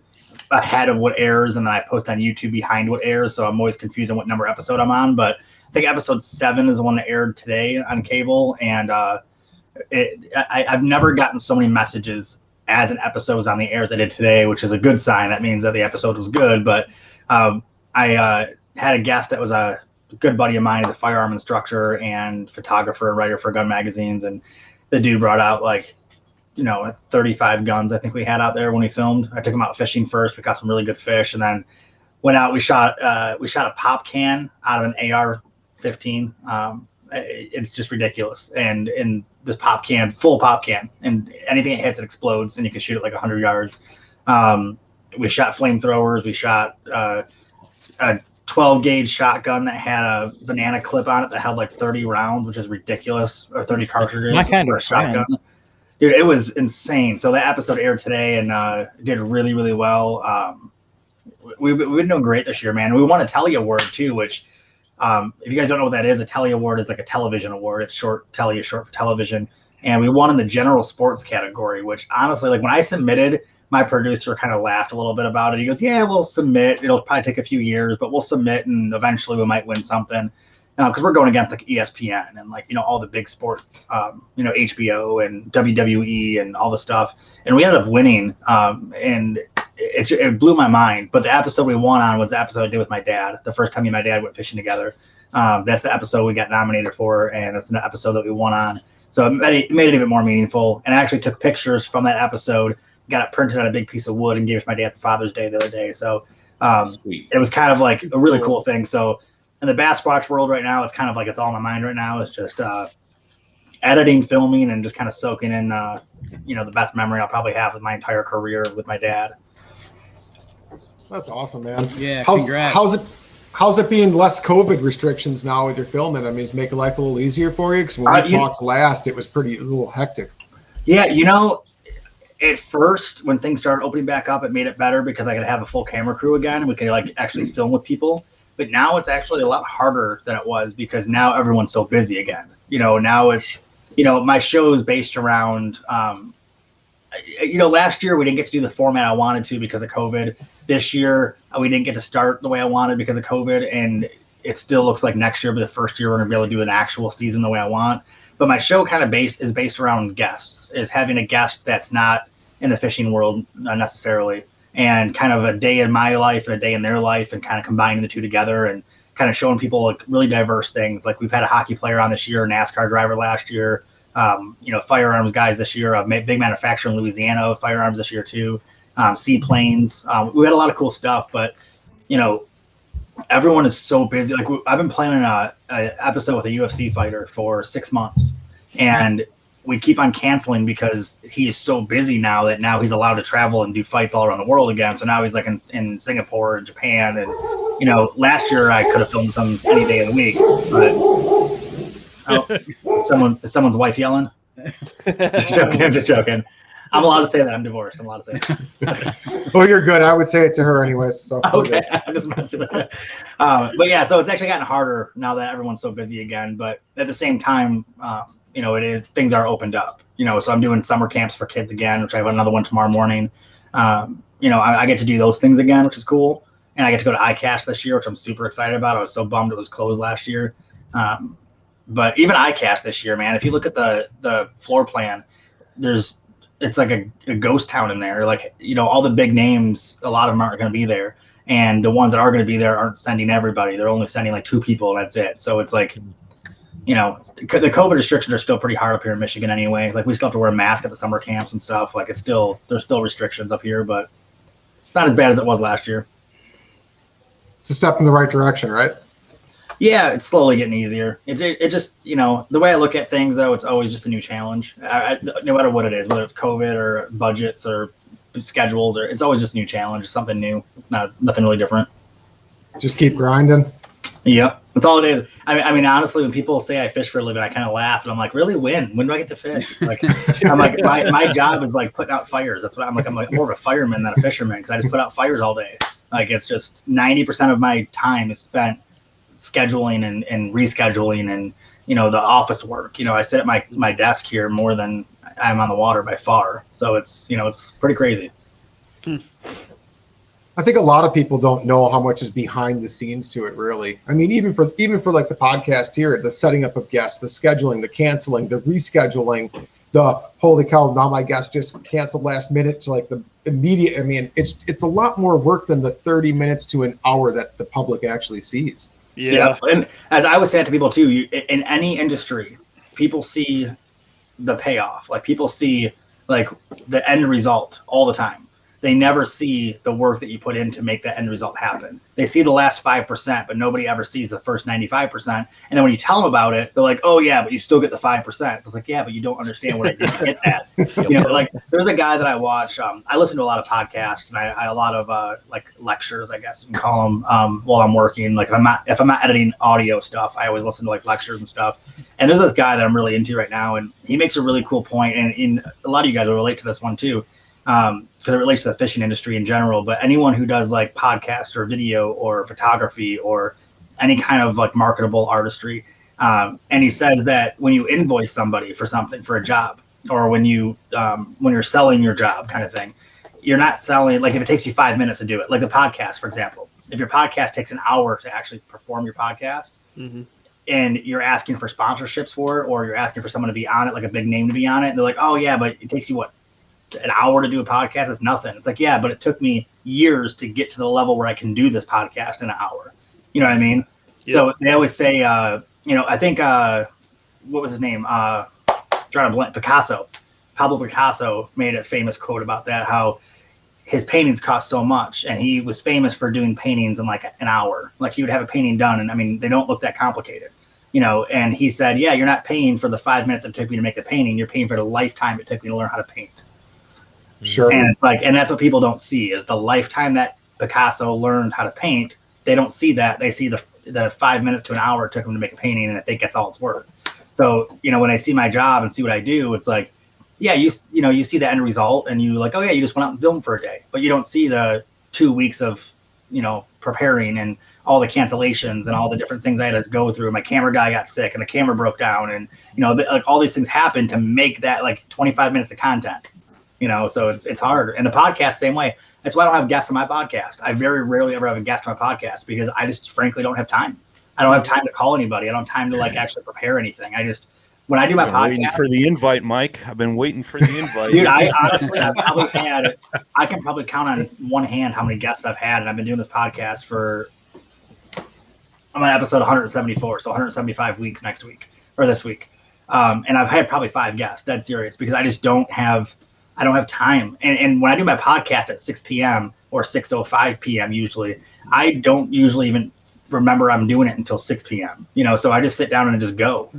ahead of what airs and then I post on YouTube behind what airs. So I'm always confused on what number episode I'm on. But I think episode 7 is the one that aired today on cable. And I've never gotten so many messages as an episode was on the air as I did today, which is a good sign. That means that the episode was good. But I had a guest that was a good buddy of mine, a firearm instructor and photographer and writer for gun magazines. And the dude brought out 35 guns I think we had out there when we filmed. I took him out fishing first. We caught some really good fish, and then went out. We shot a pop can out of an AR-15. It's just ridiculous. And in this full pop can, and anything it hits, it explodes, and you can shoot it like 100 yards. We shot flamethrowers. We shot a 12 gauge shotgun that had a banana clip on it that held like 30 rounds, which is ridiculous, or 30 cartridges My kind for of a shotgun. friends. Dude, it was insane. So that episode aired today and did really, really well. We've been doing great this year, man. We won a Telly Award too, which if you guys don't know what that is, a Telly Award is like a television award. It's short. Telly is short for television. And we won in the general sports category, which honestly, like when I submitted, my producer kind of laughed a little bit about it. He goes, yeah, we'll submit. It'll probably take a few years, but we'll submit and eventually we might win something. Because we're going against like ESPN and like, all the big sports, HBO and WWE and all the stuff. And we ended up winning. And it blew my mind. But the episode we won on was the episode I did with my dad. The first time me and my dad went fishing together. That's the episode we got nominated for. And that's the episode that we won on. So it made it even more meaningful. And I actually took pictures from that episode, got it printed on a big piece of wood and gave it to my dad for Father's Day the other day. So it was kind of like a really cool thing. So in the Bass Watch world right now, it's kind of like it's all in my mind right now. It's just editing, filming, and just kind of soaking in, the best memory I'll probably have with my entire career with my dad. That's awesome, man. Yeah, congrats. How's it being less COVID restrictions now with your filming? I mean, is it making life a little easier for you? Because when we talked last, it was a little hectic. Yeah, at first when things started opening back up, it made it better because I could have a full camera crew again and we could like actually film with people. But now it's actually a lot harder than it was because now everyone's so busy again. Now it's, my show is based around, last year we didn't get to do the format I wanted to because of COVID. This year we didn't get to start the way I wanted because of COVID. And it still looks like next year, but the first year we're going to be able to do an actual season the way I want. But my show kind of is based around guests, is having a guest that's not in the fishing world necessarily, and kind of a day in my life and a day in their life and kind of combining the two together and kind of showing people like really diverse things. Like we've had a hockey player on this year, a NASCAR driver last year, firearms guys this year, a big manufacturer in Louisiana, firearms this year too, seaplanes. We had a lot of cool stuff, but, everyone is so busy. Like I've been planning a episode with a UFC fighter for 6 months, and we keep on canceling because he is so busy now that now he's allowed to travel and do fights all around the world again. So now he's like in Singapore and Japan, and last year I could have filmed with him any day of the week, but is someone's wife yelling? Just joking. I'm allowed to say that. I'm divorced. I'm allowed to say that. Well, you're good. I would say it to her anyways. So okay, I'm just messing with it. But yeah, so it's actually gotten harder now that everyone's so busy again. But at the same time, things are opened up. So I'm doing summer camps for kids again, which I have another one tomorrow morning. I get to do those things again, which is cool. And I get to go to ICAST this year, which I'm super excited about. I was so bummed it was closed last year. But even ICAST this year, man, if you look at the floor plan, it's like a ghost town in there. Like, all the big names, a lot of them aren't going to be there. And the ones that are going to be there aren't sending everybody. They're only sending like 2 people, and that's it. So it's like, the COVID restrictions are still pretty hard up here in Michigan anyway. Like we still have to wear a mask at the summer camps and stuff. Like there's still restrictions up here, but it's not as bad as it was last year. It's a step in the right direction, right? Yeah, it's slowly getting easier. It just, the way I look at things, though, it's always just a new challenge. No matter what it is, whether it's COVID or budgets or schedules, it's always just a new challenge, something new, nothing really different. Just keep grinding. Yeah, that's all it is. I mean, honestly, when people say I fish for a living, I kind of laugh, and I'm like, really? When do I get to fish? Like, I'm like, my job is like putting out fires. That's what I'm like. I'm like more of a fireman than a fisherman because I just put out fires all day. Like it's just 90% of my time is spent scheduling and rescheduling and the office work. I sit at my desk here more than I'm on the water by far, so it's pretty crazy. I think a lot of people don't know how much is behind the scenes to it, really. I mean, even for like the podcast here, the setting up of guests, the scheduling, the canceling, the rescheduling, the holy cow, now my guest just canceled last minute to like the immediate. I mean, it's a lot more work than the 30 minutes to an hour that the public actually sees. Yeah. And as I was saying to people too, in any industry, people see the payoff. Like people see like the end result all the time. they never see the work that you put in to make that end result happen. They see the last 5%, but nobody ever sees the first 95%. And then when you tell them about it, they're like, oh yeah, but you still get the 5%. It's like, yeah, but you don't understand what I did to get that. You know, like there's a guy that I watch. I listen to a lot of podcasts and I a lot of like lectures, I guess you can call them, while I'm working. Like if I'm not editing audio stuff, I always listen to like lectures and stuff. And there's this guy that I'm really into right now, and he makes a really cool point, and a lot of you guys will relate to this one too. Because it relates to the fishing industry in general, but anyone who does like podcast or video or photography or any kind of like marketable artistry. And he says that when you invoice somebody for something, for a job, or when you're selling your job kind of thing, you're not selling, like if it takes you 5 minutes to do it, like the podcast, for example, if your podcast takes an hour to actually perform your podcast, and you're asking for sponsorships for it, or you're asking for someone to be on it, like a big name to be on it, and they're like, oh yeah, but it takes you what, an hour to do a podcast? It's nothing. It's like, yeah, but it took me years to get to the level where I can do this podcast in an hour. You know what I mean? Yep. So they always say, I think, what was his name? Trying to blank. Pablo Picasso made a famous quote about that, how his paintings cost so much, and he was famous for doing paintings in like an hour. Like he would have a painting done, and I mean, they don't look that complicated. And he said, yeah, you're not paying for the 5 minutes it took me to make the painting. You're paying for the lifetime it took me to learn how to paint. Sure. And it's like, and that's what people don't see is the lifetime that Picasso learned how to paint. They don't see that. They see the 5 minutes to an hour it took him to make a painting, and I think that's all it's worth. So, when I see my job and see what I do, it's like, yeah, you see the end result and you like, oh yeah, you just went out and filmed for a day, but you don't see the 2 weeks of, preparing and all the cancellations and all the different things I had to go through. My camera guy got sick and the camera broke down, and, like all these things happen to make that like 25 minutes of content. So it's hard. And the podcast, same way. That's why I don't have guests on my podcast. I very rarely ever have a guest on my podcast because I just frankly don't have time. I don't have time to call anybody. I don't have time to like actually prepare anything. When I do my podcast, waiting for the invite, Mike. I've been waiting for the invite. Dude, I can probably count on one hand how many guests I've had, and I've been doing this podcast I'm on episode 174, so 175 weeks next week or this week. And I've had probably 5 guests, dead serious, because I just don't have time. And when I do my podcast at 6 p.m. or 6:05 p.m. usually, I don't usually even remember I'm doing it until 6 p.m. So I just sit down and just go.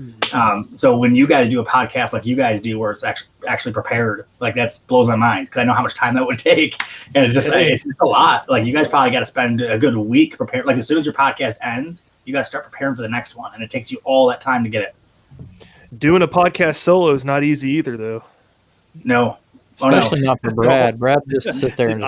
So when you guys do a podcast like you guys do, where it's actually prepared, like that blows my mind, because I know how much time that would take, and it's just a lot. Like you guys probably got to spend a good week preparing. Like as soon as your podcast ends, you got to start preparing for the next one, and it takes you all that time to get it. Doing a podcast solo is not easy either, though. No. Especially not for Brad. Brad just sit there and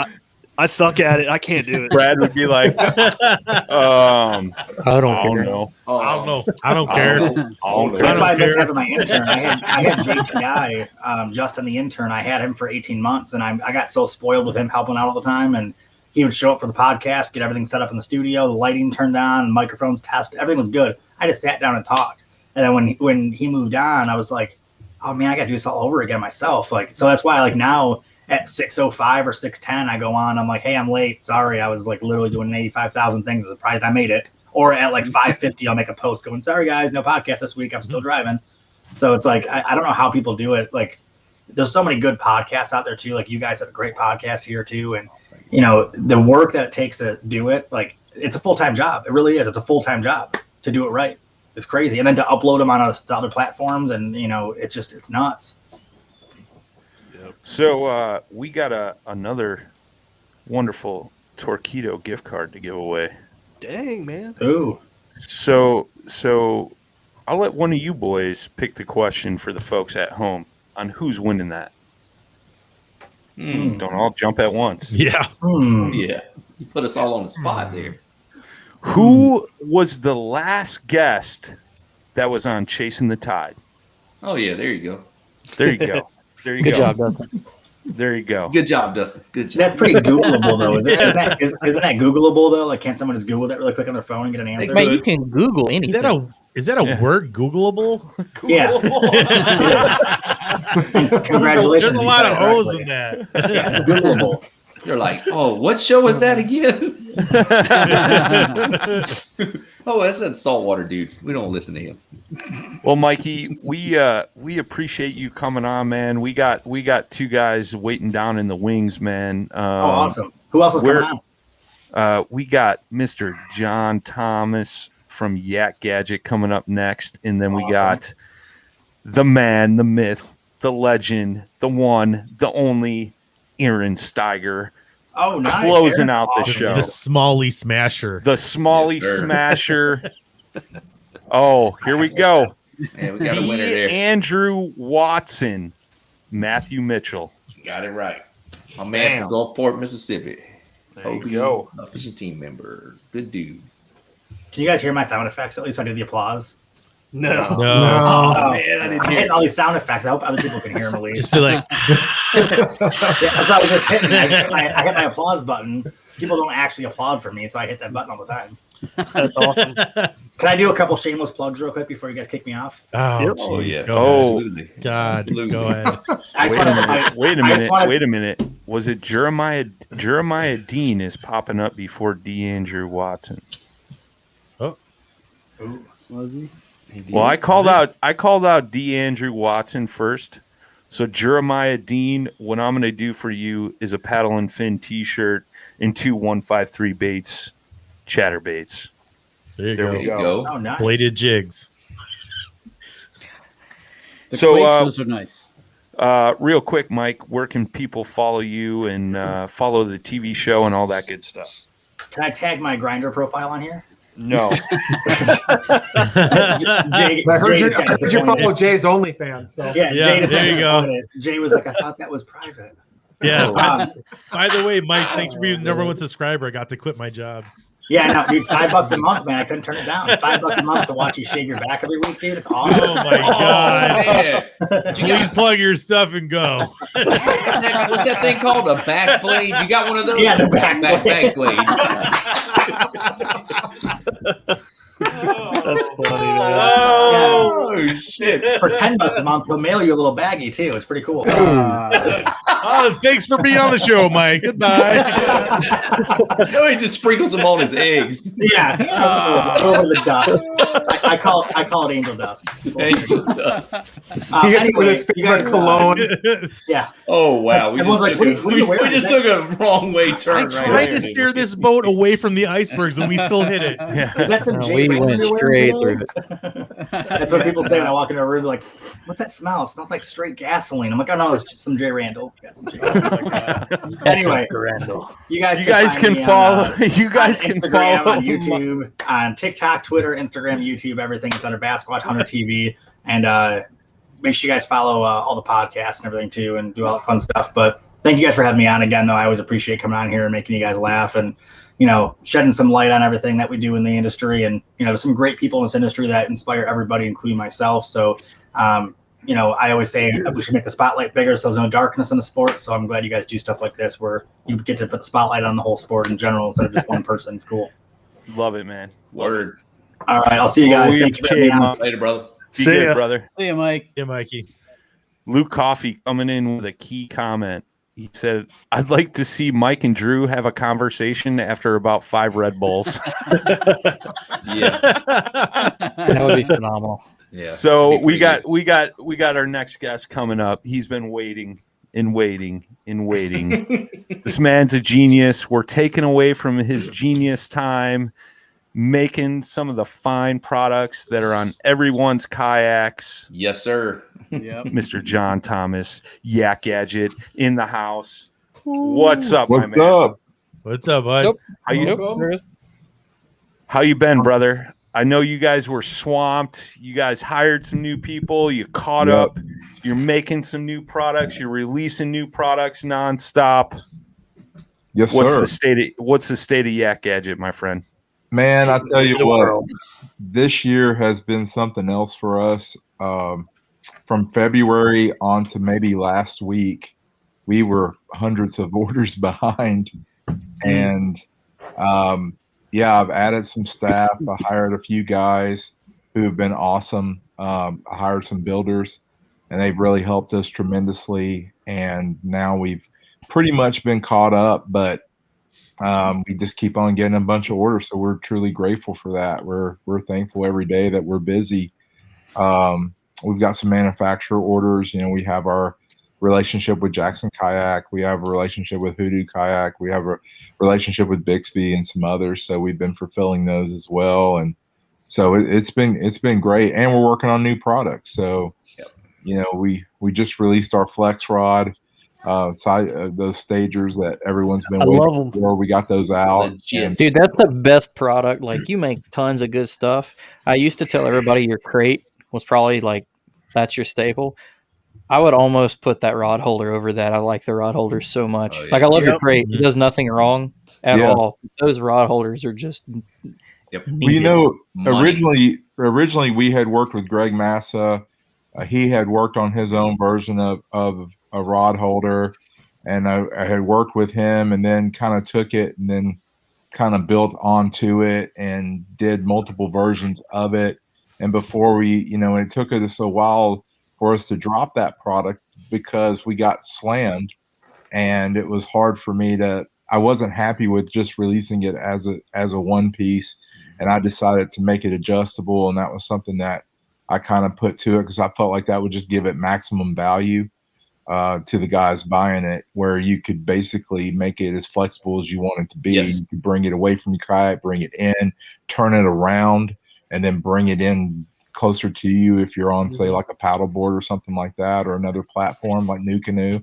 I suck at it. I can't do it. Brad would be like, I don't know. I don't know. I don't care. That's why I miss having my intern. I had JTI, Justin the intern. I had him for 18 months, and I got so spoiled with him helping out all the time. And he would show up for the podcast, get everything set up in the studio, the lighting turned on, microphones tested, everything was good. I just sat down and talked. And then when he moved on, I was like, oh man, I got to do this all over again myself. Like, so that's why like now at 6:05 or 6:10, I go on, I'm like, hey, I'm late. Sorry. I was like literally doing 85,000 things. I'm surprised I made it. Or at like 5:50, I'll make a post going, sorry guys, no podcast this week. I'm still driving. So it's like, I don't know how people do it. Like there's so many good podcasts out there too. Like you guys have a great podcast here too. And the work that it takes to do it, like it's a full-time job. It really is. It's a full-time job to do it right. It's crazy. And then to upload them on the other platforms, and it's nuts. So we got another wonderful Torquedo gift card to give away. Dang, man. Ooh. So I'll let one of you boys pick the question for the folks at home on who's winning that. Don't all jump at once. Yeah. Yeah. You put us all on the spot there. Who was the last guest that was on Chasing the Tide? Oh, yeah. There you go. There you go. There you Good go. job, Dustin. There you go. Good job, Dustin. Good job. That's pretty Googleable, though. Isn't that Googleable, though? Like, can't someone just Google that really quick on their phone and get an answer? Man, you can Google anything. Is that a word, Googleable? Yeah. Congratulations. There's a lot of O's in that. Yeah, Googleable. They're like, oh, what show is that again? Oh, that's that saltwater dude. We don't listen to him. Well, Mikey, we appreciate you coming on, man. We got two guys waiting down in the wings, man. Awesome. Who else is coming on? We got Mr. Jon Thomas from Yak Gadget coming up next, and then we got the man, the myth, the legend, the one, the only Aaron Stiger. Oh, nice. Closing out the show. The Smalley Smasher. The Smalley Smasher. Oh, here we go. Man, we got a winner there. Andrew Watson, Matthew Mitchell. Got it right. My man from Gulfport, Mississippi. There you go. A fishing team member. Good dude. Can you guys hear my sound effects? At least when I do the applause. No. Oh, man, I didn't I'm hear hitting all these sound effects. I hope other people can hear them at least. Just be like, that's all I was just hitting. I hit my applause button. People don't actually applaud for me, so I hit that button all the time. That's awesome. Can I do a couple shameless plugs real quick before you guys kick me off? oh, yeah. God, go ahead. Wait a minute. Was it Jeremiah Dean is popping up before DeAndrew Watson? Oh, was he? Well, I called out DeAndrew Watson first. So Jeremiah Dean, what I'm going to do for you is a Paddle and Fin T-shirt and 2 153 baits, chatterbaits. There you go. Oh, nice. Bladed jigs. The So, those are nice. Real quick, Mike, where can people follow you and follow the TV show and all that good stuff? Can I tag my Grindr profile on here? No. I heard you follow Jay's OnlyFans. So Yeah, Jay there you go. Jay was like, I thought that was private. Yeah. By the way, Mike, thanks for being the #1 subscriber. I got to quit my job. Yeah, no, dude, $5 a month, man. I couldn't turn it down. $5 a month to watch you shave your back every week, dude. It's awesome. Oh my God. Man. Please plug your stuff and go. What's that thing called? A back blade? You got one of those? Yeah, the back blade. That's funny, man. Oh, shit. For $10 a month, he'll mail you a little baggie, too. It's pretty cool. Oh, thanks for being on the show, Mike. Goodbye. No, he just sprinkles them on his eggs. Yeah, over the dust. I call it angel dust. Angel dust. With his favorite cologne. Yeah. Oh, wow. We Everyone's just, like, took, what are you we wearing? just took a wrong way I turn tried there. to steer this boat away from the icebergs and we still hit it. Is that some Jay We Randall went you're straight wearing through today? That's what people say when I walk into a room. They're like, what's that smell? It smells like straight gasoline. I'm like, oh, no, it's just some Jay Randall. It's got some Jay Randall. Anyway, you guys can find me follow. on, You guys on can Instagram, follow on YouTube, on TikTok, Twitter, Instagram, YouTube, everything. It's under Basquatch Hunter TV. And make sure you guys follow all the podcasts and everything too, and do all that fun stuff. But thank you guys for having me on again, though. I always appreciate coming on here and making you guys laugh and, you know, shedding some light on everything that we do in the industry. And, you know, some great people in this industry that inspire everybody, including myself. So, you know, I always say we should make the spotlight bigger so there's no darkness in the sport. So I'm glad you guys do stuff like this where you get to put the spotlight on the whole sport in general instead of just one person. It's cool. Love it, man. Word. All right. I'll see you guys. We Thank you for having me on. Later, brother. Be See good, ya. brother. See you, Mike. Yeah, Mikey. Luke Coffey coming in with a key comment. He said, I'd like to see Mike and Drew have a conversation after about 5 Red Bulls. Yeah. That would be phenomenal. Yeah. So we got our next guest coming up. He's been waiting and waiting and waiting. This man's a genius. We're taking away from his genius time, making some of the fine products that are on everyone's kayaks. Yes, sir. Yep. Mr. Jon Thomas, Yak Gadget in the house. What's up, What's my man? up? What's up, bud? Nope. How you been, brother? I know you guys were swamped. You guys hired some new people. You caught up. You're making some new products. You're releasing new products nonstop. Yes, What's sir. What's the state of Yak Gadget, my friend? Man, I tell you what, this year has been something else for us. From February on to maybe last week, we were hundreds of orders behind. And yeah, I've added some staff. I hired a few guys who have been awesome. I hired some builders, and they've really helped us tremendously. And now we've pretty much been caught up, but we just keep on getting a bunch of orders. So we're truly grateful for that. We're thankful every day that we're busy. We've got some manufacturer orders. You know, we have our relationship with Jackson Kayak. We have a relationship with Hoodoo Kayak. We have a relationship with Bixby and some others. So we've been fulfilling those as well. And so it's been great. And we're working on new products. So, you know, we just released our Flex Rod, those stagers that everyone's been waiting for. We got those out. And Dude, that's the best product. Like, you make tons of good stuff. I used to tell everybody your crate was probably like, that's your staple. I would almost put that rod holder over that. I like the rod holders so much. Like, I love your crate. It does nothing wrong at all. Those rod holders are just well, you know, originally we had worked with Greg Massa. He had worked on his own version of a rod holder, and I had worked with him, and then kind of took it and then kind of built onto it and did multiple versions of it. And before we, you know, it took us a while for us to drop that product because we got slammed, and it was hard for me I wasn't happy with just releasing it as a one piece, and I decided to make it adjustable. And that was something that I kind of put to it because I felt like that would just give it maximum value to the guys buying it, where you could basically make it as flexible as you want it to be. You could bring it away from your kayak, bring it in, turn it around, and then bring it in closer to you if you're on, say, like a paddleboard or something like that, or another platform like New Canoe.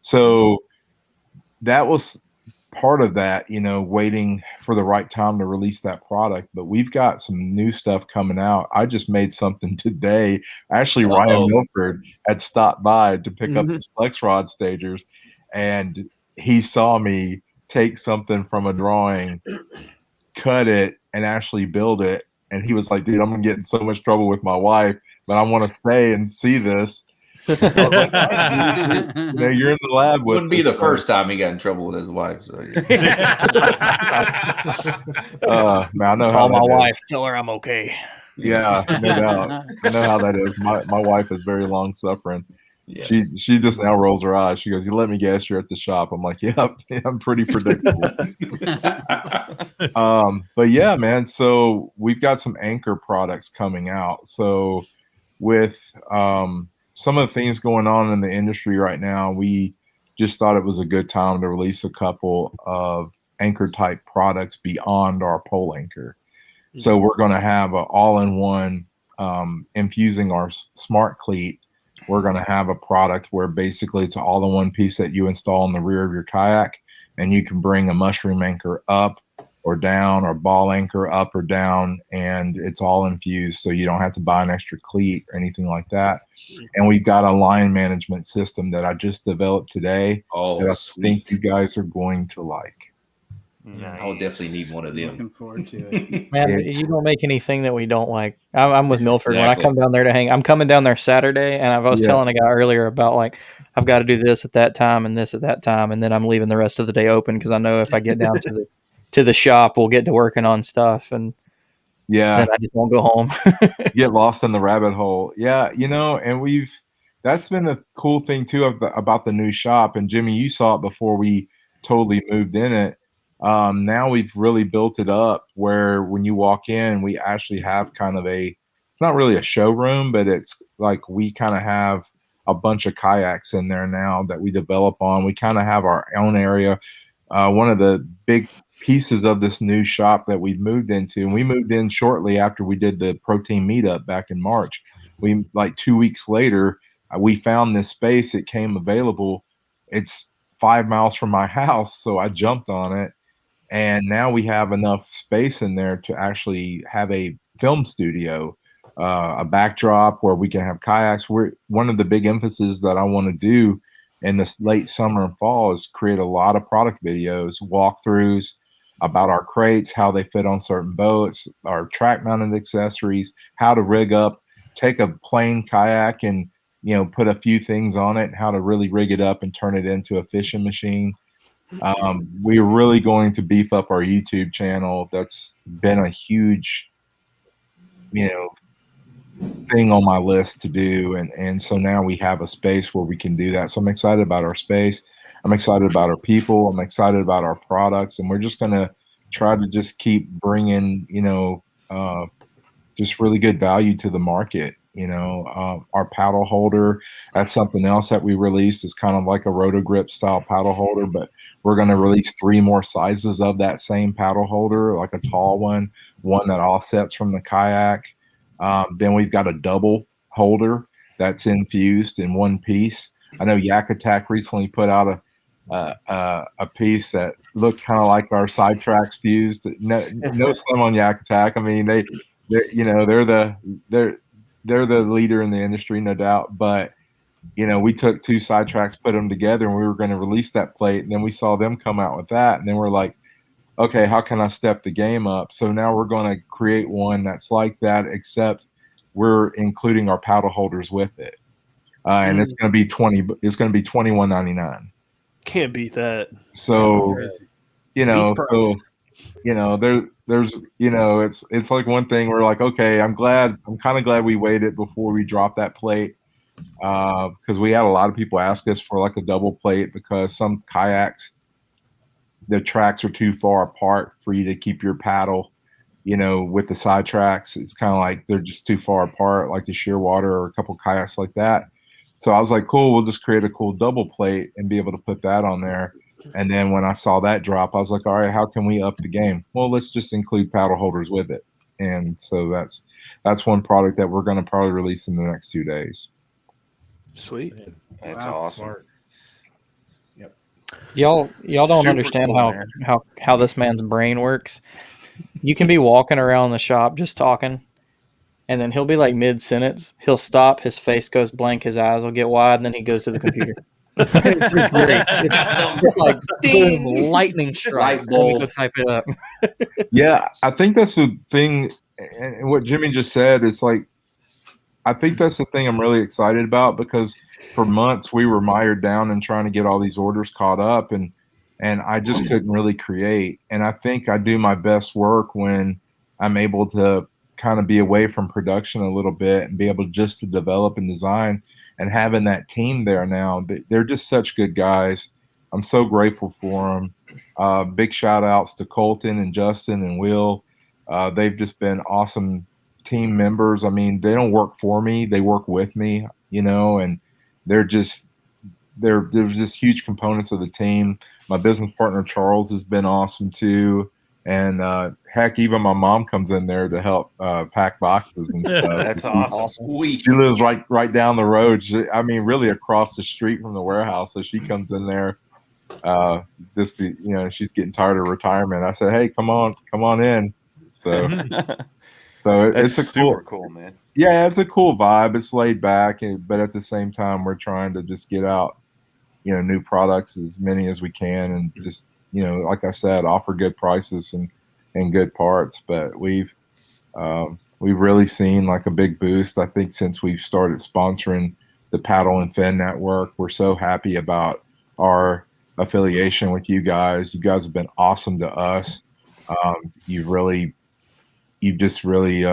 So that was part of that, you know, waiting for the right time to release that product. But we've got some new stuff coming out. I just made something today. Actually, Ryan Milford had stopped by to pick up his Flex Rod stagers, and he saw me take something from a drawing, cut it, and actually build it. And he was like, dude, I'm gonna get in so much trouble with my wife, but I want to stay and see this. I was like, you know, you're in the lab with. Wouldn't be the first time he got in trouble with his wife. So yeah. Man, I know how call my that wife, is. tell her I'm okay. Yeah, no doubt. I know how that is. My wife is very long suffering. Yeah. She just now rolls her eyes. She goes, "You let me guess you're at the shop." I'm like, "Yep, I'm pretty predictable." But yeah, man. So we've got some anchor products coming out. So with some of the things going on in the industry right now, we just thought it was a good time to release a couple of anchor type products beyond our pole anchor. Mm-hmm. So we're going to have an all-in-one infusing our smart cleat. We're going to have a product where basically it's an all-in-one piece that you install in the rear of your kayak, and you can bring a mushroom anchor up or down, or ball anchor up or down, and it's all infused, so you don't have to buy an extra cleat or anything like that. And we've got a line management system that I just developed today that I think you guys are going to like. Nice. I'll definitely need one of them. Looking forward to it. Man, you don't make anything that we don't like. I'm with Milford. Exactly. When I come down there to hang, I'm coming down there Saturday, and I was telling a guy earlier about, like, I've got to do this at that time and this at that time, and then I'm leaving the rest of the day open because I know if I get down to the shop, we'll get to working on stuff, and then I just won't go home. Get lost in the rabbit hole. Yeah, you know, and that's been a cool thing too about the new shop. And Jimmy, you saw it before we totally moved in it. Now we've really built it up where when you walk in, we actually have kind of it's not really a showroom, but it's like we kind of have a bunch of kayaks in there now that we develop on. We kind of have our own area. One of the big pieces of this new shop that we've moved into, and we moved in shortly after we did the protein meetup back in March. We, like 2 weeks later, we found this space. It came available. It's 5 miles from my house, so I jumped on it. And now we have enough space in there to actually have a film studio, a backdrop where we can have kayaks. One of the big emphasis that I want to do in this late summer and fall is create a lot of product videos, walkthroughs about our crates, how they fit on certain boats, our track mounted accessories, how to rig up, take a plain kayak and, you know, put a few things on it, how to really rig it up and turn it into a fishing machine. We're really going to beef up our YouTube channel. That's been a huge, you know, thing on my list to do. And so now we have a space where we can do that. So I'm excited about our space. I'm excited about our people. I'm excited about our products, and we're just going to try to just keep bringing, just really good value to the market. Our paddle holder, that's something else that we released. Is kind of like a Rotogrip style paddle holder, but we're going to release 3 more sizes of that same paddle holder, like a tall one that offsets from the kayak. Then we've got a double holder that's infused in one piece. I know Yak Attack recently put out a piece that looked kind of like our Sidetracks fused. No slim on Yak Attack. I mean, they're the leader in the industry, no doubt. But we took 2 Sidetracks, put them together, and we were going to release that plate. And then we saw them come out with that, and then we're like, okay, how can I step the game up? So now we're going to create one that's like that, except we're including our paddle holders with it, and it's going to be It's going to be $21.99. Can't beat that. So, there's it's like one thing we're like, okay, I'm kind of glad we waited before we dropped that plate, because we had a lot of people ask us for like a double plate, because some kayaks, the tracks are too far apart for you to keep your paddle, with the side tracks. It's kind of like they're just too far apart, like the Shearwater or a couple kayaks like that. So I was like, cool, we'll just create a cool double plate and be able to put that on there. And then when I saw that drop, I was like, all right, how can we up the game? Well, let's just include paddle holders with it. And so that's one product that we're going to probably release in the next 2 days. Sweet. That's awesome. Smart. Y'all don't Super understand cool, how this man's brain works. You can be walking around the shop just talking, and then he'll be like mid-sentence. He'll stop, his face goes blank, his eyes will get wide, and then he goes to the computer. it's great. It's like boom, lightning strike. Let me go type it up. Yeah, I think that's the thing, and what Jimmy just said, it's like, I think that's the thing I'm really excited about, because for months we were mired down and trying to get all these orders caught up, and I just couldn't really create. And I think I do my best work when I'm able to kind of be away from production a little bit and be able just to develop and design, and having that team there now. They're just such good guys. I'm so grateful for them. Big shout outs to Colton and Justin and Will. They've just been awesome team members. I mean, they don't work for me, they work with me, and they're just huge components of the team. My business partner Charles has been awesome too, and heck, even my mom comes in there to help pack boxes and stuff. That's awesome. Sweet. She lives right down the road. Really across the street from the warehouse. So she comes in there just to, she's getting tired of retirement. I said, hey, come on in. So it's a super cool, man. Yeah, it's a cool vibe. It's laid back, but at the same time, we're trying to just get out, new products, as many as we can, and just, like I said, offer good prices and good parts. But we've really seen like a big boost, I think, since we've started sponsoring the Paddle and Fin Network. We're so happy about our affiliation with you guys. You guys have been awesome to us. You've just really,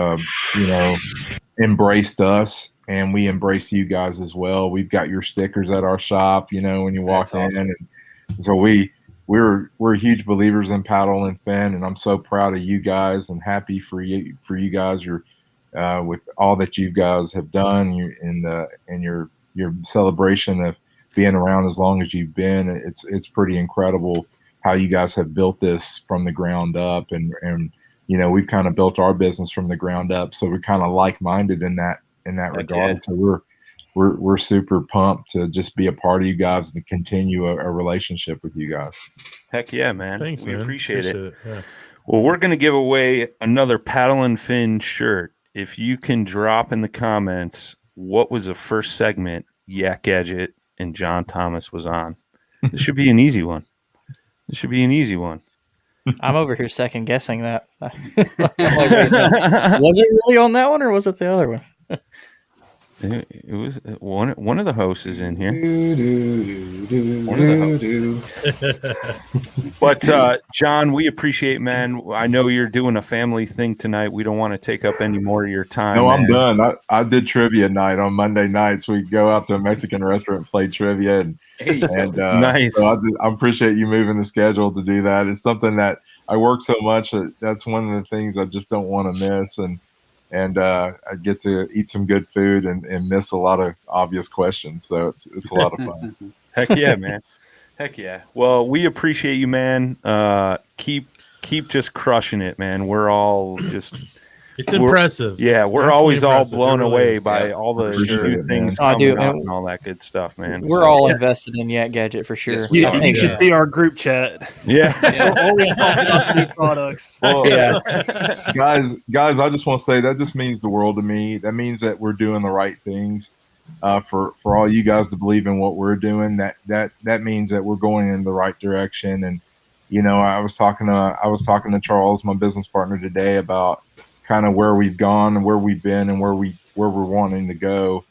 embraced us, and we embrace you guys as well. We've got your stickers at our shop, when you walk in, and so we're huge believers in Paddle and Fin, and I'm so proud of you guys and happy for you guys. You're with all that you guys have done, and your celebration of being around as long as you've been. It's pretty incredible how you guys have built this from the ground up, and we've kind of built our business from the ground up, so we're kind of like-minded in that regard. Yeah. So we're super pumped to just be a part of you guys and continue a relationship with you guys. Heck yeah, man. Thanks, we man. appreciate it. Yeah. Well, we're going to give away another Paddle and Fin shirt. If you can drop in the comments what was the first segment Yak Gadget and John Thomas was on. This should be an easy one. I'm over here second guessing that. Was it really on that one, or was it the other one? It was one of the hosts is in here. But John, we appreciate, man. I know you're doing a family thing tonight. We don't want to take up any more of your time. No, I'm man. done. I did trivia night on Monday nights. We go out to a Mexican restaurant, play trivia, and nice. So I appreciate you moving the schedule to do that. It's something that I work so much. That's one of the things I just don't want to miss, and I get to eat some good food and miss a lot of obvious questions. So it's a lot of fun. Heck yeah, man. Heck yeah. Well, we appreciate you, man. Keep just crushing it, man. We're all just it's impressive. Yeah, we're definitely always all impressive. It blown really away is. by Yeah. all the Appreciate new it, things man. I do, coming out and and all that good stuff, man. We're all invested in Yak Gadget for sure. Yes, we are. You should see our group chat. Yeah. Only talking about new products. Well, Yeah. guys, I just want to say that just means the world to me. That means that we're doing the right things. For all you guys to believe in what we're doing, that means that we're going in the right direction. And I was talking to Charles, my business partner, today about kind of where we've gone and where we've been and where we're wanting to go.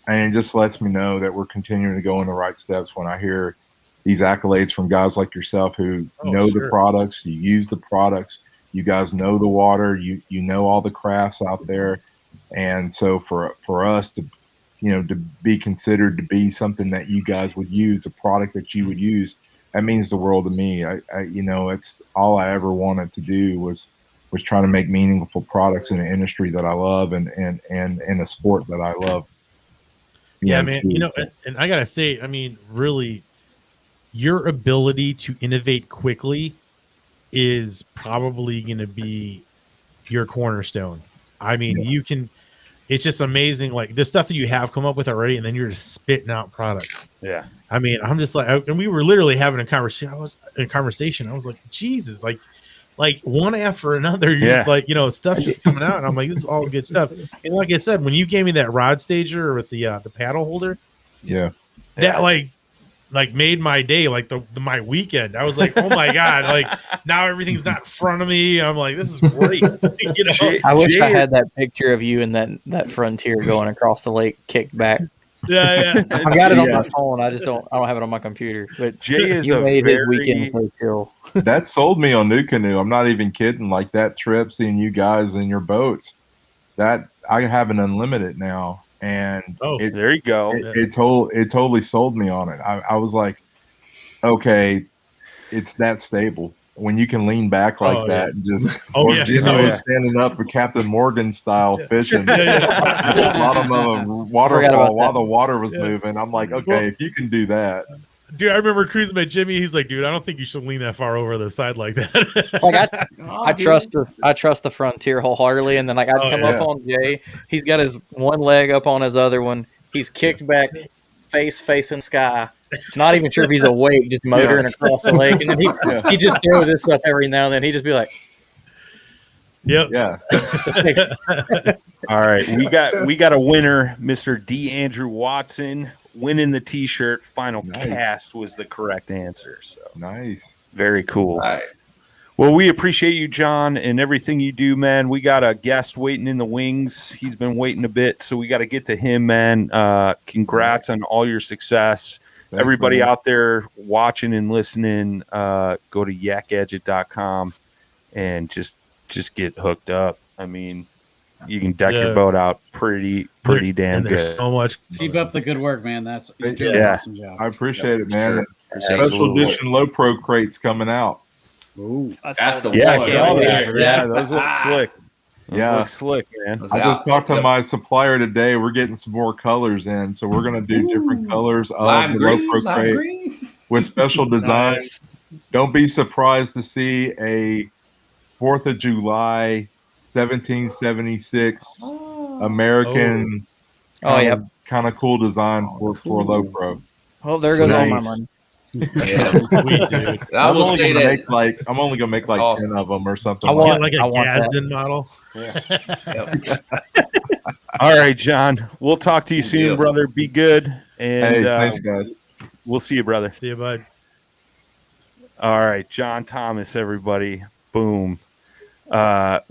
And it just lets me know that we're continuing to go in the right steps when I hear these accolades from guys like yourself who know the products, you use the products, you guys know the water, you know all the crafts out there. And so for us to to be considered to be something that you guys would use, a product that you would use, that means the world to me. I it's all I ever wanted to do was trying to make meaningful products in an industry that I love and a sport that I love. Yeah, man. And I gotta say, I mean, really, your ability to innovate quickly is probably going to be your cornerstone. I mean, you can. It's just amazing, like the stuff that you have come up with already, and then you're just spitting out products. Yeah. I mean, I'm just like, and we were literally having a conversation. I was like, Jesus, like one after another. You're just like, stuff's just coming out, and I'm like, this is all good stuff. And like I said, when you gave me that rod stager with the paddle holder, that like made my day, like my weekend. I was like, oh my god, like now everything's not in front of me. I'm like, this is great. I wish I had that picture of you and that frontier going across the lake, kicked back. Yeah. I got it on my phone. I don't have it on my computer. But Jay is you a made his very weekend so chill. That sold me on New Canoe. I'm not even kidding. Like that trip, seeing you guys in your boats, that I have an unlimited now. And there you go. It totally sold me on it. I was like, okay, it's that stable when you can lean back like that and just. Jimmy was standing up for Captain Morgan style fishing. At the bottom of a waterfall while the water was moving. I'm like, okay, if you can do that. Dude, I remember cruising by Jimmy. He's like, dude, I don't think you should lean that far over the side like that. Like I trust the frontier wholeheartedly, and then like I'd come up on Jay. He's got his one leg up on his other one. He's kicked back, face facing sky. Not even sure if he's awake, just motoring across the lake, and then he just throw this up every now and then. He just be like, "Yep, yeah." All right, we got a winner, Mr. D. Andrew Watson, winning the T-shirt. Final cast was the correct answer. So nice, very cool. All right. Well, we appreciate you, John, and everything you do, man. We got a guest waiting in the wings. He's been waiting a bit, so we got to get to him, man. Congrats on all your success. Thanks, everybody man. Out there watching and listening, go to yakgadget.com and just get hooked up. I mean, you can deck your boat out pretty damn good. So much. Keep up the good work, man. That's you're doing an awesome job. I appreciate it, man. Sure. Special edition low pro crates coming out. Ooh, that's the one. Yeah, those look slick. Those look slick, man. I just talked to my supplier today. We're getting some more colors in, so we're going to do different colors of the low pro crate with special designs. Don't be surprised to see a 4th of July 1776 American kind of cool design for low pro. Oh, there goes all my money. Yeah, sweet, dude. I'm only gonna make like awesome. 10 of them or something. I want like a Gadsden model. Yeah. All right, John. We'll talk to you soon, brother. Be good. And hey, thanks, guys. We'll see you, brother. See you, bud. All right, John Thomas, everybody. Boom. I'm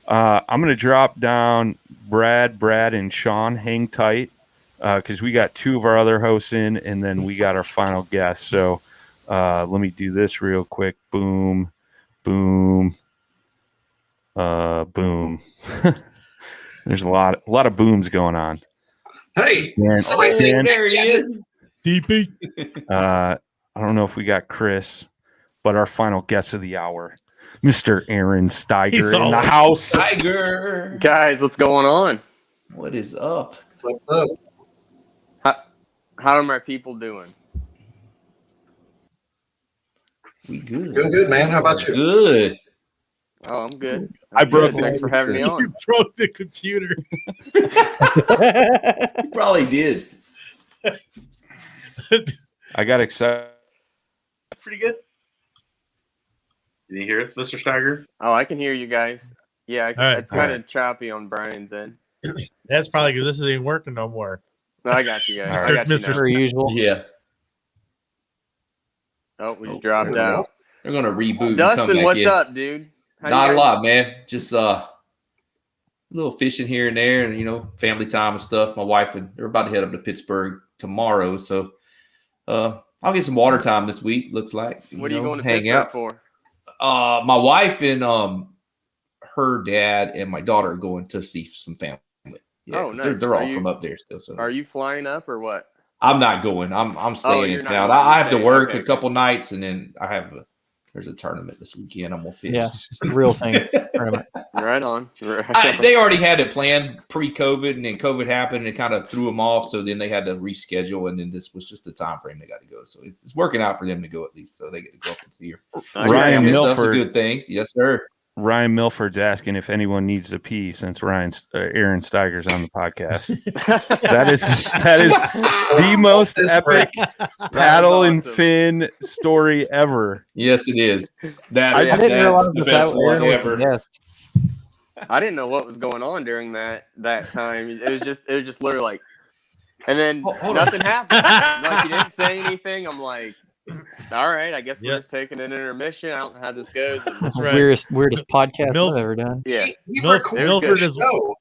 gonna drop down Brad, and Sean, hang tight because we got 2 of our other hosts in, and then we got our final guest. So let me do this real quick. Boom, boom, boom. There's a lot of booms going on. Hey, there he is. DP. I don't know if we got Chris, but our final guest of the hour, Mr. Aaron Stiger in the house. Stiger. Guys, what's going on? What is up? What's up? How are my people doing? We good. Doing good, man. How about you? Good. Oh, I'm good. I broke good. Thanks for having me on. You broke the computer. You probably did. I got excited. Pretty good. Can you hear us, Mr. Stiger? Oh, I can hear you guys. Yeah, right, it's kind of choppy on Brian's end. That's probably because this isn't working no more. No, I got you guys. Mr. I got you Mr. now. Per usual. Yeah. Oh, we just dropped out. They're gonna reboot. and Dustin, come back what's in. up, dude? How Not you a guys- lot, man. Just a little fishing here and there, and family time and stuff. My wife they're about to head up to Pittsburgh tomorrow, so I'll get some water time this week. Looks like. What are you going to hang Pittsburgh out for? My wife and her dad and my daughter are going to see some family. Yeah, Oh, 'cause nice. They're Are all you- from up there still. So Are you flying up or what? I'm not going. I'm staying you're not out. going. I have to You're work staying. a couple nights, and then there's a tournament this weekend. I'm gonna fish. Yeah, real thing. Right on. They already had it planned pre-COVID, and then COVID happened and it kind of threw them off. So then they had to reschedule, and then this was just the time frame they got to go. So it's working out for them to go at least. So they get to go up and see her. Ryan Family stuff's Milford. a good things, yes, sir. Ryan Milford's asking if anyone needs to pee since Aaron Stiger's on the podcast. that is the most epic paddle and fin story ever. Yes, it is. I didn't realize the that best Aaron one was ever. the guest. I didn't know what was going on during that time. It was just literally like, and then nothing happened. Like you didn't say anything. I'm like, all right, I guess we're just taking an intermission. I don't know how this goes. And That's right. Weirdest podcast I've ever done. Yeah, You recorded the show.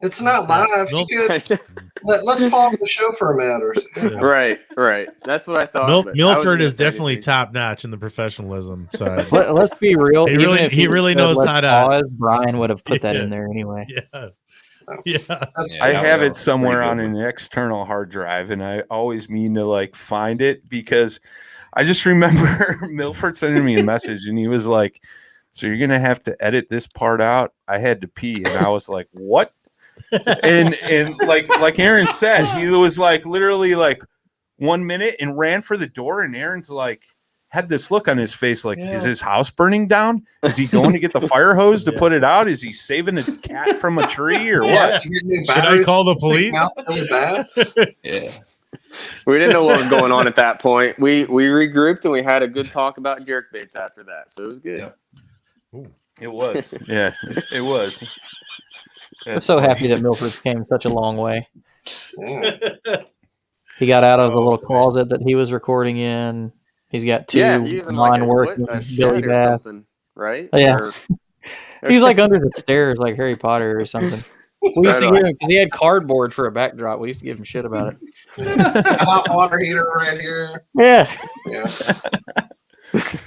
It's not live. You could let's pause the show for a minute or so. Right. That's what I thought. but I Milford wasn't is gonna say definitely anything. top notch in the professionalism side. Let's be real. He even really, if he really said, knows "Let's how to. pause," Brian would have put that Yeah. in there anyway. Yeah. I have it somewhere on an external hard drive, and I always mean to find it because I just remember Milford sending me a message, and he was like, "So you're gonna have to edit this part out." I had to pee, and I was like, "What?" and like Aaron said, he was literally 1 minute and ran for the door, and Aaron's had this look on his face is his house burning down? Is he going to get the fire hose to put it out? Is he saving a cat from a tree or what? Should I call the police? Yeah. We didn't know what was going on at that point. We regrouped and we had a good talk about jerkbaits after that, so it was good. It was. Yeah, it was. I'm so happy that Milford came such a long way. He got out of the little closet that he was recording in. He's got two non-working Billy Bass. Right? Oh, yeah. Or- He's under the stairs like Harry Potter or something. We used to give him, because he had cardboard for a backdrop. We used to give him shit about it. Hot water heater right here. Yeah.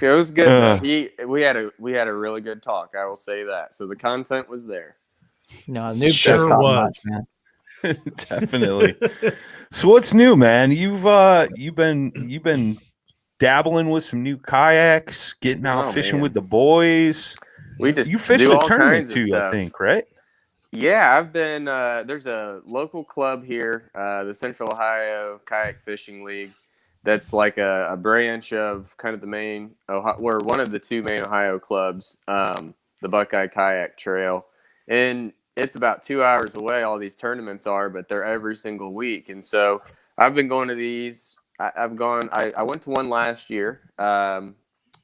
It was good. We had a really good talk. I will say that. So the content was there. No, noob Sure was. man. Definitely. So what's new, man? You've been dabbling with some new kayaks, getting out fishing man. with the boys. You fished do a all tournament kinds of too, I stuff. think, right? Yeah, I've been. There's a local club here, the Central Ohio Kayak Fishing League. That's like a branch of kind of the main, we're one of the two main Ohio clubs, the Buckeye Kayak Trail. And it's about 2 hours away, all these tournaments are, but they're every single week. And so I've been going to these. I went to one last year,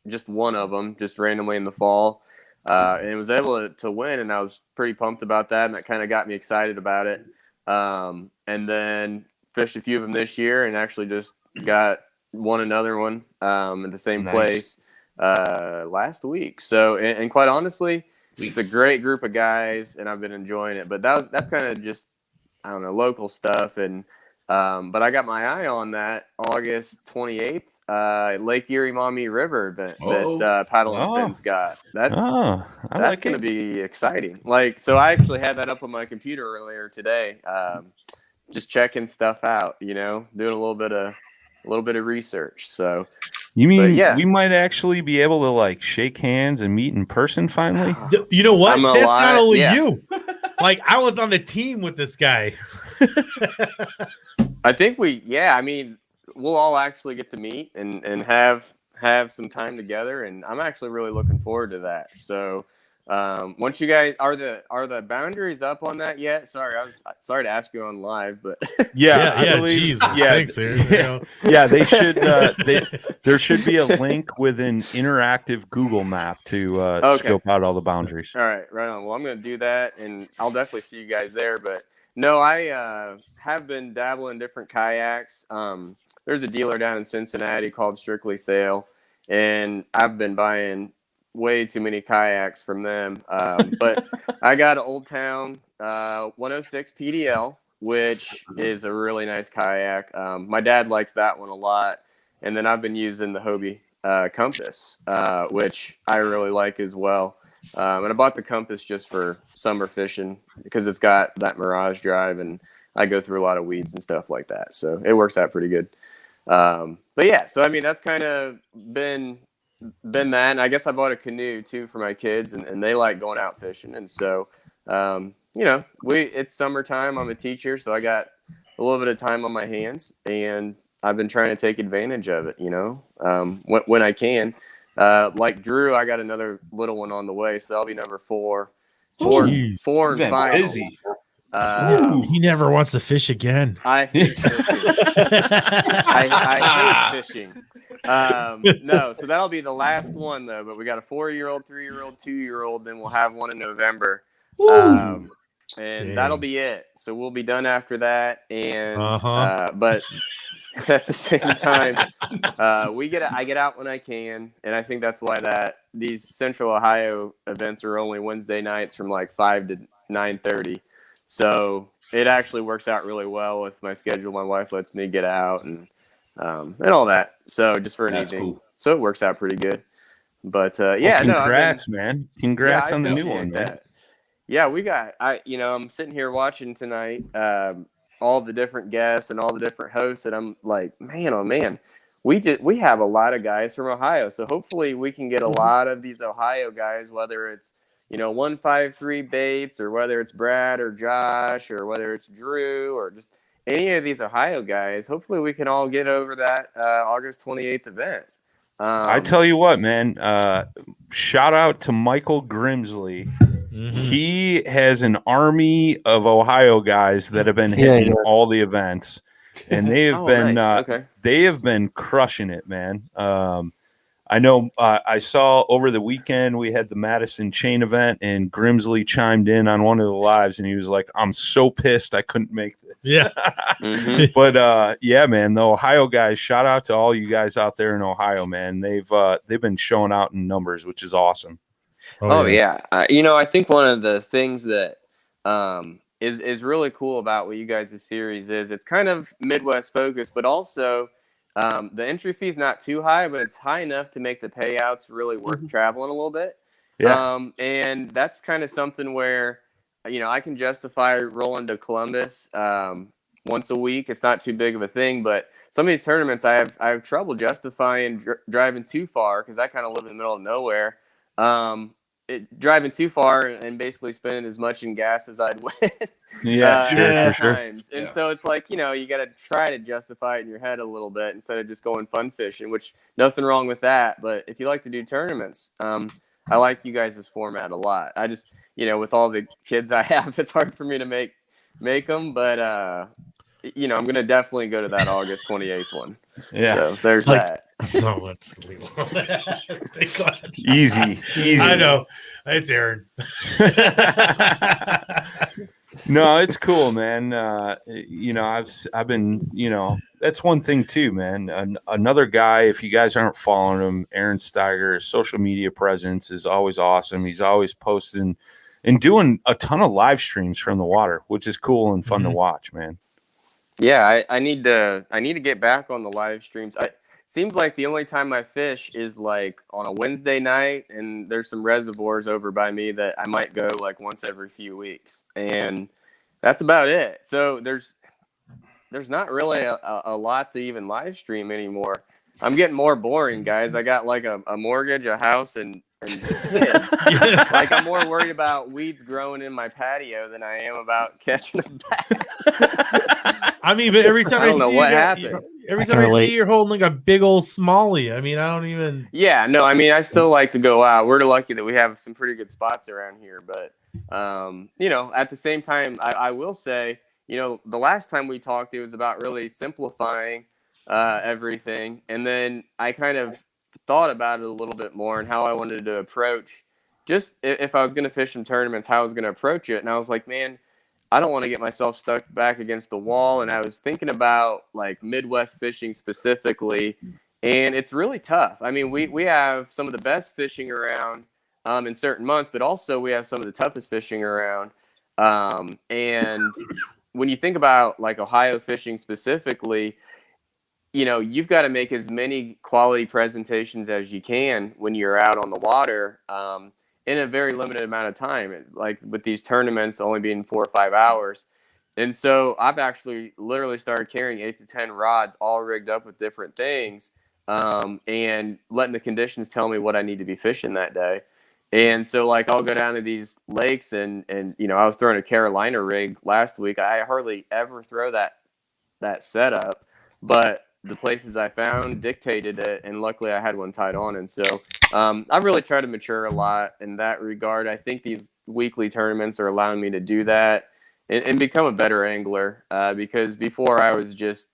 just one of them, just randomly in the fall, and was able to win. And I was pretty pumped about that. And that kind of got me excited about it. And then fished a few of them this year and actually just won another one at the same place last week. So, and quite honestly, It's a great group of guys, and I've been enjoying it. But that's kind of just, I don't know, local stuff. And but I got my eye on that August 28th. Lake Erie Maumee River that Paddle and Fins got. That's going to be exciting. Like, so I actually had that up on my computer earlier today, just checking stuff out. You know, doing a little bit of research. So, you mean we might actually be able to like shake hands and meet in person finally? You know what? That's not only you. Like, I was on the team with this guy. I think I mean, we'll all actually get to meet and have some time together, and I'm actually really looking forward to that. So once you guys are the boundaries up on that yet? Sorry, I was sorry to ask you on live, but I believe thanks, they should there should be a link with an interactive Google map to scope out all the boundaries. All right, right on. Well, I'm going to do that, and I'll definitely see you guys there. But no, I have been dabbling in different kayaks. There's a dealer down in Cincinnati called Strictly Sail, and I've been buying way too many kayaks from them. But I got an Old Town 106 PDL, which is a really nice kayak. My dad likes that one a lot. And then I've been using the Hobie Compass, which I really like as well. And I bought the Compass just for summer fishing because it's got that Mirage drive, and I go through a lot of weeds and stuff like that. So it works out pretty good. But yeah, so I mean, that's kind of been that. And I guess I bought a canoe too for my kids, and they like going out fishing. And so, you know, it's summertime. I'm a teacher, so I got a little bit of time on my hands, and I've been trying to take advantage of it, you know, when I can. Like Drew, I got another little one on the way, so that'll be number four and final. Busy. He never wants to fish again. I hate fishing. I hate fishing. No, so that'll be the last one though. But we got a 4-year-old, 3-year-old, 2-year-old. Then we'll have one in November, and that'll be it. So we'll be done after that. And but at the same time, I get out when I can, and I think that's why these Central Ohio events are only Wednesday nights from like 5 to 9:30. So it actually works out really well with my schedule. My wife lets me get out and all that. So just for an evening. Cool. So it works out pretty good. But congrats, man. Congrats on the new one, man. Yeah, I'm sitting here watching tonight, all the different guests and all the different hosts, and I'm like, man, oh man, we have a lot of guys from Ohio. So hopefully we can get a lot of these Ohio guys, whether it's 153 Bates, or whether it's Brad or Josh, or whether it's Drew, or just any of these Ohio guys. Hopefully we can all get over that August 28th event. I tell you what, man, shout out to Michael Grimsley. He has an army of Ohio guys that have been hitting all the events, and they have been crushing it, man. I know I saw over the weekend we had the Madison chain event, and Grimsley chimed in on one of the lives, and he was like, I'm so pissed I couldn't make this. Yeah. But yeah, man, the Ohio guys, shout out to all you guys out there in Ohio, man. They've been showing out in numbers, which is awesome. I think one of the things that is really cool about what you guys' series is it's kind of Midwest focused, but also the entry fee is not too high, but it's high enough to make the payouts really worth traveling a little bit. And that's kind of something where, I can justify rolling to Columbus once a week. It's not too big of a thing, but some of these tournaments I have trouble justifying driving too far because I kind of live in the middle of nowhere. Driving too far and basically spending as much in gas as I'd win. Sure. And so it's like, you got to try to justify it in your head a little bit instead of just going fun fishing, which nothing wrong with that. But if you like to do tournaments, I like you guys' format a lot. I just, with all the kids I have, it's hard for me to make them. But, I'm going to definitely go to that August 28th one. Yeah. So there's that. Oh, that's easy. I know. It's Aaron. No, it's cool, man. I've been, that's one thing too, man. Another guy, if you guys aren't following him, Aaron Stiger, his social media presence is always awesome. He's always posting and doing a ton of live streams from the water, which is cool and fun to watch, man. Yeah, I need to get back on the live streams. Seems like the only time I fish is like on a Wednesday night, and there's some reservoirs over by me that I might go like once every few weeks, and that's about it. So there's not really a lot to even live stream anymore. I'm getting more boring, guys. I got like a mortgage, a house, and kids. Like I'm more worried about weeds growing in my patio than I am about catching a bass. I mean, but every time I don't know what happened. Every time I see you're holding like a big old smallie. I mean, I don't even. Yeah, no, I mean, I still like to go out. We're lucky that we have some pretty good spots around here, but at the same time, I will say, the last time we talked, it was about really simplifying everything, and then I kind of thought about it a little bit more and how I wanted to approach. Just if I was going to fish some tournaments, how I was going to approach it, and I was like, man, I don't want to get myself stuck back against the wall. And I was thinking about like Midwest fishing specifically, and it's really tough. I mean, we have some of the best fishing around in certain months, but also we have some of the toughest fishing around. And when you think about like Ohio fishing specifically, you've got to make as many quality presentations as you can when you're out on the water. In a very limited amount of time, like with these tournaments only being 4 or 5 hours. And so I've actually literally started carrying 8 to 10 rods all rigged up with different things, and letting the conditions tell me what I need to be fishing that day. And so like I'll go down to these lakes and I was throwing a Carolina rig last week. I hardly ever throw that setup, but the places I found dictated it, and luckily I had one tied on. And so I've really tried to mature a lot in that regard. I think these weekly tournaments are allowing me to do that and become a better angler, because before I was just,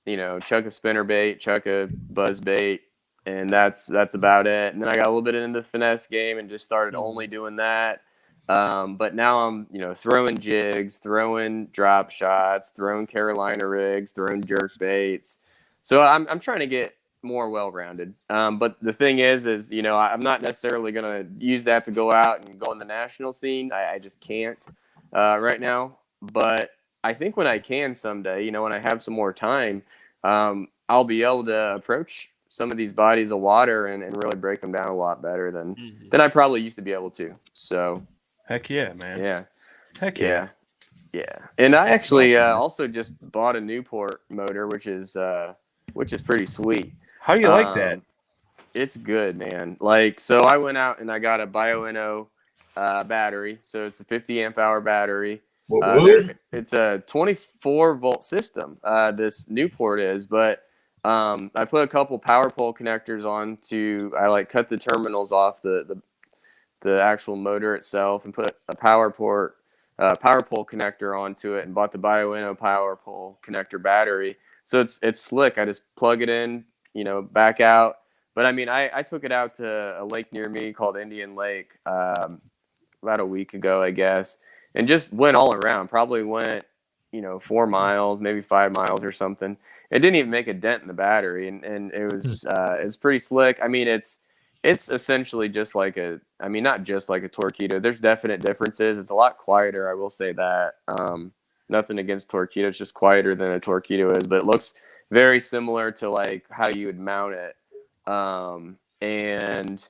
chuck a spinner bait, chuck a buzz bait, and that's about it. And then I got a little bit into the finesse game and just started only doing that. But now I'm, throwing jigs, throwing drop shots, throwing Carolina rigs, throwing jerk baits. So I'm trying to get more well-rounded. But the thing is, I'm not necessarily going to use that to go out and go on the national scene. I just can't right now. But I think when I can someday, when I have some more time, I'll be able to approach some of these bodies of water and really break them down a lot better than I probably used to be able to. So, heck yeah, man. Yeah. Heck yeah. Yeah. And I actually also just bought a Newport motor, which is pretty sweet. How do you like that? It's good, man. Like, so I went out and I got a BioEnno battery. So it's a 50 amp hour battery. It's a 24 volt system. This Newport is, but I put a couple power pole connectors on I cut the terminals off the actual motor itself and put a power pole connector onto it and bought the BioEnno power pole connector battery. So it's slick. I just plug it in, back out. But I mean, I took it out to a lake near me called Indian Lake about a week ago, I guess, and just went all around. Probably went, 4 miles, maybe 5 miles or something. It didn't even make a dent in the battery, and it was it's pretty slick. I mean, it's essentially just like not just like a Torqeedo. There's definite differences. It's a lot quieter, I will say that. Nothing against Torqeedo. It's just quieter than a Torqeedo is, but it looks very similar to like how you would mount it. And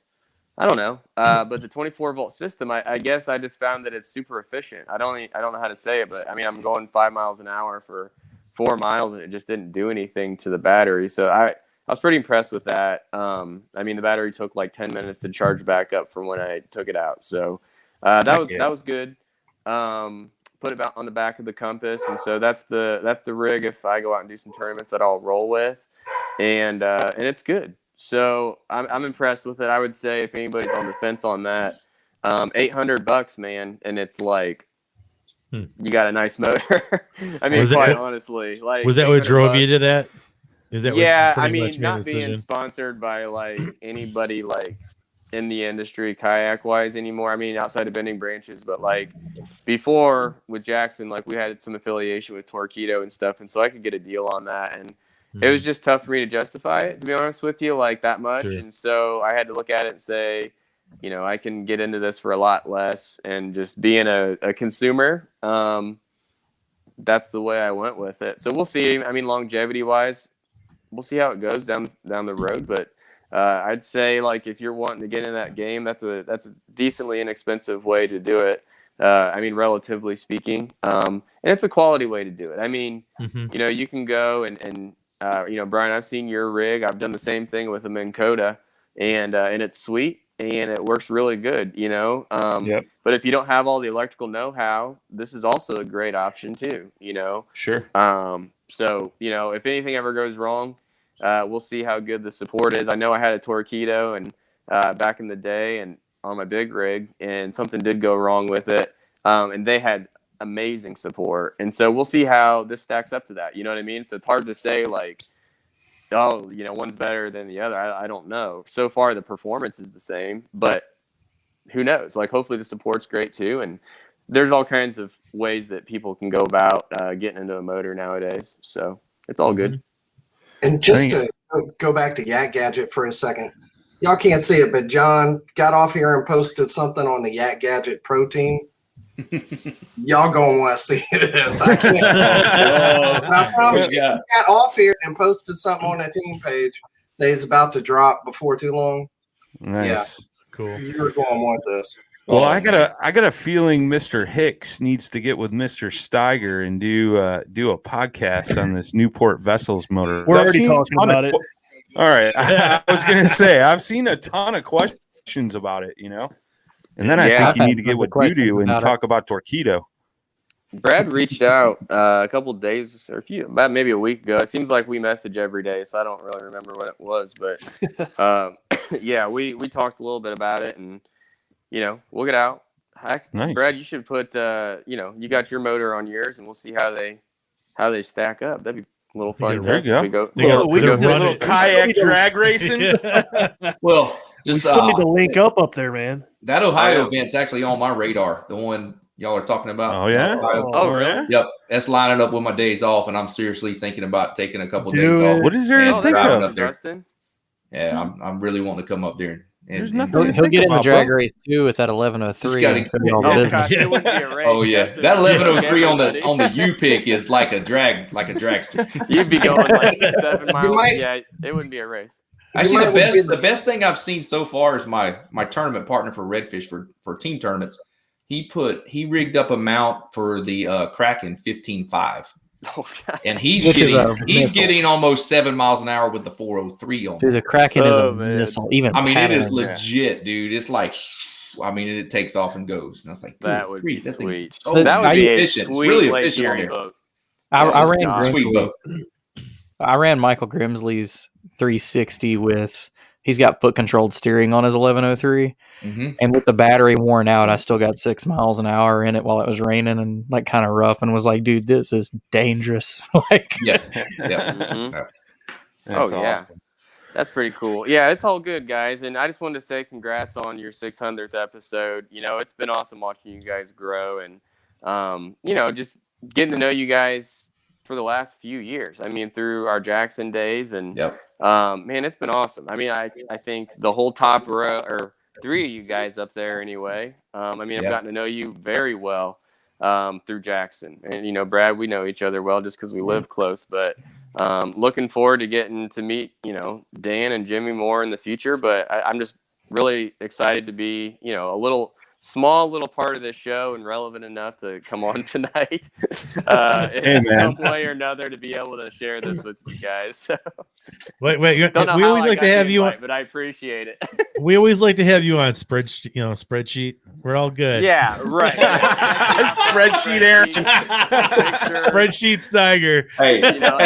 I don't know. But the 24 volt system, I guess I just found that it's super efficient. I don't know how to say it, but I mean, I'm going 5 miles an hour for 4 miles and it just didn't do anything to the battery. So I was pretty impressed with that. I mean, the battery took like 10 minutes to charge back up from when I took it out. So that was good. Put it on the back of the Compass, and so that's the rig if I go out and do some tournaments that I'll roll with, and it's good. So I'm impressed with it. I would say if anybody's on the fence on that, $800, man, and it's like you got a nice motor. I mean, quite honestly, like, was that what drove you to that? Is that I mean, not being sponsored by like anybody like in the industry kayak wise anymore. I mean, outside of Bending Branches, but like before with Jackson, like we had some affiliation with Torquedo and stuff, and so I could get a deal on that, and it was just tough for me to justify it, to be honest with you, like that much. Sure. And so I had to look at it and say, you know, I can get into this for a lot less, and just being a consumer, that's the way I went with it. So we'll see. I mean, longevity wise, we'll see how it goes down the road, but I'd say, like, if you're wanting to get in that game, that's a decently inexpensive way to do it. I mean, relatively speaking, and it's a quality way to do it. I mean, you know, you can go and you know, Brian, I've seen your rig. I've done the same thing with a Minn Kota, and it's sweet and it works really good, you know. But if you don't have all the electrical know-how, this is also a great option too, you know. Sure. So, you know, if anything ever goes wrong, we'll see how good the support is. I know I had a Torquedo and back in the day and on my big rig, and something did go wrong with it. And they had amazing support. And so we'll see how this stacks up to that. You know what I mean? So it's hard to say, like, oh, you know, one's better than the other. I don't know. So far, the performance is the same, but who knows? Like, hopefully the support's great too. And there's all kinds of ways that people can go about getting into a motor nowadays. So it's all good. And just to go back to Yak Gadget for a second, y'all can't see it, but John got off here and posted something on the Yak Gadget Pro Team. Y'all gonna want to see this. I can't. I promise you, he got off here and posted something on that team page that he's about to drop before too long. Nice. Yeah. Cool. You're going to want this. Well, I got a feeling Mr. Hicks needs to get with Mr. Stiger and do a podcast on this Newport Vessels motor. We're already talking about it. All right. I was going to say, I've seen a ton of questions about it, you know? And then I think you need to get with Doo and talk about Torquedo. Brad reached out a couple of days or about maybe a week ago. It seems like we message every day, so I don't really remember what it was. But yeah, we talked a little bit about it, and you know, we'll get out. Nice. Brad, you should put you know, you got your motor on yours, and we'll see how they stack up. That'd be a little fun. There you go. We go little kayak drag racing. Well, we just still need to link up there, man. That Ohio event's actually on my radar. The one y'all are talking about. Oh yeah. Ohio. Oh really? Yep. That's lining up with my days off, and I'm seriously thinking about taking a couple days off. What is there to think of? Up there. Yeah, I'm really wanting to come up there. There's nothing. He'll get in the drag race too with that 1103. Oh yeah, that 1103 on the U pick is like a dragster. You'd be going like 6-7 miles. Yeah, it wouldn't be a race. Actually, the best thing I've seen so far is my tournament partner for Redfish for team tournaments. He rigged up a mount for the Kraken 15.5. Oh, and he's getting almost 7 miles an hour with the 403 on. Dude, the Kraken is a missile. Even I mean, it is legit, dude. It's like, I mean, it takes off and goes. And I was like, that would be sweet. That would be efficient. It's really efficient on there. Boat. I ran Michael Grimsley's 360 with. He's got foot controlled steering on his 1103, and with the battery worn out, I still got 6 miles an hour in it while it was raining and like kind of rough, and was like, dude, this is dangerous. Like, Awesome. That's pretty cool. Yeah, it's all good, guys. And I just wanted to say congrats on your 600th episode. You know, it's been awesome watching you guys grow, and you know, just getting to know you guys for the last few years. I mean, through our Jackson days, and man, it's been awesome. I mean, I think the whole top row, or three of you guys up there anyway. I mean, I've gotten to know you very well through Jackson, and you know, Brad, we know each other well just because we live close. But looking forward to getting to meet, you know, Dan and Jimmy more in the future. But I'm just really excited to be, you know, small little part of this show and relevant enough to come on tonight in some way or another to be able to share this with you guys. So, wait, we always like to have you on, but I appreciate it. We always like to have you on spreadsheet. We're all good. Yeah, right. Spreadsheet Aaron. Spreadsheet Stiger. Hey, you know,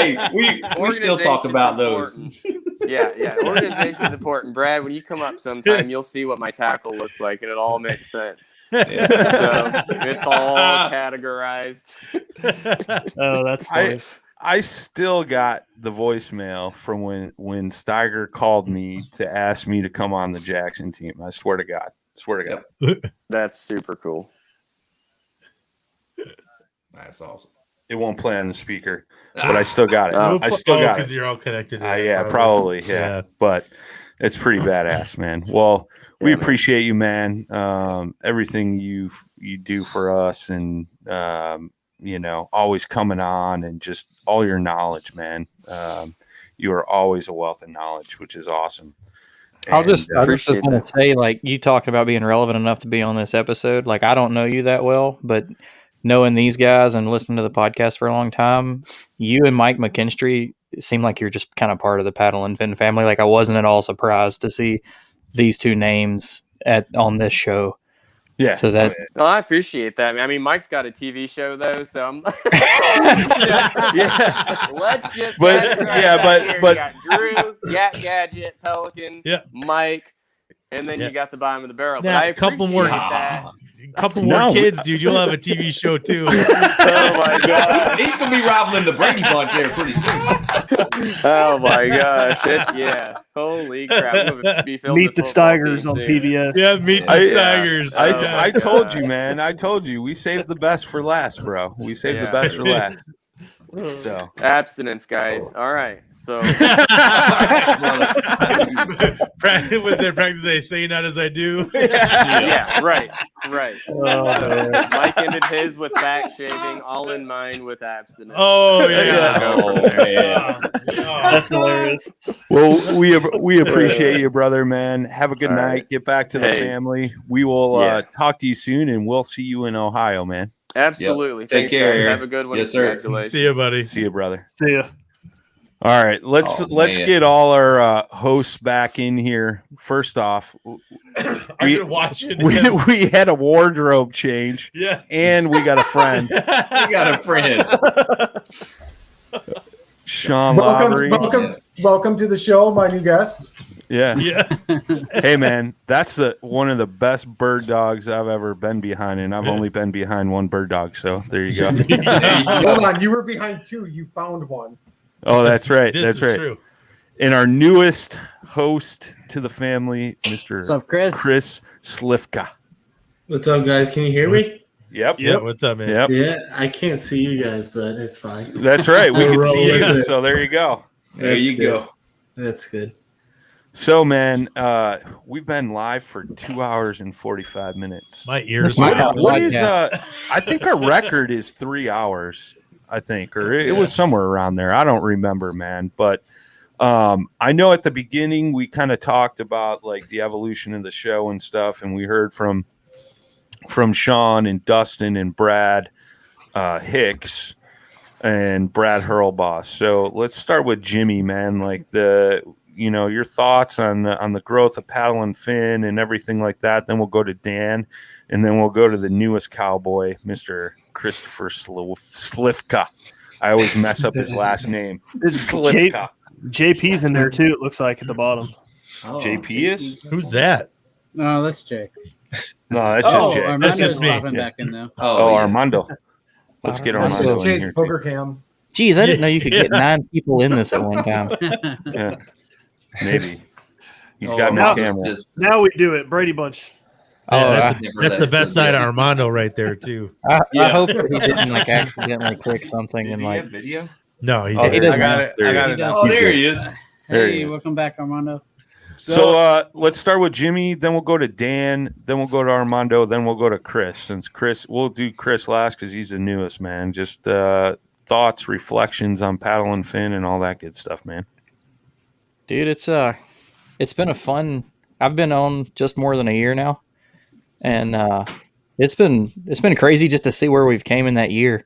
we still talk about those. Yeah. Organization's important. Brad, when you come up sometime, you'll see what my tackle looks like, and it all makes sense. Yeah. So it's all categorized. Oh, that's funny. I still got the voicemail from when Stiger called me to ask me to come on the Jackson team. I swear to God. That's super cool. That's awesome. It won't play on the speaker, but I still got it. I still got it. Because you're all connected to Yeah, probably. Yeah. But it's pretty badass, man. Well, we appreciate you, man. Everything you do for us, and always coming on, and just all your knowledge, man. You are always a wealth of knowledge, which is awesome. I was just going to say, like, you talking about being relevant enough to be on this episode. Like, I don't know you that well, but knowing these guys and listening to the podcast for a long time, you and Mike McKinstry seem like you're just kind of part of the Paddle and Fin family. Like, I wasn't at all surprised to see these two names on this show. Yeah. So that. Well, I appreciate that. I mean, Mike's got a TV show though, so I'm. Let's just. But you got Drew, Yak Gadget, Pelican, Mike, and then you got the bottom of the barrel. Now, but I a couple more, that. couple more kids, dude. You'll have a TV show too. Oh my god, he's gonna be rivaling the Brady Bunch here pretty soon. Oh my gosh, holy crap! Meet the Stigers on PBS. Yeah, meet the Stigers. I told you, man. I told you. We saved the best for last, bro. We saved the best for last. So abstinence, guys. All right. So was there practice? I say not as I do. Yeah, right. Mike ended his with back shaving, all in mine with abstinence. Oh yeah. That's hilarious. Well, we appreciate you, brother, man. Have a good night. Right. Get back to the family. We will talk to you soon, and we'll see you in Ohio, man. Absolutely. Yep. Take care. Guys. Have a good one. Yes, sir. Congratulations. See you, buddy. See you, brother. See ya. All right, let's get all our hosts back in here. First off, we had a wardrobe change. Yeah, and we got a friend. Sean Lowry. Welcome to the show, my new guest. Yeah. Hey, man, that's one of the best bird dogs I've ever been behind, and I've only been behind one bird dog. So there you go. Hold on, you were behind two. You found one. Oh, that's right. That's right. True. And our newest host to the family, Mr. What's up, Chris? Chris Slifka. What's up, guys? Can you hear me? Yep. What's up, man? Yep. Yeah, I can't see you guys, but it's fine. That's right. We can see you. So there you go. There you go. That's good. So, man, we've been live for 2 hours and 45 minutes. My ears. What is? I think our record is 3 hours. I think, or it was somewhere around there. I don't remember, man. But I know at the beginning we kind of talked about like the evolution of the show and stuff, and we heard from Sean and Dustin and Brad Hicks and Brad Hurlboss. So let's start with Jimmy, man. Like your thoughts on the growth of Paddle and Fin and everything like that. Then we'll go to Dan, and then we'll go to the newest cowboy, Mr. Christopher Slifka. I always mess up his last name. Slifka. JP's in there too. It looks like at the bottom. Oh, JP is? Who's that? No, that's Jake. No, that's just Jake. Armando's That's just me. popping back in now. Armando. Let's get That's Armando just in Jay's here. poker cam. Geez, I didn't know you could get 9 people in this at one time. Yeah, maybe. He's got no camera. Now we do it. Brady Bunch. That's the best side of Armando right there too. I hope that he didn't accidentally click something and like video. No, he doesn't. I got it. Oh, there he is. There he Hey, is. welcome back, Armando. So let's start with Jimmy, then we'll go to Dan, then we'll go to Armando, then we'll go to Chris. Since we'll do Chris last because he's the newest, man. Just thoughts, reflections on Paddle and Fin and all that good stuff, man. Dude, it's been a fun. I've been on just more than a year now, and it's been crazy just to see where we've came in that year.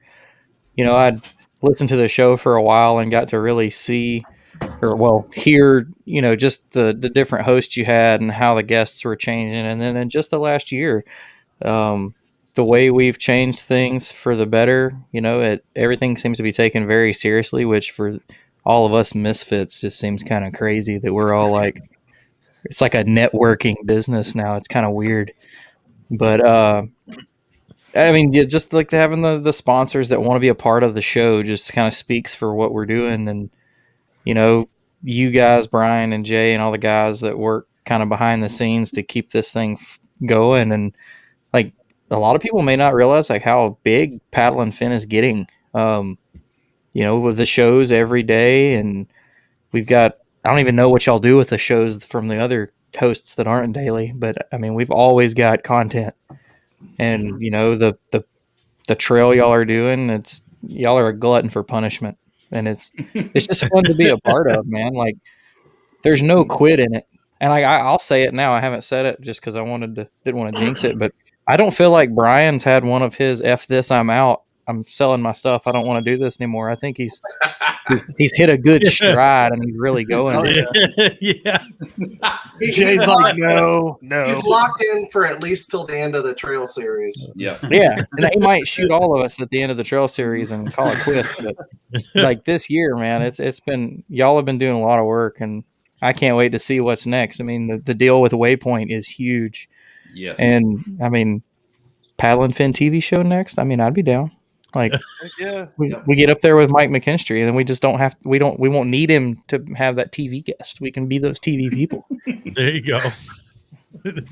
You know, I'd listened to the show for a while and got to really see, hear, just the different hosts you had and how the guests were changing, and then in just the last year, the way we've changed things for the better. Everything seems to be taken very seriously, which for all of us misfits just seems kind of crazy that we're all like, it's like a networking business now. It's kind of weird, but I mean, just like having the sponsors that want to be a part of the show just kind of speaks for what we're doing. And, you know, you guys, Brian and Jay and all the guys that work kind of behind the scenes to keep this thing going. And like a lot of people may not realize like how big Paddle and Fin is getting, you know, with the shows every day. And we've got, I don't even know what y'all do with the shows from the other hosts that aren't daily, but I mean, we've always got content. And you know the trail y'all are doing, y'all are a glutton for punishment, and it's just fun to be a part of, man. Like there's no quit in it, and I'll say it now. I haven't said it just because I didn't want to jinx it, but I don't feel like Brian's had one of his "F this, I'm out. I'm selling my stuff. I don't want to do this anymore." I think he's hit a good stride and he's really going. Yeah. Jay's like, no. He's locked in for at least till the end of the trail series. Yeah. And he might shoot all of us at the end of the trail series and call it quits. But like this year, man, it's been, y'all have been doing a lot of work, and I can't wait to see what's next. I mean, the deal with Waypoint is huge. Yes. And I mean, Paddle and Fin TV show next. I mean, I'd be down. Like, we get up there with Mike McKinstry, and then we just we won't need him to have that TV guest. We can be those TV people. There you go. But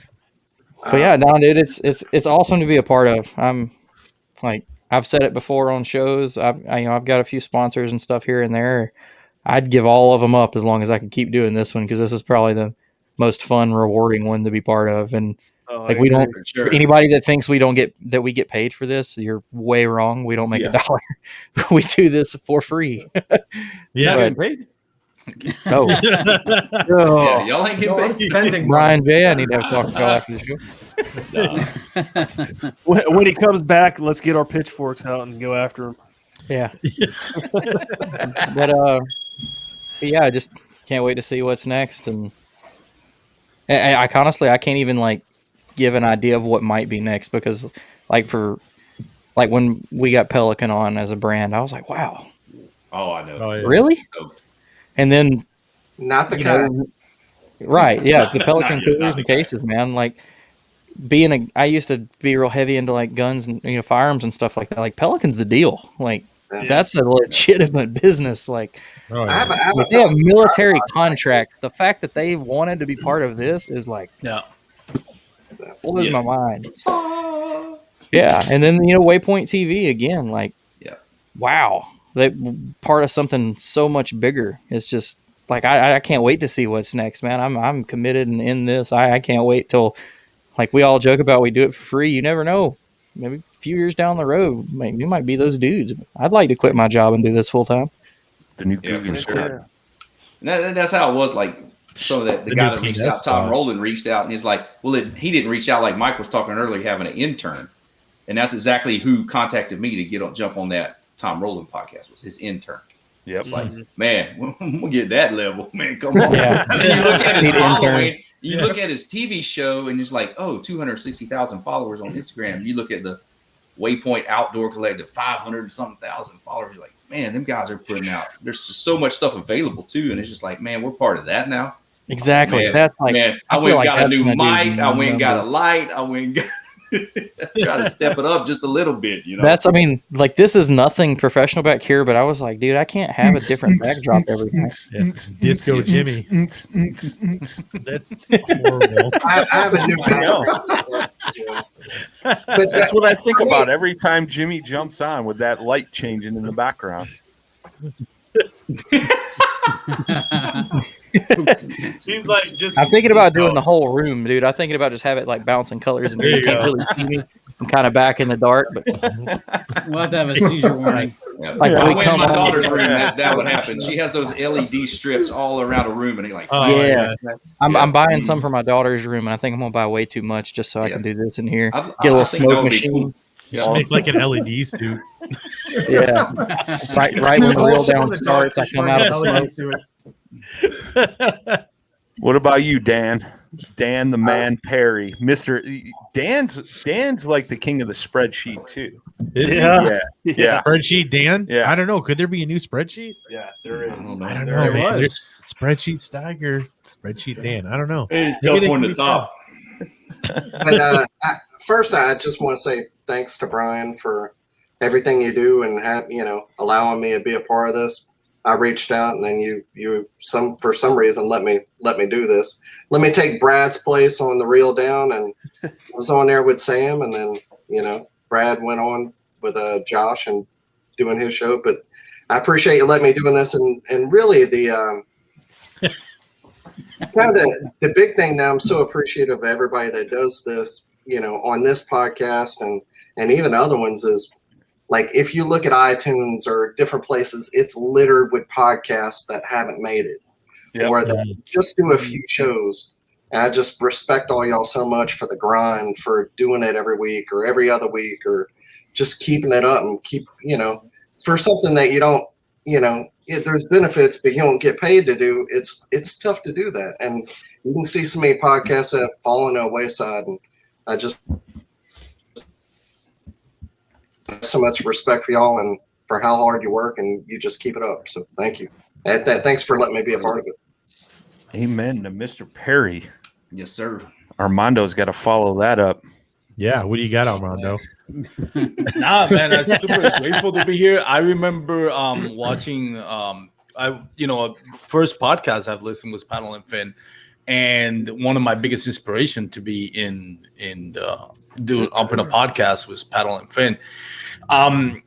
yeah, no, dude, it's awesome to be a part of. I'm like, I've said it before on shows. I've got a few sponsors and stuff here and there. I'd give all of them up as long as I can keep doing this one, because this is probably the most fun, rewarding one to be part of. And like, we don't, anybody that thinks we get paid for this, you're way wrong. We don't make a dollar. We do this for free. Yeah, paid. No. Yeah, y'all ain't getting paid. Brian J, I need to have talk to y'all after the show. When he comes back, let's get our pitchforks out and go after him. Yeah. But yeah, I just can't wait to see what's next. And I honestly, I can't even like give an idea of what might be next, because like when we got Pelican on as a brand, I was like, wow. Oh, I know. Really? And then not the kayak. Right. Yeah. The Pelican coolers and cases, man. Like I used to be real heavy into like guns and, you know, firearms and stuff like that. Like Pelican's the deal. Like that's a legitimate business. Like, they have military contracts. The fact that they wanted to be part of this is like, blows my mind. Yeah. And then, you know, Waypoint TV again, like, wow. They part of something so much bigger. It's just like, I can't wait to see what's next, man. I'm committed and in this. I can't wait till, like we all joke about, we do it for free. You never know. Maybe a few years down the road, we might be those dudes. I'd like to quit my job and do this full time. The new Google squad. That's how it was. Like, so that the guy that reached out, Tom Rowland, reached out, and he's like, well, he didn't reach out like Mike was talking earlier, having an intern. And that's exactly who contacted me to jump on that Tom Rowland podcast, was his intern. Yep. It's like, man, we'll get that level, man. Come on. Yeah. And then you look at his following, you look at his TV show, and it's like, oh, 260,000 followers on Instagram. You look at the Waypoint Outdoor Collective, 500 and something thousand followers. You're like, man, them guys are putting out. There's just so much stuff available too, and it's just like, man, we're part of that now. Exactly. Man, that's like, man, I went and got a new mic. I went and got a light. I went and got try to step it up just a little bit, you know. I mean, like, this is nothing professional back here, but I was like, dude, I can't have a different backdrop every night. Disco Jimmy. That's horrible. I have a new backdrop. But that's what I think about every time Jimmy jumps on with that light changing in the background. He's like, just. I'm thinking about doing the whole room, dude. I'm thinking about just have it like bouncing colors, and you can't really see me. I'm kind of back in the dark, but we'll have to have a seizure warning. Like when we come in my daughter's room, that would happen. She has those LED strips all around a room, and you're like, I'm buying some for my daughter's room, and I think I'm gonna buy way too much just so I can do this in here. Get a little smoke machine. Cool. Just make like an LED suit. Yeah. right when the reel down starts, I come out of the smoke. What about you, Dan? Dan the Man Perry, Mr. Dan's like the king of the spreadsheet too. Yeah. Yeah. Spreadsheet Dan? Yeah. I don't know. Could there be a new spreadsheet? Yeah, there is. I don't know. Man. There's spreadsheet Stiger, spreadsheet Dan. I don't know. It's tough on the top. But first, I just want to say thanks to Brian for everything you do and allowing me to be a part of this. I reached out, and then you for some reason let me do this. Let me take Brad's place on the Reel Down, and I was on there with Sam, and then Brad went on with Josh and doing his show. But I appreciate you letting me doing this, and really the the big thing now, I'm so appreciative of everybody that does this, on this podcast and even other ones is. Like, if you look at iTunes or different places, it's littered with podcasts that haven't made it. Yep. Or that just do a few shows. And I just respect all y'all so much for the grind, for doing it every week or every other week, or just keeping it up and keep, for something that you don't, there's benefits, but you don't get paid to do. It's tough to do that. And you can see so many podcasts that have fallen to the wayside. And I just so much respect for y'all and for how hard you work, and you just keep it up. So thank you. Thanks for letting me be a part of it. Amen to Mr. Perry. Yes, sir. Armando's got to follow that up. Yeah, what do you got, Armando? Nah, man, I'm super grateful to be here. I remember watching first podcast I've listened was Paddle and Fin, and one of my biggest inspiration to be open a podcast was Paddle and Fin. And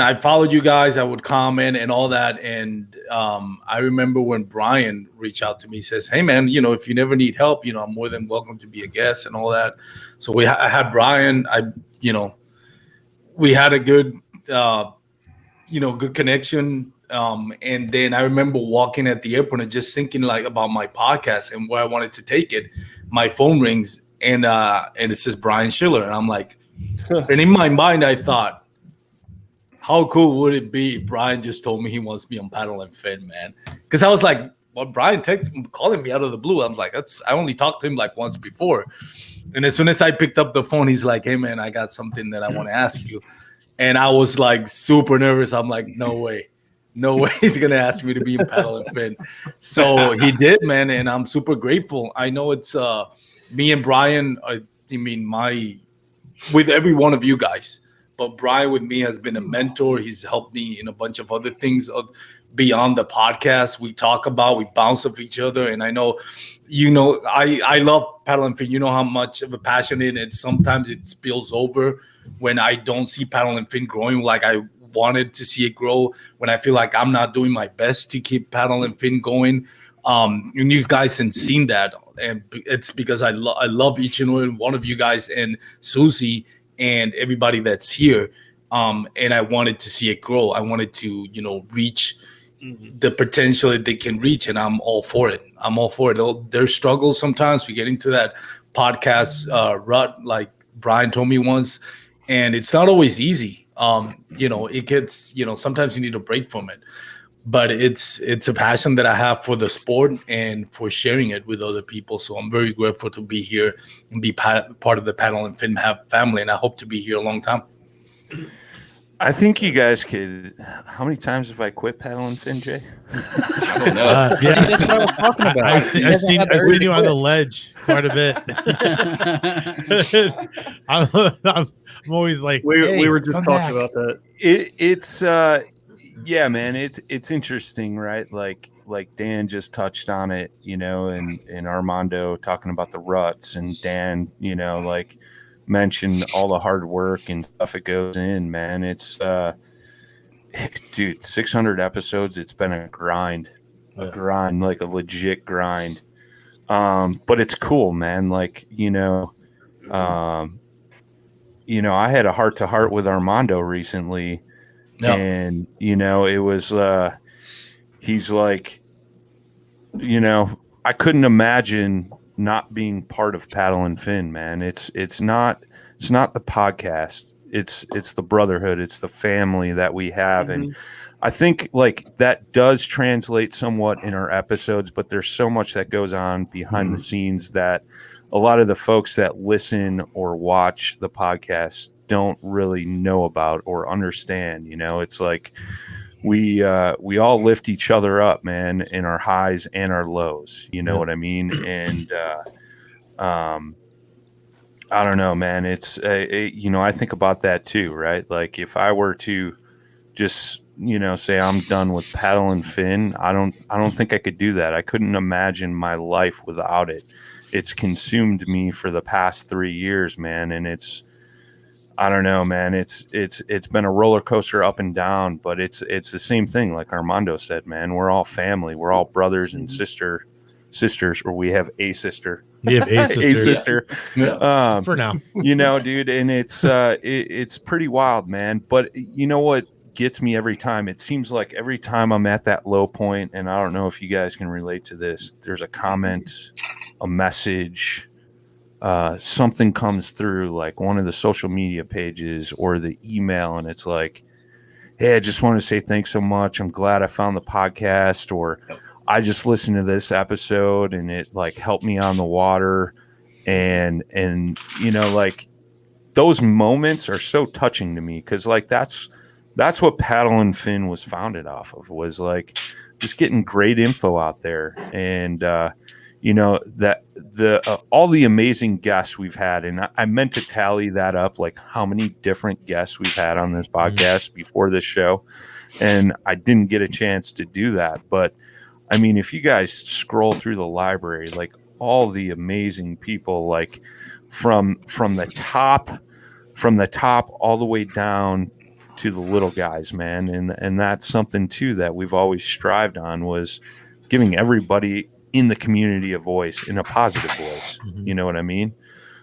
I followed you guys, I would comment and all that. And I remember when Brian reached out to me, he says, hey man, if you never need help, I'm more than welcome to be a guest and all that. So I had Brian, we had a good, good connection. And then I remember walking at the airport and just thinking about my podcast and where I wanted to take it. My phone rings and it says Brian Schiller. And I'm like, and in my mind, I thought, how cool would it be if Brian just told me he wants me on Paddle and Fin, man? Because I was like, well, Brian calling me out of the blue. I'm like, I only talked to him once before. And as soon as I picked up the phone, he's like, hey, man, I got something that I want to ask you. And I was super nervous. I'm like, no way he's going to ask me to be in Paddle and Fin. So he did, man. And I'm super grateful. I know it's me and Brian, with every one of you guys. But Brian with me has been a mentor. He's helped me in a bunch of other things beyond the podcast. We talk about, we bounce off each other. And I know, I love Paddle and Fin. You know how much of a passion it is. Sometimes it spills over when I don't see Paddle and Fin growing like I wanted to see it grow, when I feel like I'm not doing my best to keep Paddle and Fin going. And you guys have seen that. And it's because I love each and every one of you guys and Susie and everybody that's here. And I wanted to see it grow. I wanted to, reach the potential that they can reach. And I'm all for it. There's struggles sometimes. We get into that podcast rut, like Brian told me once, and it's not always easy. It gets, sometimes you need a break from it. But it's a passion that I have for the sport and for sharing it with other people. So I'm very grateful to be here and be part of the Paddle and Fin family. And I hope to be here a long time. I think you guys could. How many times have I quit Paddle and Fin, Jay? I don't know. Yeah, that's what I was talking about. I've seen you on the ledge quite a bit. I'm always like, we were just talking about that. It's yeah, man, it's interesting, right? Like Dan just touched on it, and Armando talking about the ruts, and Dan, mentioned all the hard work and stuff that goes in, man. It's dude, 600 episodes. It's been a grind, like a legit grind. But it's cool, man. I had a heart-to-heart with Armando recently. Yep. And, it was, he's like, I couldn't imagine not being part of Paddle and Fin, man. It's not the podcast. It's the brotherhood. It's the family that we have. Mm-hmm. And I think that does translate somewhat in our episodes, but there's so much that goes on behind the scenes that a lot of the folks that listen or watch the podcast don't really know about or understand. It's like we all lift each other up, man, in our highs and our lows. You know what I mean? And I don't know, man. It's I think about that too, right? Like if I were to just say I'm done with paddle and fin, I don't think I could do that. I couldn't imagine my life without it. It's consumed me for the past 3 years, man, and I don't know, man. It's been a roller coaster up and down, but it's the same thing. Like Armando said, man, we're all family. We're all brothers and sisters, or we have a sister. We have a sister. A sister. Yeah. For now. Dude, and it's pretty wild, man. But you know what gets me every time? It seems like every time I'm at that low point, and I don't know if you guys can relate to this, there's a comment, a message, something comes through, like one of the social media pages or the email, and it's like, hey, I just want to say thanks so much. I'm glad I found the podcast, or I just listened to this episode and it like helped me on the water. And like those moments are so touching to me, because like that's what Paddle and Fin was founded off of, was like just getting great info out there. And that all the amazing guests we've had, and I meant to tally that up, like how many different guests we've had on this podcast before this show, and I didn't get a chance to do that. But I mean, if you guys scroll through the library, like all the amazing people, like from the top all the way down to the little guys, man, and that's something too that we've always strived on, was giving everybody in the community a voice, in a positive voice. You know what I mean?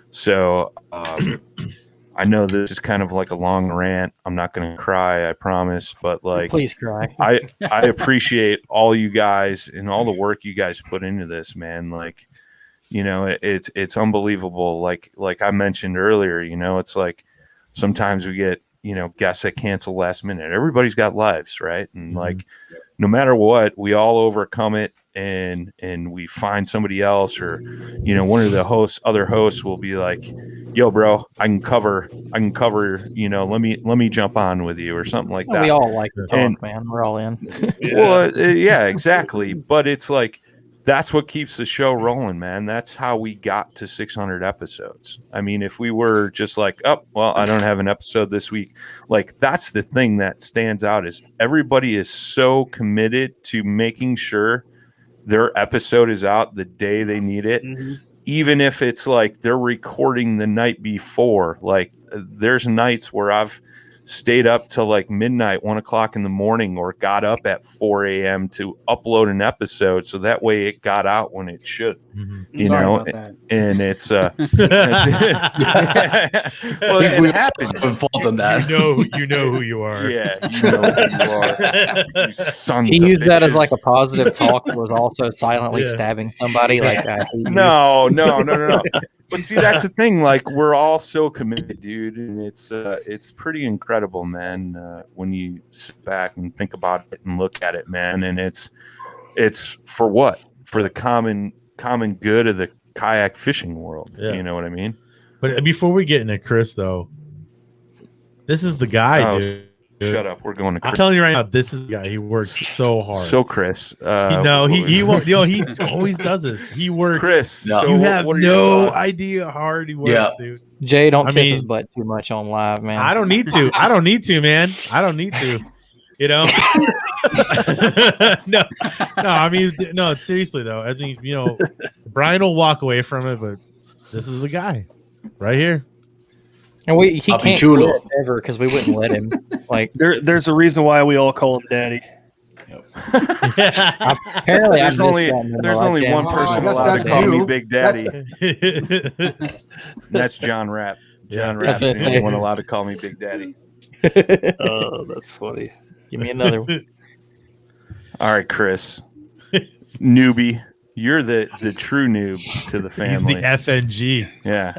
So I know this is kind of like a long rant. I'm not going to cry, I promise, but like, please cry. I appreciate all you guys and all the work you guys put into this, man. Like, it's unbelievable. Like I mentioned earlier, it's like sometimes we get, guests that cancel last minute. Everybody's got lives, right? And like, no matter what, we all overcome it, and we find somebody else, or one of the other hosts will be like, yo bro, I can cover, let me jump on with you, or something like that. We all like to talk, man. We're all in. Well, yeah, exactly. But it's like, that's what keeps the show rolling, man. That's how we got to 600 episodes. I mean, if we were just like, oh, well, I don't have an episode this week, like that's the thing that stands out, is everybody is so committed to making sure their episode is out the day they need it. Even if it's like they're recording the night before. Like there's nights where I've stayed up till like midnight, 1 o'clock in the morning, or got up at 4 a.m. to upload an episode, so that way it got out when it should. And it's well, it happens. Fault on that. You know who you are. Yeah, you know who you are. You sons He of used that as bitches. like a positive talk, was also silently stabbing somebody. Like, I hate you. No. But see, that's the thing. Like, we're all so committed, dude, and it's pretty incredible, man. When you sit back and think about it and look at it, man, and it's for what? For the common good of the kayak fishing world. Yeah. You know what I mean? But before we get into Chris, though, this is the guy, dude. Shut up. We're going to Chris. I'm telling you right now, this is the guy. He works so hard. So Chris, he won't. He always does this. He works. Chris, you have no idea how hard he works, dude. Jay, don't kiss his butt too much on live, man. I don't need to, man. I don't need to. No. I mean, no. Seriously though, I think Brian will walk away from it, but this is the guy right here. And he can't quit ever, because we wouldn't let him. Like there's a reason why we all call him Daddy. Apparently, there's only one person allowed to call me Big Daddy. That's John Rapp. John Rapp's the only one allowed to call me Big Daddy. Oh, that's funny. Give me another one. All right, Chris, newbie. You're the true noob to the family. He's the FNG. Yeah.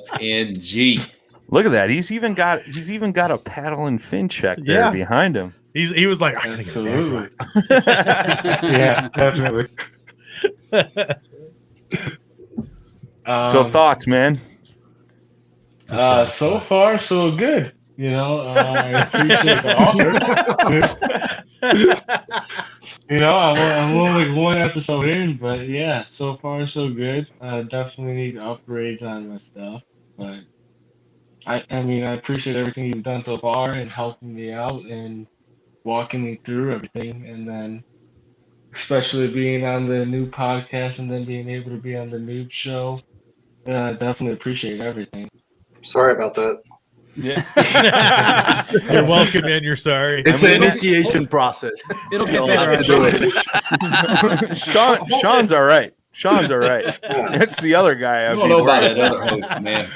FNG. Look at that. He's even got a paddle and fin check there behind him. He was like, I gotta Absolutely. Yeah, definitely. So thoughts, man? So far, so good. I appreciate the offer. I'm only one episode in, but yeah, so far so good. Definitely need upgrades on my stuff, but I mean, I appreciate everything you've done so far and helping me out and walking me through everything, and then especially being on the new podcast and then being able to be on the noob show. Definitely appreciate everything. Sorry about that. Yeah. You're welcome, man. You're sorry. It's an initiation process. It'll You'll get have better. to do it. Sean's all right. Sean's all right. That's the other guy. I don't know about that other host, man.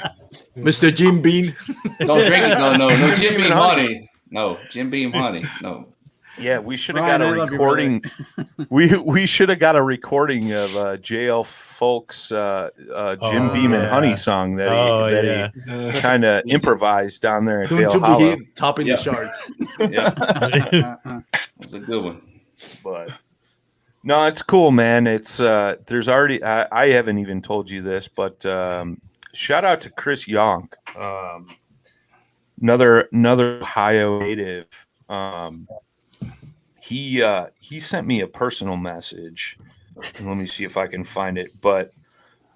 Mr. Jim Beam. Don't drink it. No Jim Beam honey. No, Jim Beam honey. No. Yeah, we should have Brian, got I a love you, recording. We should have got a recording of JL Folks' Jim Beam and Honey song that he kind of improvised down there at Dale Hollow. Topping the charts. Yeah, that's a good one. But no, it's cool, man. It's there's already I haven't even told you this, but shout out to Chris Yonk, another Ohio native. He sent me a personal message, and let me see if I can find it. But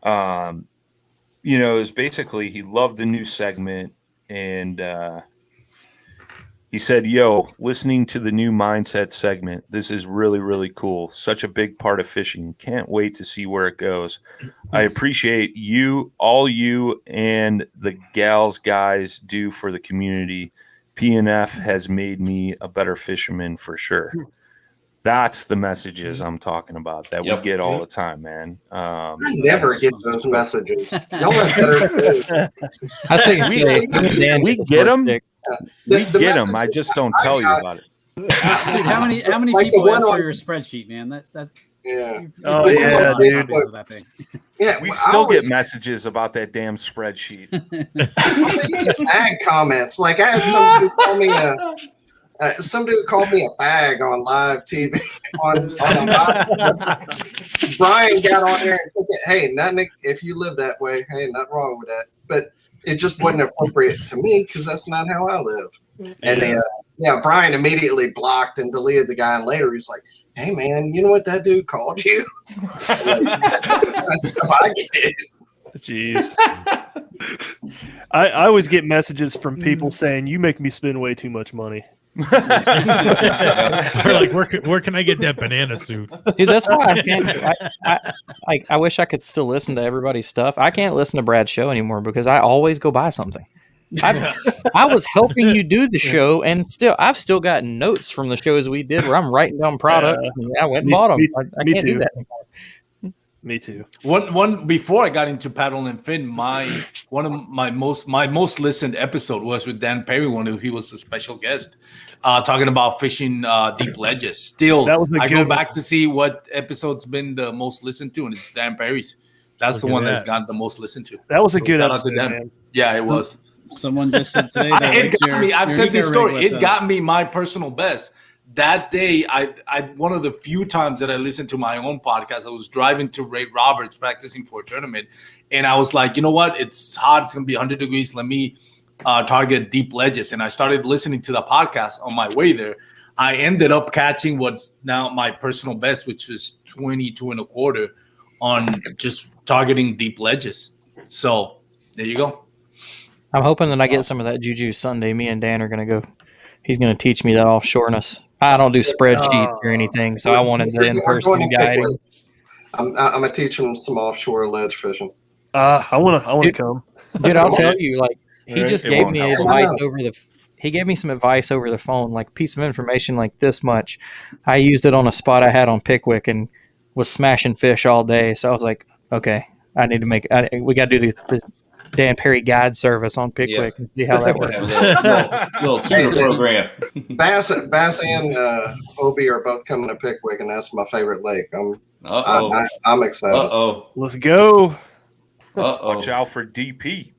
it was basically he loved the new segment, and he said, "Yo, listening to the new mindset segment, this is really, really cool. Such a big part of fishing. Can't wait to see where it goes. I appreciate all you and the guys do for the community. PNF has made me a better fisherman for sure." That's the messages I'm talking about that we get all the time, man. I never get those messages. Y'all have better food. I think we get them. We get them. I just don't tell you about it. Dude, how many Like people the one ask for on- your spreadsheet, man? That Yeah. Oh, yeah, dude. That thing. Yeah, We I still always- get messages about that damn spreadsheet. bag comments. Like I had some dude call me some dude called me a bag on live TV. Brian got on there and took it. Hey, nothing. If you live that way, hey, nothing wrong with that. But it just wasn't appropriate to me because that's not how I live. And then, Brian immediately blocked and deleted the guy. And later he's like, "Hey, man, you know what that dude called you?" That's stuff I get. Jeez. I always get messages from people saying, "You make me spend way too much money." We're like, where can I get that banana suit? Dude, that's why I can't. I wish I could still listen to everybody's stuff. I can't listen to Brad's show anymore because I always go buy something. I was helping you do the show, and I've still got notes from the shows we did where I'm writing down products. And I went and bought them. I can't do that anymore. Me too. One before I got into paddle and fin, my most listened episode was with Dan Perry, he was a special guest, talking about fishing deep ledges. Still, I go back to see what episode's been the most listened to, and it's Dan Perry's. That's the one that's gotten the most listened to. That was a good shout out episode, to Dan. man. Yeah, it was. Someone just said today. It got me. I've said this story. It got me my personal best. That day, I one of the few times that I listened to my own podcast, I was driving to Ray Roberts practicing for a tournament, and I was like, you know what? It's hot. It's gonna be 100 degrees. Let me target deep ledges. And I started listening to the podcast on my way there. I ended up catching what's now my personal best, which was 22 and a quarter on just targeting deep ledges. So there you go. I'm hoping that I get some of that juju Sunday. Me and Dan are going to go. He's going to teach me that offshoreness. I don't do spreadsheets or anything, so I wanted the in-person guiding. I'm gonna teach him some offshore ledge fishing. I want to come. Dude, I'll tell you, like he Right? just It gave won't me help. advice over the. He gave me some advice over the phone, like piece of information like this much. I used it on a spot I had on Pickwick and was smashing fish all day. So I was like, okay, I need to make. We got to do the Dan Perry guide service on Pickwick and see how that works. little tutor program. Bass and Obie are both coming to Pickwick, and that's my favorite lake. I'm excited. Let's go. Watch out for DP.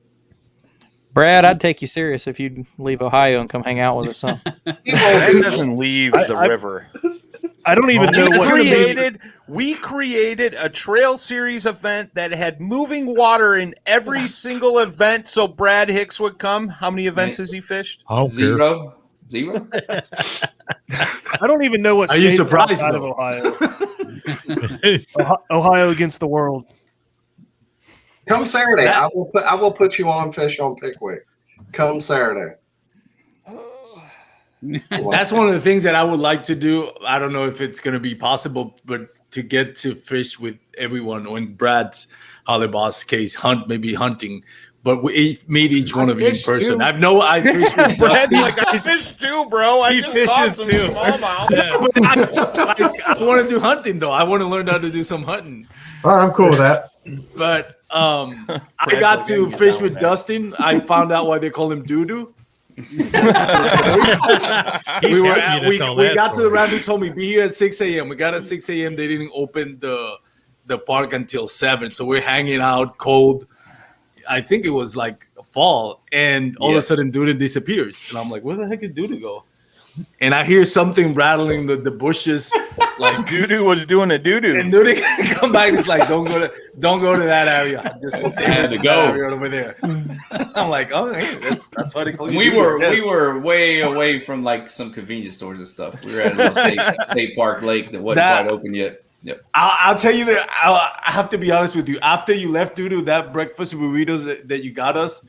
Brad, I'd take you serious if you'd leave Ohio and come hang out with us. Huh? Brad doesn't leave the river. I don't even know what We created a trail series event that had moving water in every single event, so Brad Hicks would come. How many events has he fished? Oh, 0. 0? I don't even know what. Are you state surprised, outside of though? Ohio? Ohio against the world. Come Saturday, I will put you on Fish on Pickwick. Come Saturday. That's one of the things that I would like to do. I don't know if it's going to be possible, but to get to fish with everyone. Or in Brad's Hollyboss case, maybe hunting. But we meet each one of you in person. I fish with Brad's Dustin. like, I fish too, bro. I just caught some smallmouth. I want to do hunting though. I want to learn how to do some hunting. All right, I'm cool with that. But I got to fish with Dustin. I found out why they call him Doo-Doo. we got to the round. He told me be here at 6 a.m. We got at 6 a.m. They didn't open the park until 7, so we're hanging out cold. I think it was like fall, and all of a sudden Doo-Doo disappears, and I'm like, where the heck is Doo-Doo go? And I hear something rattling the bushes, like Doo-Doo was doing a doo-doo. And Doo-Doo come back and it's like, don't go to that area. Just had to go over there. I'm like, oh, hey, that's why they call you. We were way away from like some convenience stores and stuff. We were at a little state park lake that wasn't quite open yet. Yep. I'll tell you that I have to be honest with you. After you left Doo-Doo, that breakfast burritos that you got us,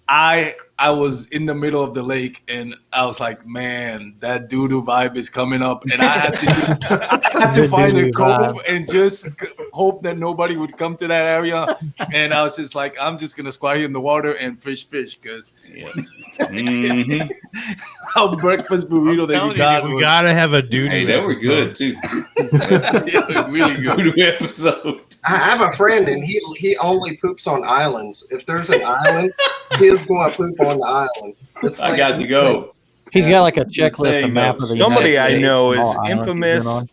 I was in the middle of the lake and I was like, man, that Doo-Doo vibe is coming up, and I had to find a cove and just hope that nobody would come to that area. And I was just like, I'm just gonna squat here in the water and fish because how breakfast burrito that you got. We gotta have a Doo-Doo. Hey, that was good too. Really good Doo-Doo episode. I have a friend, and he only poops on islands. If there's an island, he is going to poop on the island. I got to go. He's got like a checklist, a map of the Somebody United I States know and is all islands he's infamous. been on.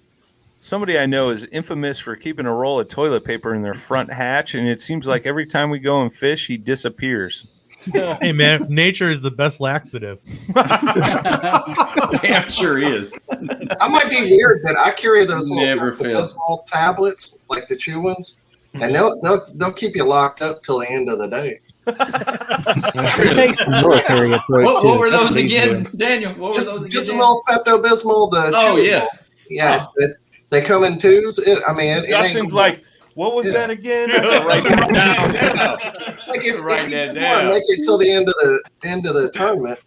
Somebody I know is infamous for keeping a roll of toilet paper in their front hatch, and it seems like every time we go and fish, he disappears. Hey man, nature is the best laxative. Damn sure is. I might be weird, but I carry those Never little small tablets, like the chew ones, and they'll keep you locked up till the end of the day. It takes the military approach. What were those again, Daniel? What were those again? Just a little Pepto-Bismol. Yeah. They come in twos. Justin's like, what was that again? Write that down. Like if you want to make it till the end of the tournament,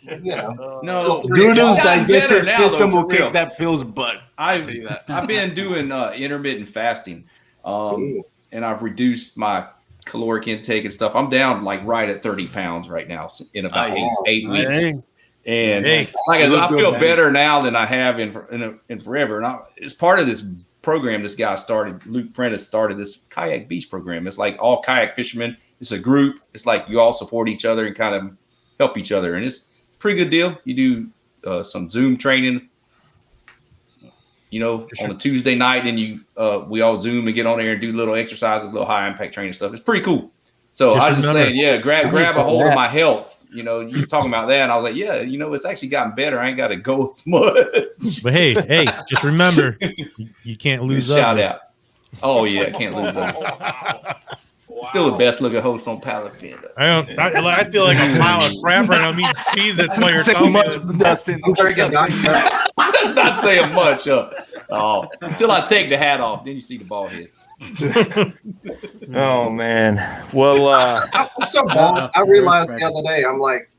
you know. No, Doo-Doo's digestive system will kick that pill's butt. I've been doing intermittent fasting, and I've reduced my caloric intake and stuff. I'm down like right at 30 pounds right now in about 8 weeks. And I feel better now than I have in forever. And it's part of this program this guy started. Luke Prentice started this kayak beach program. It's like all kayak fishermen. It's a group. It's like you all support each other and kind of help each other. And it's a pretty good deal. You do some Zoom training, on a Tuesday night, and we all Zoom and get on there and do little exercises, little high impact training stuff. It's pretty cool. So I was just saying, grab a hold of my health. You were talking about that, and I was like, it's actually gotten better. I ain't got to go as much. But hey, just remember, you can't lose up. Shout out. Oh, yeah, I can't lose up. Still the best looking host on Paddlesports. I feel like a pile of crap right now. I mean, cheese that's why you're telling me. Dustin. I'm not saying much. Until I take the hat off, then you see the bald head. Oh man. Well, I'm so bald. I realized the other day, I'm like,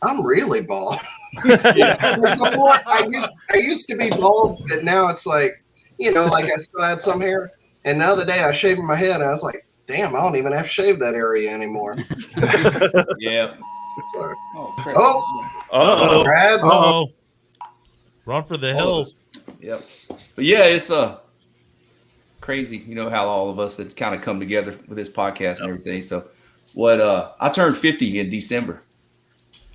I'm really bald. Before, I used to be bald, but now it's like, like I still had some hair. And the other day I shaved my head, and I was like, damn, I don't even have to shave that area anymore. Yeah. Sorry. Oh, Brad. Run for the hills. Yep. But yeah, it's crazy, how all of us had kind of come together with this podcast and everything. So I turned 50 in December.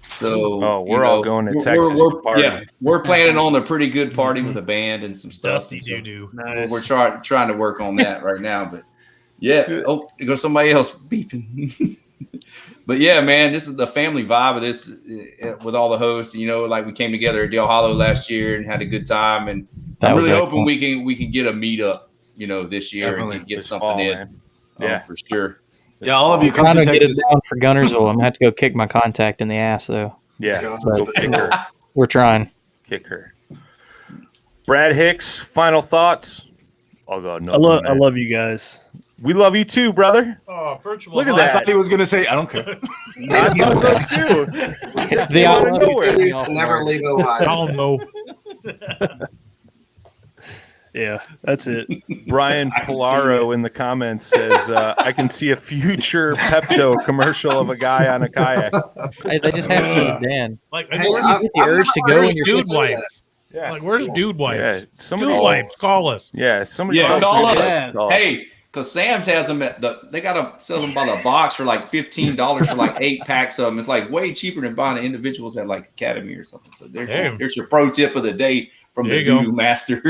So we're all going to Texas to party. Yeah, we're planning on a pretty good party with a band and some stuff. Dusty Doo-Doo. Nice. We're trying to work on that right now, but yeah. Oh, there goes somebody else beeping. But yeah, man, this is the family vibe of this with all the hosts. Like we came together at Dale Hollow last year and had a good time, and I'm really hoping we can get a meetup, this year. Definitely. And get something in. Man. Yeah, for sure. Yeah, all of you come to Texas. Get it down for Gunnersville. I'm gonna have to go kick my contact in the ass though. Yeah, We're trying. Kick her. Brad Hicks, final thoughts. Oh God, I love you guys. We love you too, brother. Oh, virtual. Look at I that. thought he was gonna say, "I don't care." I thought so too. They all love Never leave Ohio. I don't know. Yeah, that's it. Brian Polaro in the comments says, I can see a future Pepto commercial of a guy on a kayak. Hey, they just have to be Dan. Like, Where do you get the urge to go when you're dude so- wipes? Yeah. Like, where's dude wipes? Yeah, somebody- Dude wipes. Call us. Yeah, somebody Yeah, tells call me us. this. Hey, because Sam's has them they got to sell them by the box for like $15 for like 8 packs of them. It's like way cheaper than buying individuals at like Academy or something. So there's your pro tip of the day from There the you go. Doodoo Master.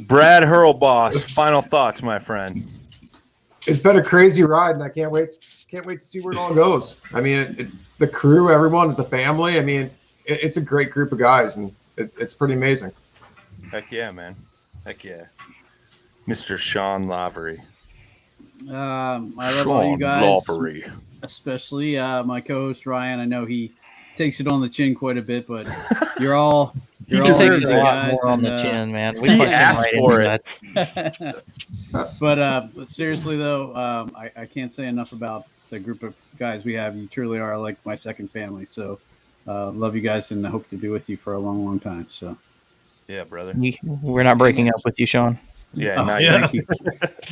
Brad Hurlboss, final thoughts, my friend. It's been a crazy ride, and I can't wait to see where it all goes. I mean, it's the crew, everyone, the family. I mean, it's a great group of guys, and it's pretty amazing. Heck yeah, man. Heck yeah. Mr. Sean Lavery. I love all you Sean guys, Lavery. especially my co-host Ryan. I know he takes it on the chin quite a bit, but you're all He you're all takes great it a lot guys, more on and, the chin, man. He punch him asked right for into it. that. but seriously though, I can't say enough about the group of guys we have. You truly are like my second family. So love you guys, and I hope to be with you for a long, long time. So Yeah, brother. We're not breaking up with you, Sean. Yeah, Oh, not yeah. thank you.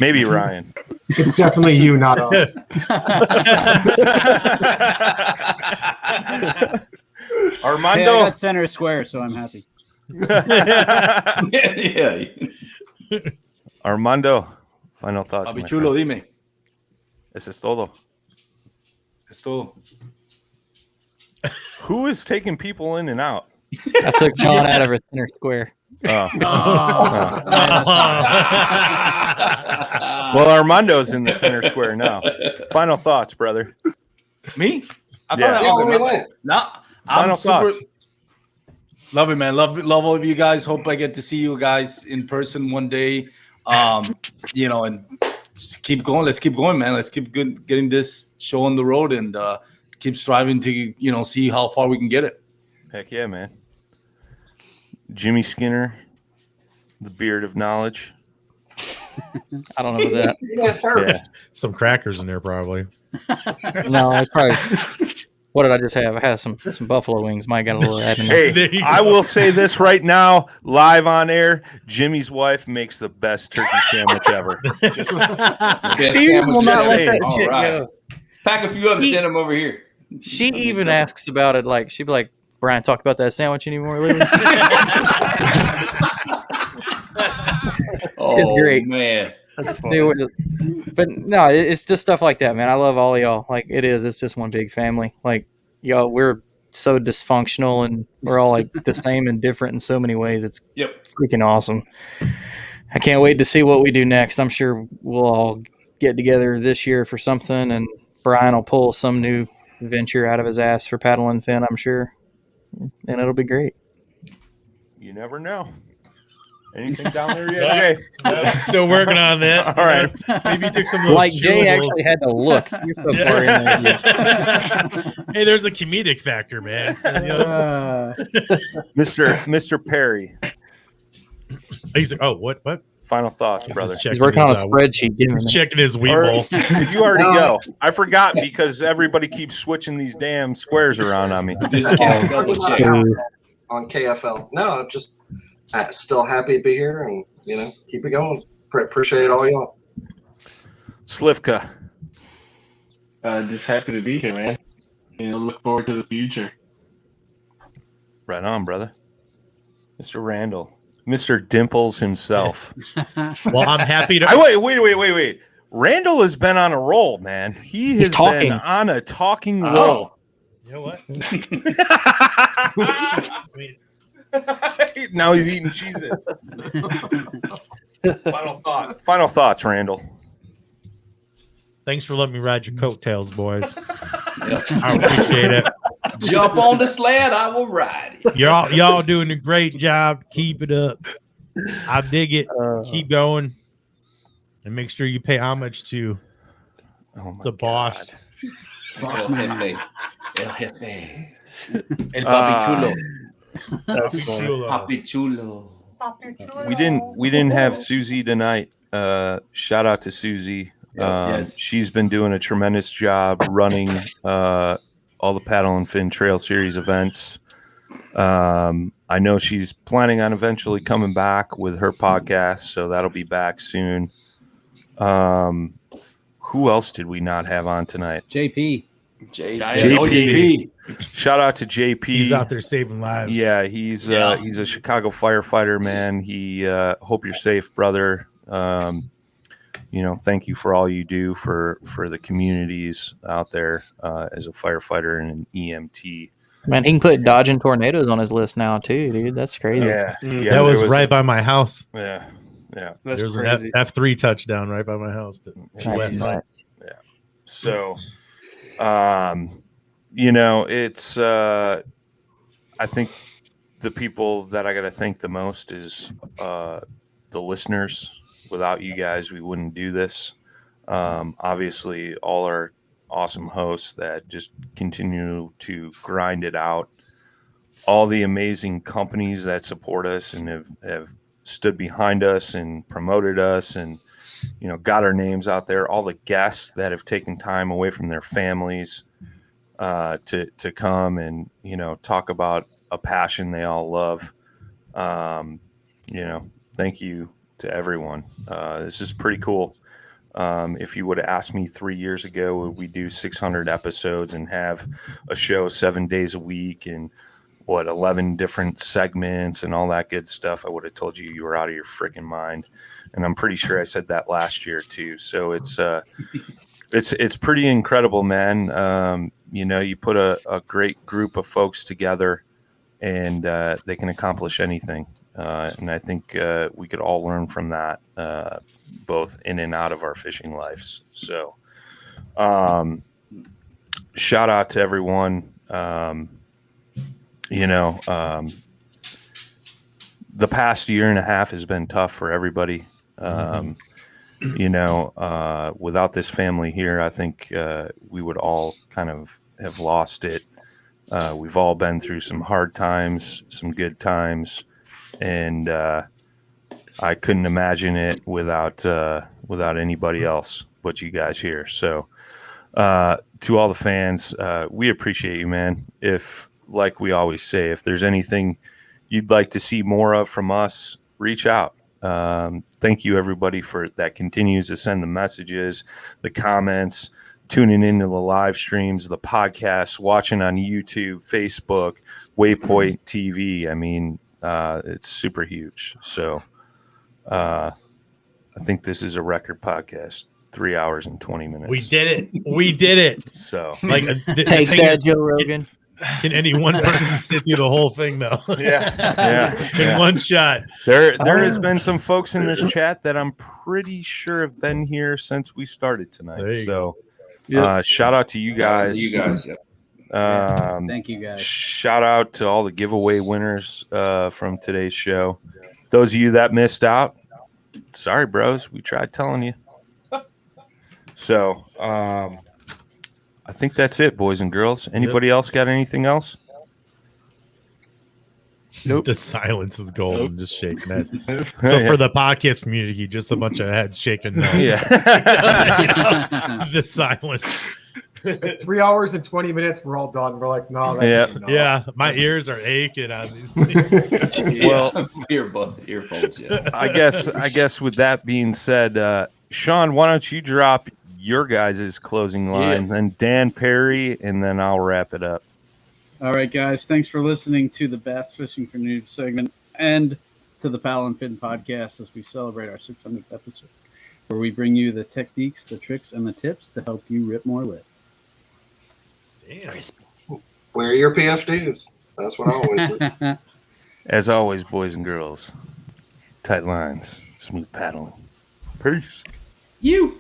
Maybe Ryan. It's definitely you, not us. Armando. Hey, I got center square, so I'm happy. Yeah. Armando, final thoughts. Papi my chulo, friend. dime. Eso es todo. Es todo. Who is taking people in and out? I took John out of a center square. Oh. Well, Armando's in the center square now. Final thoughts, brother. Me? I Yeah. thought Yeah, I where we went. Nah, Final I'm super. thoughts. Love it, man. Love all of you guys. Hope I get to see you guys in person one day. You know, and just keep going. Let's keep going, man. Let's keep getting this show on the road, and keep striving to see how far we can get it. Heck yeah, man. Jimmy Skinner, the beard of knowledge. I don't know about that. Yeah, first. Some crackers in there, probably. No, I probably. What did I just have? I had some buffalo wings. Might got a little add in there. Hey, I will say this right now, live on air. Jimmy's wife makes the best turkey sandwich ever. Best He sandwich will not ever. let that All shit right. go. Pack a few of them, He- send them over here. She even asks about it. Like she'd be like, "Brian, talk about that sandwich anymore lately?" Oh, It's great. man. But no, it's just stuff like that, man. I love all of y'all. Like it is. It's just one big family. Like y'all, we're so dysfunctional, and we're all like the same and different in so many ways. It's freaking awesome. I can't wait to see what we do next. I'm sure we'll all get together this year for something, and Brian will pull some new venture out of his ass for paddle and fin, I'm sure, and it'll be great. You never know. Anything down there yet, Jay? Still working on that. All right. Maybe you took some of those Like Jay chewables. actually had to look. You're so far in there. Hey, there's a comedic factor, man. Mr. Perry. He's like, oh, what? Final thoughts, brother. He's working on a spreadsheet. He's checking his Or, Weeble. did you already go? I forgot because everybody keeps switching these damn squares around on me. on KFL. No, just still happy to be here, and keep it going. Appreciate all y'all. Slivka. Just happy to be here, man. Look forward to the future. Right on, brother. Mr. Randall. Mr. Dimples himself. Well, I'm happy to. Wait. Randall has been on a roll, man. He has talking. been on a talking roll. You know what? Now he's eating Cheez-Its. Final thoughts, Randall. Thanks for letting me ride your coattails, boys. I appreciate it. Jump on the sled, I will ride it. Y'all doing a great job. Keep it up. I dig it. Keep going, and make sure you pay homage to the boss. Sauce El man. Jefe. El Jefe. El Papi Chulo. That's Papi funny. Chulo. Papi Chulo. We didn't have Susie tonight. Shout out to Susie. Yes. She's been doing a tremendous job running all the Paddle and Fin Trail Series events. I know she's planning on eventually coming back with her podcast, so that'll be back soon. Who else did we not have on tonight? JP. JP. Shout out to JP. He's out there saving lives. Yeah, he's a Chicago firefighter, man. He hope you're safe, brother. Thank you for all you do for the communities out there as a firefighter and an EMT. Man, he can put dodging tornadoes on his list now too, dude. That's crazy. Yeah, that was right by my house. Yeah. That's There's crazy. an F3 touchdown right by my house. Nice. Yeah. So, it's I think the people that I got to thank the most is the listeners. Without you guys, we wouldn't do this. Obviously, all our awesome hosts that just continue to grind it out. All the amazing companies that support us and have stood behind us and promoted us and, got our names out there. All the guests that have taken time away from their families to come and, talk about a passion they all love. Thank you to everyone. This is pretty cool. If you would have asked me 3 years ago, would we do 600 episodes and have a show 7 days a week and 11 different segments and all that good stuff, I would have told you were out of your freaking mind. And I'm pretty sure I said that last year too. So it's pretty incredible, man. You put a great group of folks together and they can accomplish anything. And I think we could all learn from that, both in and out of our fishing lives. So shout out to everyone. The past year and a half has been tough for everybody. Without this family here, I think we would all kind of have lost it. We've all been through some hard times, some good times, and I couldn't imagine it without anybody else but you guys here. So to all the fans, we appreciate you, man. If, like we always say, if there's anything you'd like to see more of from us, reach out. Thank you, everybody, for that continues to send the messages, the comments, tuning into the live streams, the podcasts, watching on YouTube, Facebook, Waypoint TV. I mean, it's super huge. So I think this is a record podcast. 3 hours and 20 minutes. We did it. So, take that, Joe Rogan. Can any one person sit through the whole thing though? Yeah. In one shot. There has been some folks in this chat that I'm pretty sure have been here since we started tonight. So, shout out to you guys. Thank you guys. Shout out to all the giveaway winners from today's show. Those of you that missed out, sorry, bros. We tried telling you. So, I think that's it, boys and girls. Anybody else got anything else? Nope. The silence is golden. Nope. Just shaking heads. So for the podcast community, just a bunch of heads shaking. No. Yeah. The silence. 3 hours and 20 minutes. We're all done. We're like, no. That's yeah. My ears are aching on these things. Well, earphones. Yeah. I guess with that being said, Sean, why don't you drop your guys' closing line, then Dan Perry, and then I'll wrap it up. All right, guys. Thanks for listening to the Bass Fishing for Noobs segment and to the Paddle and Fin podcast as we celebrate our 600th episode, where we bring you the techniques, the tricks, and the tips to help you rip more lips. Damn. Wear your PFDs. That's what I always do. As always, boys and girls, tight lines, smooth paddling. Peace. You.